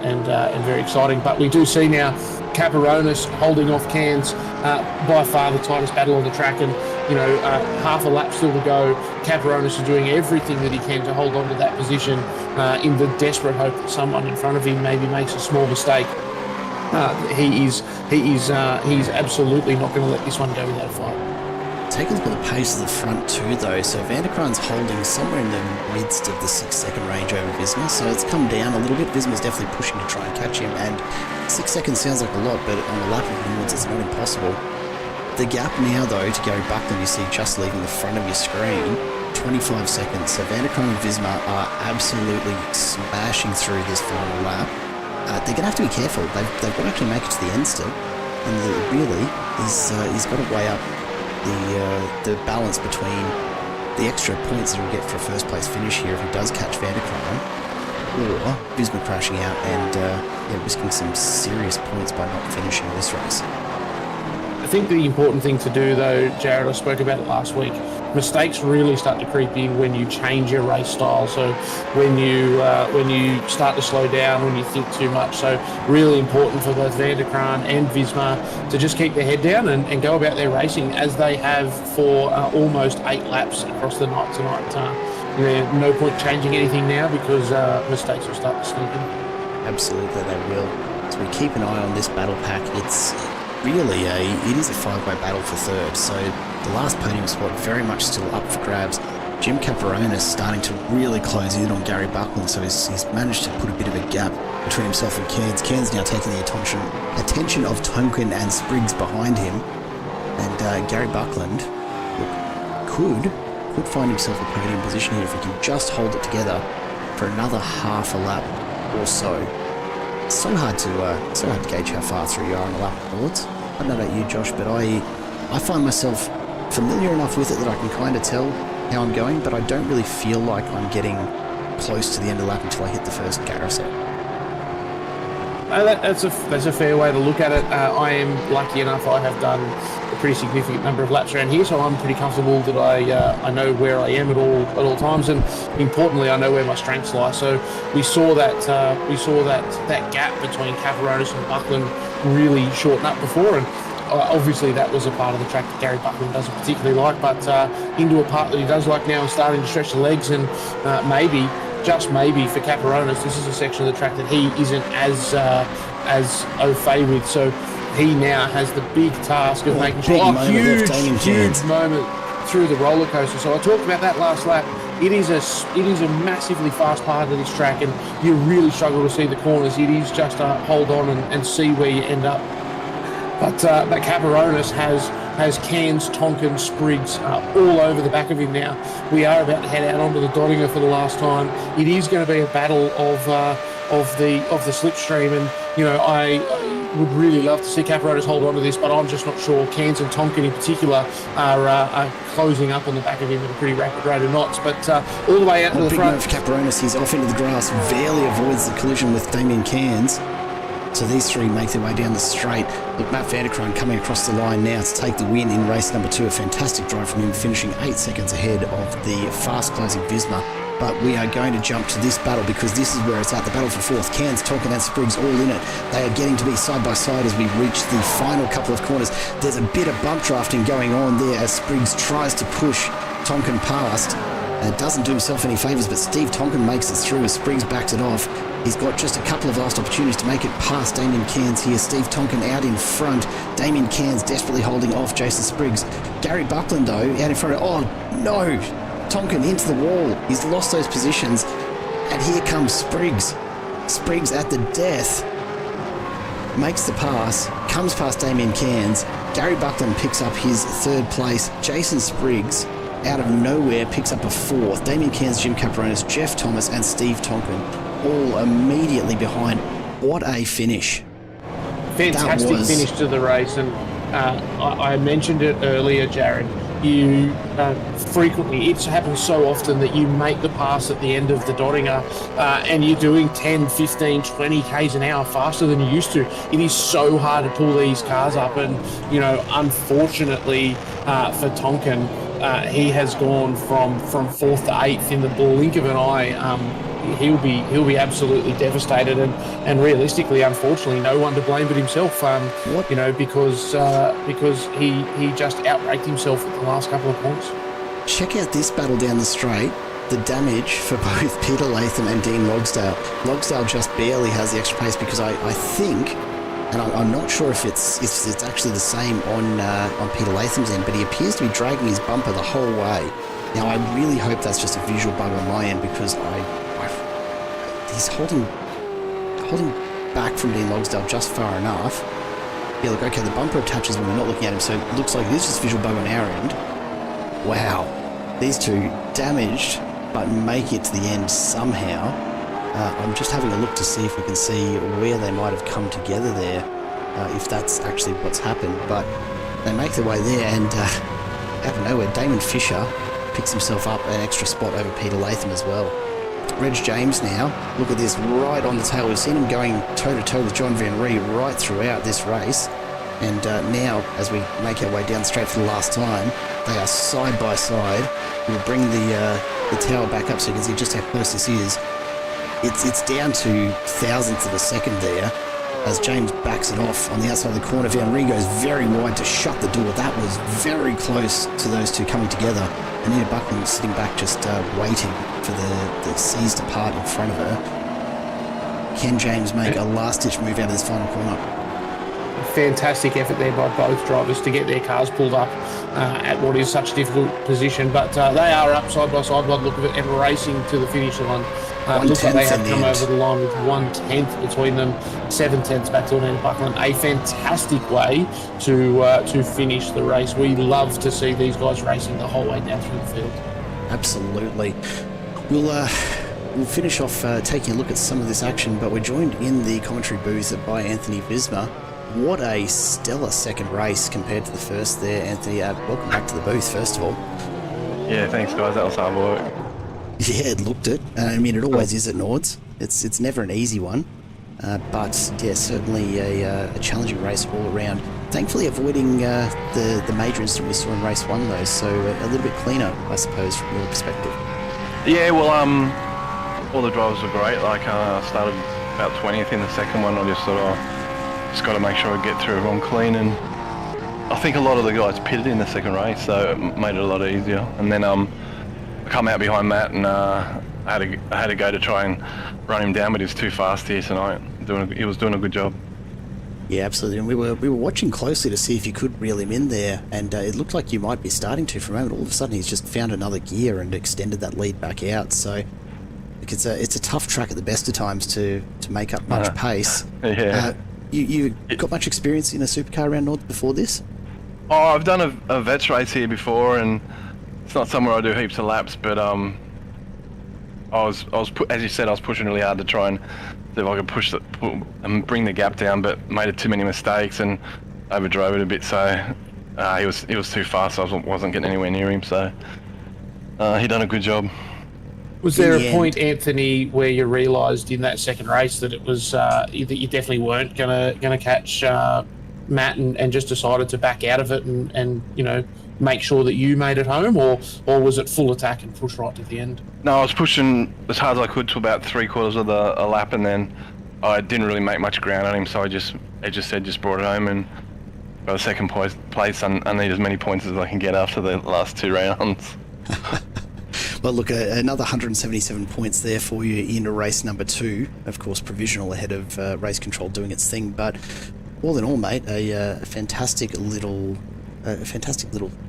[SPEAKER 2] and very exciting. But we do see now Caperonis holding off Cairns, by far the tightest battle on the track, and half a lap still to go. Caperonis is doing everything that he can to hold on to that position in the desperate hope that someone in front of him maybe makes a small mistake. He's absolutely not going to let this one go without a fight.
[SPEAKER 1] Take a look at the pace of the front too, though. So Vanderkraan's holding somewhere in the midst of the 6-second range over Visma, so it's come down a little bit. Visma's definitely pushing to try and catch him, and 6 seconds sounds like a lot, but on a lap of onwards, it's not impossible. The gap now, though, to Gary Buckland, you see just leaving the front of your screen, 25 seconds. So Vanderkraan and Visma are absolutely smashing through this final lap. They're going to have to be careful. They've got to actually make it to the end still, and really, he's got to weigh up the balance between the extra points that he'll get for a first place finish here if he does catch Vanderkraan, or Visma crashing out and risking some serious points by not finishing this race.
[SPEAKER 2] I think the important thing to do, though, Jared, I spoke about it last week, mistakes really start to creep in when you change your race style. So when you start to slow down, when you think too much. So really important for both Van der Kraan and Visma to just keep their head down and go about their racing as they have for almost 8 laps across the night tonight. No point changing anything now because mistakes will start to sneak in.
[SPEAKER 1] Absolutely, they will. So we keep an eye on this battle pack. It's really it is a 5-way battle for third. So the last podium spot very much still up for grabs. Jim Caperonis starting to really close in on Gary Buckland, so he's managed to put a bit of a gap between himself and Cairns. Cairns now taking the attention of Tonkin and Spriggs behind him, and Gary Buckland could find himself a podium position here if he can just hold it together for another half a lap or so. It's so hard to gauge how far through you are on a lap afterwards. I don't know about you, Josh, but I find myself familiar enough with it that I can kind of tell how I'm going, but I don't really feel like I'm getting close to the end of the lap until I hit the first carousel.
[SPEAKER 2] That's a fair way to look at it. I am lucky enough. I have done a pretty significant number of laps around here, so I'm pretty comfortable that I know where I am at all times, and importantly, I know where my strengths lie. So we saw that gap between Caperonis and Buckland really shorten up before, and obviously that was a part of the track that Gary Buckland doesn't particularly like, but into a part that he does like now and starting to stretch the legs, and just maybe for Caperonis, this is a section of the track that he isn't as au fait with. So he now has the big task of making sure huge moment through the roller coaster. So I talked about that last lap. It is a massively fast part of this track, and you really struggle to see the corners. It is just a hold on and see where you end up. But Caperonis has Cairns, Tonkin, Spriggs all over the back of him now. We are about to head out onto the Doddinger for the last time. It is going to be a battle of the slipstream, and I would really love to see Caperonis hold on to this, but I'm just not sure. Cairns and Tonkin in particular are closing up on the back of him at a pretty rapid rate of knots. But all the way out to the front.
[SPEAKER 1] Big move for Caperonis. He's off into the grass, barely avoids the collision with Damien Cairns. So these three make their way down the straight. Look, Matt Van der Kraan coming across the line now to take the win in race number 2. A fantastic drive from him, finishing 8 seconds ahead of the fast-closing Visma. But we are going to jump to this battle because this is where it's at. The battle for fourth. Cairns, Tonkin and Spriggs all in it. They are getting to be side by side as we reach the final couple of corners. There's a bit of bump drafting going on there as Spriggs tries to push Tonkin past. Doesn't do himself any favours, but Steve Tonkin makes it through as Spriggs backs it off. He's got just a couple of last opportunities to make it past Damien Cairns here. Steve Tonkin out in front. Damien Cairns desperately holding off Jason Spriggs. Gary Buckland, though, out in front of... Oh, no! Tonkin into the wall. He's lost those positions. And here comes Spriggs. Spriggs at the death. Makes the pass. Comes past Damien Cairns. Gary Buckland picks up his third place. Jason Spriggs, out of nowhere, picks up a fourth. Damien Cairns, Jim Caperonis, Jeff Thomas and Steve Tonkin all immediately behind. What a finish.
[SPEAKER 2] Fantastic finish to the race, and I mentioned it earlier, Jared. You frequently, it happens so often that you make the pass at the end of the Doddinger and you're doing 10, 15, 20 Ks an hour faster than you used to. It is so hard to pull these cars up, and unfortunately for Tonkin, he has gone from 4th to 8th in the blink of an eye. He'll be absolutely devastated, and realistically, unfortunately, no one to blame but himself. Because he just outbraked himself at the last couple of points.
[SPEAKER 1] Check out this battle down the straight. The damage for both Peter Latham and Dean Logsdale. Logsdale just barely has the extra pace because I think, and I'm not sure if it's actually the same on Peter Latham's end, but he appears to be dragging his bumper the whole way. Now I really hope that's just a visual bug on my end because he's holding back from Dean Logsdale just far enough. Yeah, look, okay, the bumper attaches when we're not looking at him, so it looks like it is just a visual bug on our end. Wow. These two damaged, but make it to the end somehow. I'm just having a look to see if we can see where they might have come together there, if that's actually what's happened. But they make their way there, and out of nowhere, Damon Fisher picks himself up an extra spot over Peter Latham as well. Reg James now, look at this, right on the tail. We've seen him going toe-to-toe with John Van Ree right throughout this race. And now, as we make our way down straight for the last time, they are side by side. We'll bring the tower back up so you can see just how close this is. It's down to thousandths of a second there as James backs it off on the outside of the corner. Van Ree goes very wide to shut the door. That was very close to those two coming together. Anita Buckland sitting back just waiting for the seas to part in front of her. Can James make a last-ditch move out of this final corner?
[SPEAKER 2] Fantastic effort there by both drivers to get their cars pulled up at what is such a difficult position. But they are up side by side by the look of it and racing to the finish line. Looks like they have come over the line with 1/10 between them, 7/10 back to Anita Buckland. A fantastic way to finish the race. We love to see these guys racing the whole way down through the field.
[SPEAKER 1] Absolutely. We'll finish off taking a look at some of this action, but we're joined in the commentary booth by Anthony Visma. What a stellar second race compared to the first there, Anthony. Welcome back to the booth, first of all.
[SPEAKER 3] Yeah, thanks guys, that was hard work.
[SPEAKER 1] Yeah, it looked it. I mean, it always is at Nords. It's never an easy one, but yeah, certainly a challenging race all around. Thankfully avoiding the major incident we saw in race one though, so a little bit cleaner, I suppose, from your perspective.
[SPEAKER 3] Yeah, well, all the drivers were great. Like, I started about 20th in the second one. I just thought, just got to make sure I get through everyone clean, and I think a lot of the guys pitted in the second race, so it made it a lot easier. And then I come out behind Matt, and I had to go to try and run him down, but he was too fast here tonight. He was doing a good job.
[SPEAKER 1] Yeah, absolutely. And we were watching closely to see if you could reel him in there, and it looked like you might be starting to. For a moment, all of a sudden, he's just found another gear and extended that lead back out. So it's a tough track at the best of times to make up much pace.
[SPEAKER 3] Yeah.
[SPEAKER 1] You got much experience in a supercar around North before this?
[SPEAKER 3] Oh, I've done a vets race here before, and it's not somewhere I do heaps of laps, but I was as you said, I was pushing really hard to try and see if I could push and bring the gap down, but made too many mistakes and overdrove it a bit. So he was too fast. So I wasn't getting anywhere near him. So he done a good job.
[SPEAKER 2] Was there a point, Anthony, where you realised in that second race that it was that you definitely weren't gonna catch Matt and just decided to back out of it and make sure that you made it home, or was it full attack and push right to the end?
[SPEAKER 3] No, I was pushing as hard as I could to about 3/4 of a lap, and then I didn't really make much ground on him, so I just brought it home and got a second place. I need as many points as I can get after the last two rounds.
[SPEAKER 1] Well, look, another 177 points there for you in race number 2. Of course, provisional ahead of race control doing its thing, but all in all, mate, a fantastic little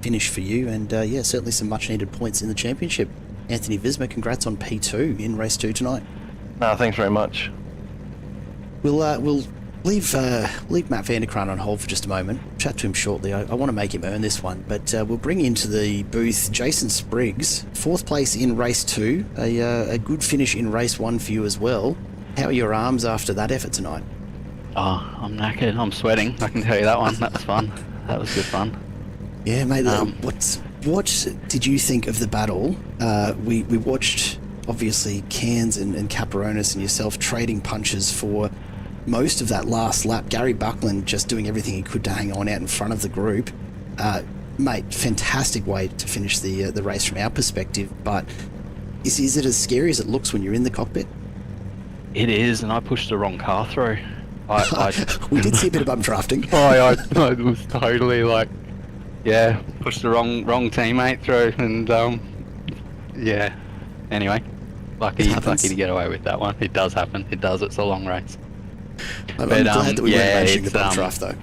[SPEAKER 1] finish for you, and yeah, certainly some much-needed points in the championship. Anthony Visma, congrats on P2 in race 2 tonight.
[SPEAKER 3] No, thanks very much.
[SPEAKER 1] We'll leave Matt Vanderkraan on hold for just a moment. Chat to him shortly. I want to make him earn this one, but we'll bring into the booth Jason Spriggs, 4th place in race 2, a good finish in race 1 for you as well. How are your arms after that effort tonight?
[SPEAKER 4] Oh, I'm knackered. I'm sweating. I can tell you that one. That was fun. That was good fun.
[SPEAKER 1] Yeah, mate. What did you think of the battle? We watched, obviously, Cairns and Caperonis and yourself trading punches for most of that last lap. Gary Buckland just doing everything he could to hang on out in front of the group. Mate, fantastic way to finish the race from our perspective, but is it as scary as it looks when you're in the cockpit?
[SPEAKER 4] It is, and I pushed the wrong car through.
[SPEAKER 1] We did see a bit of bum drafting.
[SPEAKER 4] I was totally pushed the wrong teammate through, and yeah. Anyway, lucky to get away with that one. It does happen. It does. It's a long race.
[SPEAKER 1] I'm glad that we weren't racing the bum draft though.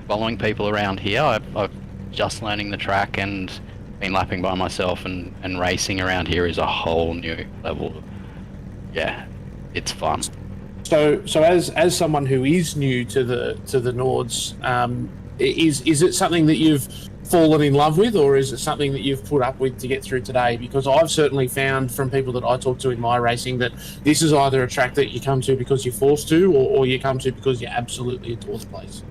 [SPEAKER 4] Following people around here, I've just learning the track and been lapping by myself, and racing around here is a whole new level. Yeah, it's fun.
[SPEAKER 2] So as someone who is new to the Nords, is it something that you've fallen in love with, or is it something that you've put up with to get through today? Because I've certainly found from people that I talk to in my racing that this is either a track that you come to because you're forced to, or you come to because you absolutely adore the place.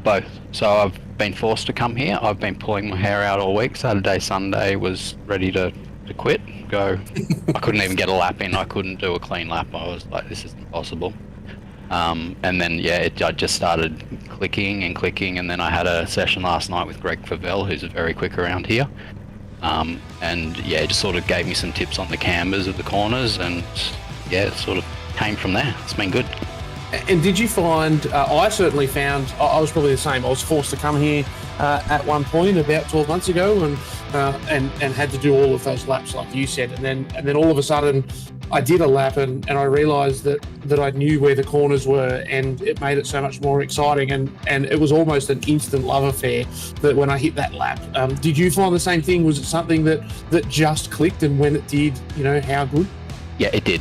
[SPEAKER 4] Both. So I've been forced to come here. I've been pulling my hair out all week. Saturday, Sunday was ready to quit, go. I couldn't even get a lap in. I couldn't do a clean lap. I was like, this is impossible. And then I just started clicking, and then I had a session last night with Greg Favell, who's very quick around here. It just sort of gave me some tips on the cambers of the corners, and it sort of came from there. It's been good.
[SPEAKER 2] And did you find, I certainly found, I was probably the same. I was forced to come here at one point about 12 months ago and had to do all of those laps like you said. And then all of a sudden I did a lap and I realised that I knew where the corners were, and it made it so much more exciting. And it was almost an instant love affair that when I hit that lap. Did you find the same thing? Was it something that just clicked, and when it did, how good?
[SPEAKER 4] Yeah, it did.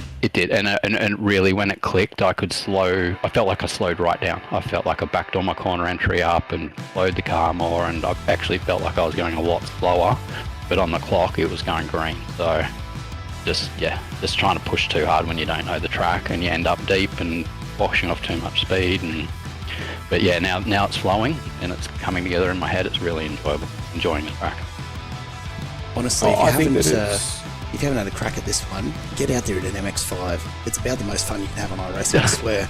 [SPEAKER 4] And really when it clicked, I felt like I slowed right down. I felt like I backed all my corner entry up and slowed the car more, and I actually felt like I was going a lot slower, but on the clock it was going green. So just trying to push too hard when you don't know the track, and you end up deep and washing off too much speed. But now it's flowing and it's coming together in my head. It's really enjoying the track.
[SPEAKER 1] Honestly, if you haven't had a crack at this one, get out there at an MX-5. It's about the most fun you can have on iRacing, I swear.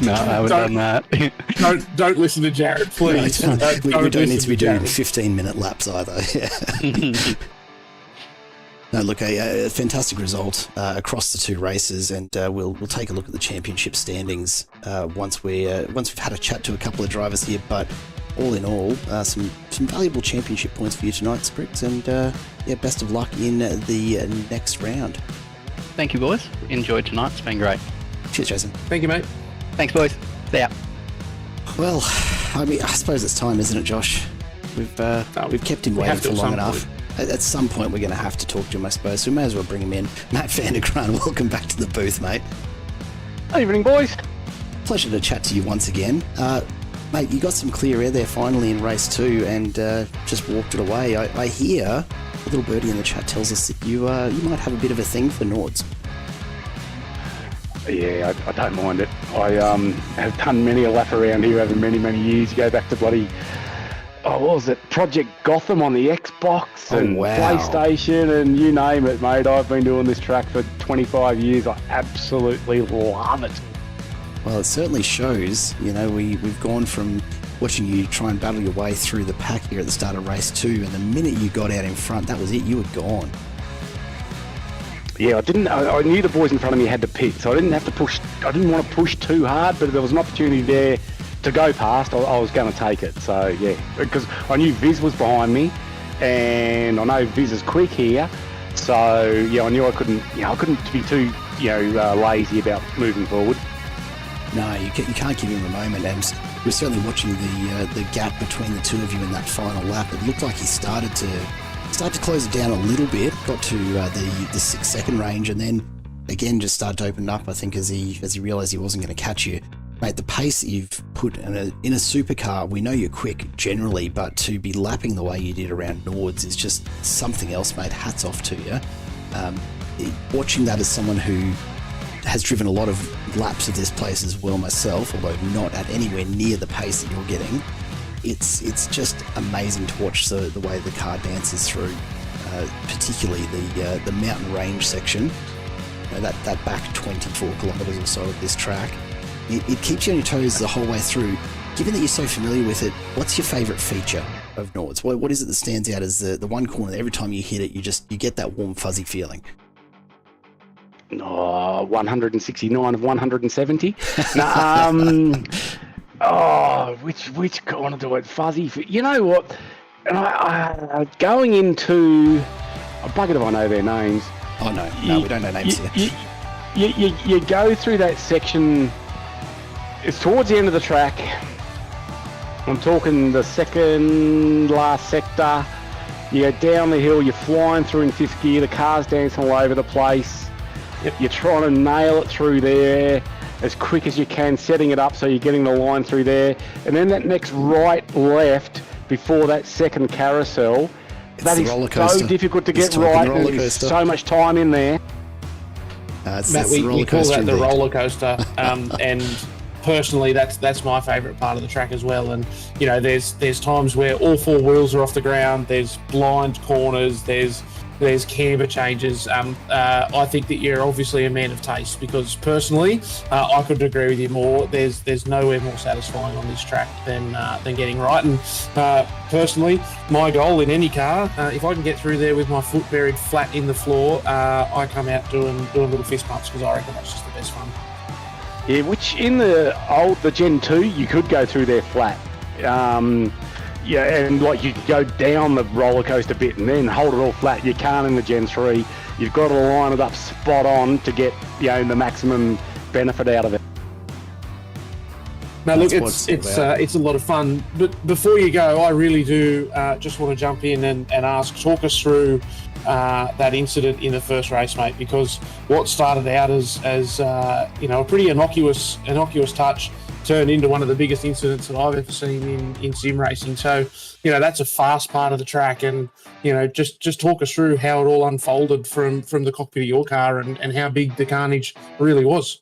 [SPEAKER 4] No, I haven't done that.
[SPEAKER 2] Don't listen to Jared, please.
[SPEAKER 1] No, we don't need to be doing 15-minute laps either. Yeah. No, look, a fantastic result across the two races, and we'll take a look at the championship standings once we've had a chat to a couple of drivers here. But all in all, some valuable championship points for you tonight, Spriggs, and best of luck in the next round.
[SPEAKER 4] Thank you, boys. Enjoyed tonight. It's been great.
[SPEAKER 1] Cheers, Jason.
[SPEAKER 2] Thank you, mate.
[SPEAKER 4] Thanks, boys. See ya.
[SPEAKER 1] Well, I suppose it's time, isn't it, Josh? We've kept him waiting for long enough. At some point, we're going to have to talk to him, I suppose. So we may as well bring him in. Matt Vandergraan, welcome back to the booth, mate.
[SPEAKER 5] Evening, boys.
[SPEAKER 1] Pleasure to chat to you once again. Mate, you got some clear air there finally in race 2 and just walked it away. I hear a little birdie in the chat tells us that you might have a bit of a thing for Nords.
[SPEAKER 5] Yeah, I don't mind it. I have done many a lap around here over many, many years. You go back to bloody, what was it, Project Gotham on the Xbox and PlayStation and you name it, mate. I've been doing this track for 25 years. I absolutely love it.
[SPEAKER 1] Well, it certainly shows. We've gone from watching you try and battle your way through the pack here at the start of race 2, and the minute you got out in front, that was it. You were gone.
[SPEAKER 5] Yeah, I knew the boys in front of me had to pit, so I didn't have to push. I didn't want to push too hard, but if there was an opportunity there to go past, I was going to take it. So yeah, because I knew Viz was behind me, and I know Viz is quick here. So yeah, I knew I couldn't be too lazy about moving forward.
[SPEAKER 1] No, you can't give him a moment, and we're certainly watching the gap between the two of you in that final lap. It looked like he started to close it down a little bit, got to the 6-second range, and then again just started to open up, I think, as he realised he wasn't going to catch you. Mate, the pace that you've put in a supercar, we know you're quick generally, but to be lapping the way you did around Nords is just something else, mate. Hats off to you. Watching that as someone who has driven a lot of laps of this place as well myself, although not at anywhere near the pace that you're getting, it's just amazing to watch the way the car dances through, particularly the mountain range section. That back 24 kilometres or so of this track. It keeps you on your toes the whole way through. Given that you're so familiar with it, what's your favourite feature of Nords? What is it that stands out as the one corner that every time you hit it, you get that warm, fuzzy feeling?
[SPEAKER 5] 169 of 170. Which corner do it fuzzy for? You know what? And I going into, buggered if I know their names.
[SPEAKER 1] Oh no, we don't know names here.
[SPEAKER 5] You go through that section. It's towards the end of the track. I'm talking the second last sector. You go down the hill. You're flying through in 5th gear. The car's dancing all over the place. Yep. You're trying to nail it through there as quick as you can, setting it up so you're getting the line through there. And then that next right, left, before that second carousel, that is so difficult to get right, and there's so much time in there.
[SPEAKER 2] Matt, we call that the roller coaster. And personally, that's my favourite part of the track as well. And, there's times where all 4 wheels are off the ground, there's blind corners, there's there's camber changes. I think that you're obviously a man of taste, because personally, I couldn't agree with you more. There's nowhere more satisfying on this track than getting right. And personally, my goal in any car, if I can get through there with my foot buried flat in the floor, I come out doing little fist bumps, because I reckon that's just the best fun.
[SPEAKER 5] Yeah, which in the Gen 2, you could go through there flat. Yeah, and like you could go down the roller coaster bit and then hold it all flat. You can't in the Gen 3. You've got to line it up spot on to get the maximum benefit out of it.
[SPEAKER 2] Now, look, it's a lot of fun. But before you go, I really do just want to jump in and talk us through that incident in the first race, mate. Because what started out as a pretty innocuous touch turned into one of the biggest incidents that I've ever seen in sim racing. So, that's a fast part of the track, and just talk us through how it all unfolded from the cockpit of your car and how big the carnage really was.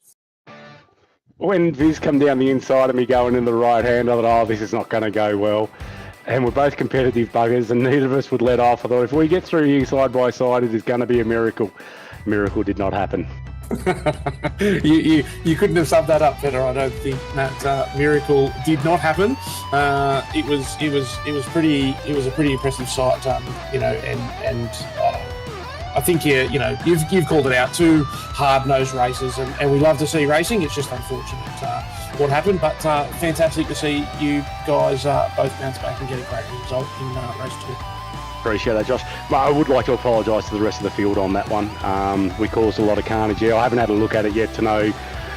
[SPEAKER 5] When Viz come down the inside of me going in the right hand, I thought, this is not going to go well. And we're both competitive buggers, and neither of us would let off. I thought, if we get through here side by side, it is going to be a miracle. Miracle did not happen.
[SPEAKER 2] you couldn't have summed that up better, I don't think. That miracle did not happen. It was a pretty impressive sight, and I think you've called it out. 2 hard-nosed races, and we love to see racing. It's just unfortunate what happened, but fantastic to see you guys both bounce back and get a great result in race 2.
[SPEAKER 5] Appreciate that, Josh. But I would like to apologise to the rest of the field on that one. We caused a lot of carnage. I haven't had a look at it yet to know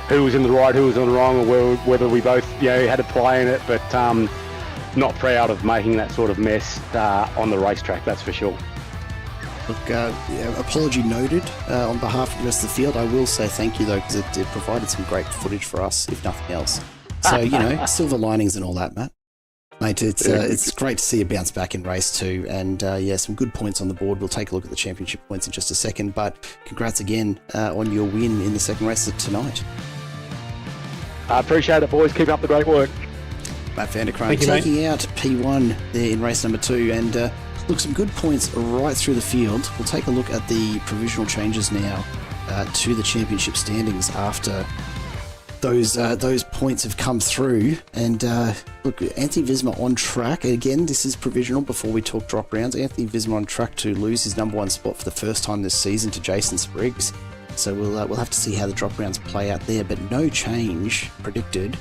[SPEAKER 5] who was in the right, who was in the wrong, or whether we both had a play in it. But not proud of making that sort of mess on the racetrack, that's for sure.
[SPEAKER 1] Look, apology noted on behalf of the rest of the field. I will say thank you, though, because it provided some great footage for us, if nothing else. So, silver linings and all that, Matt. Mate, it's great to see you bounce back in race 2, and some good points on the board. We'll take a look at the championship points in just a second, but congrats again on your win in the second race tonight.
[SPEAKER 5] I appreciate it, boys. Keep up the great work.
[SPEAKER 1] Matt Vanderkraan taking out P1 there in race number 2, and look, some good points right through the field. We'll take a look at the provisional changes now to the championship standings after those points have come through. And look, Anthony Visma on track. Again, this is provisional before we talk drop rounds. Anthony Visma on track to lose his number 1 spot for the first time this season to Jason Spriggs. So we'll have to see how the drop rounds play out there, but no change predicted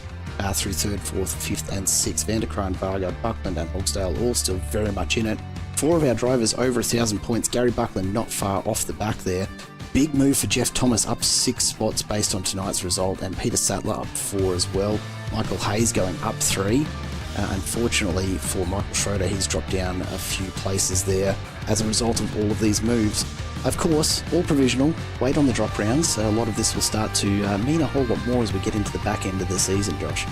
[SPEAKER 1] through 3rd, 4th, 5th and 6th. Vanderkraan, Varga, Buckland and Hogsdale all still very much in it. 4 of our drivers over 1,000 points. Gary Buckland not far off the back there. Big move for Jeff Thomas, up 6 spots based on tonight's result, and Peter Sattler up 4 as well. Michael Hayes going up 3. Unfortunately for Michael Schroeder, he's dropped down a few places there as a result of all of these moves. Of course, all provisional. Wait on the drop rounds. A lot of this will start to mean a whole lot more as we get into the back end of the season, Josh.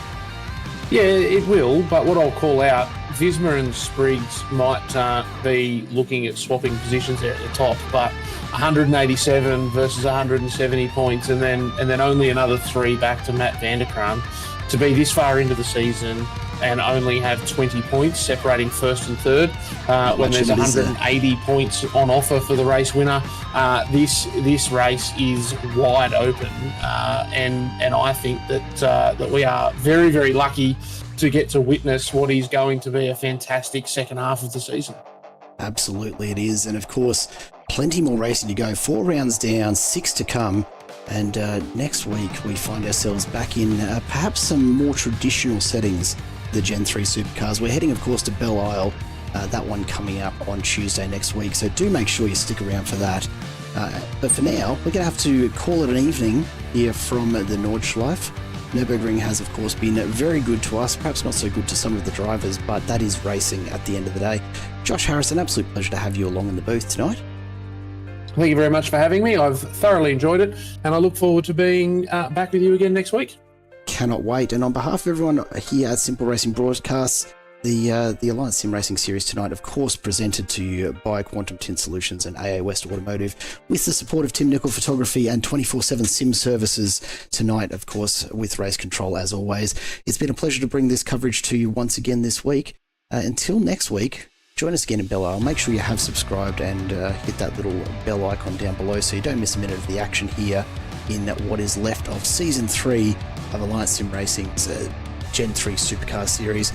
[SPEAKER 2] Yeah, it will, but what I'll call out, Visma and Spriggs might be looking at swapping positions there at the top, but 187 versus 170 points, and then only another 3 back to Matt Vanderkraan to be this far into the season and only have 20 points separating 1st and 3rd when there's 180 points on offer for the race winner. This race is wide open, and I think that we are very, very lucky to get to witness what is going to be a fantastic second half of the season.
[SPEAKER 1] Absolutely it is, and of course plenty more racing to go. 4 rounds down, 6 to come. And next week we find ourselves back in perhaps some more traditional settings, the Gen 3 Supercars. We're heading, of course, to Belle Isle, that one coming up on Tuesday next week, so do make sure you stick around for that. But for now, we're going to have to call it an evening here from the Nordschleife. Nürburgring has, of course, been very good to us, perhaps not so good to some of the drivers, but that is racing at the end of the day. Josh Harris, an absolute pleasure to have you along in the booth tonight.
[SPEAKER 2] Thank you very much for having me. I've thoroughly enjoyed it, and I look forward to being back with you again next week.
[SPEAKER 1] Cannot wait. And on behalf of everyone here at Simple Racing Broadcasts, the Alliance Sim Racing Series tonight, of course, presented to you by Quantum Tint Solutions and AA West Automotive, with the support of Nicol Photography and 24/7 Sim Services tonight, of course, with Race Control as always. It's been a pleasure to bring this coverage to you once again this week. Until next week, join us again in Bella Isle. Make sure you have subscribed and hit that little bell icon down below so you don't miss a minute of the action here in what is left of Season 3 of Alliance Sim Racing's Gen 3 Supercar Series.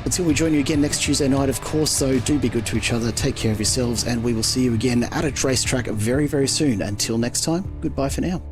[SPEAKER 1] Until we join you again next Tuesday night, of course, though, do be good to each other, take care of yourselves, and we will see you again at a racetrack very, very soon. Until next time, goodbye for now.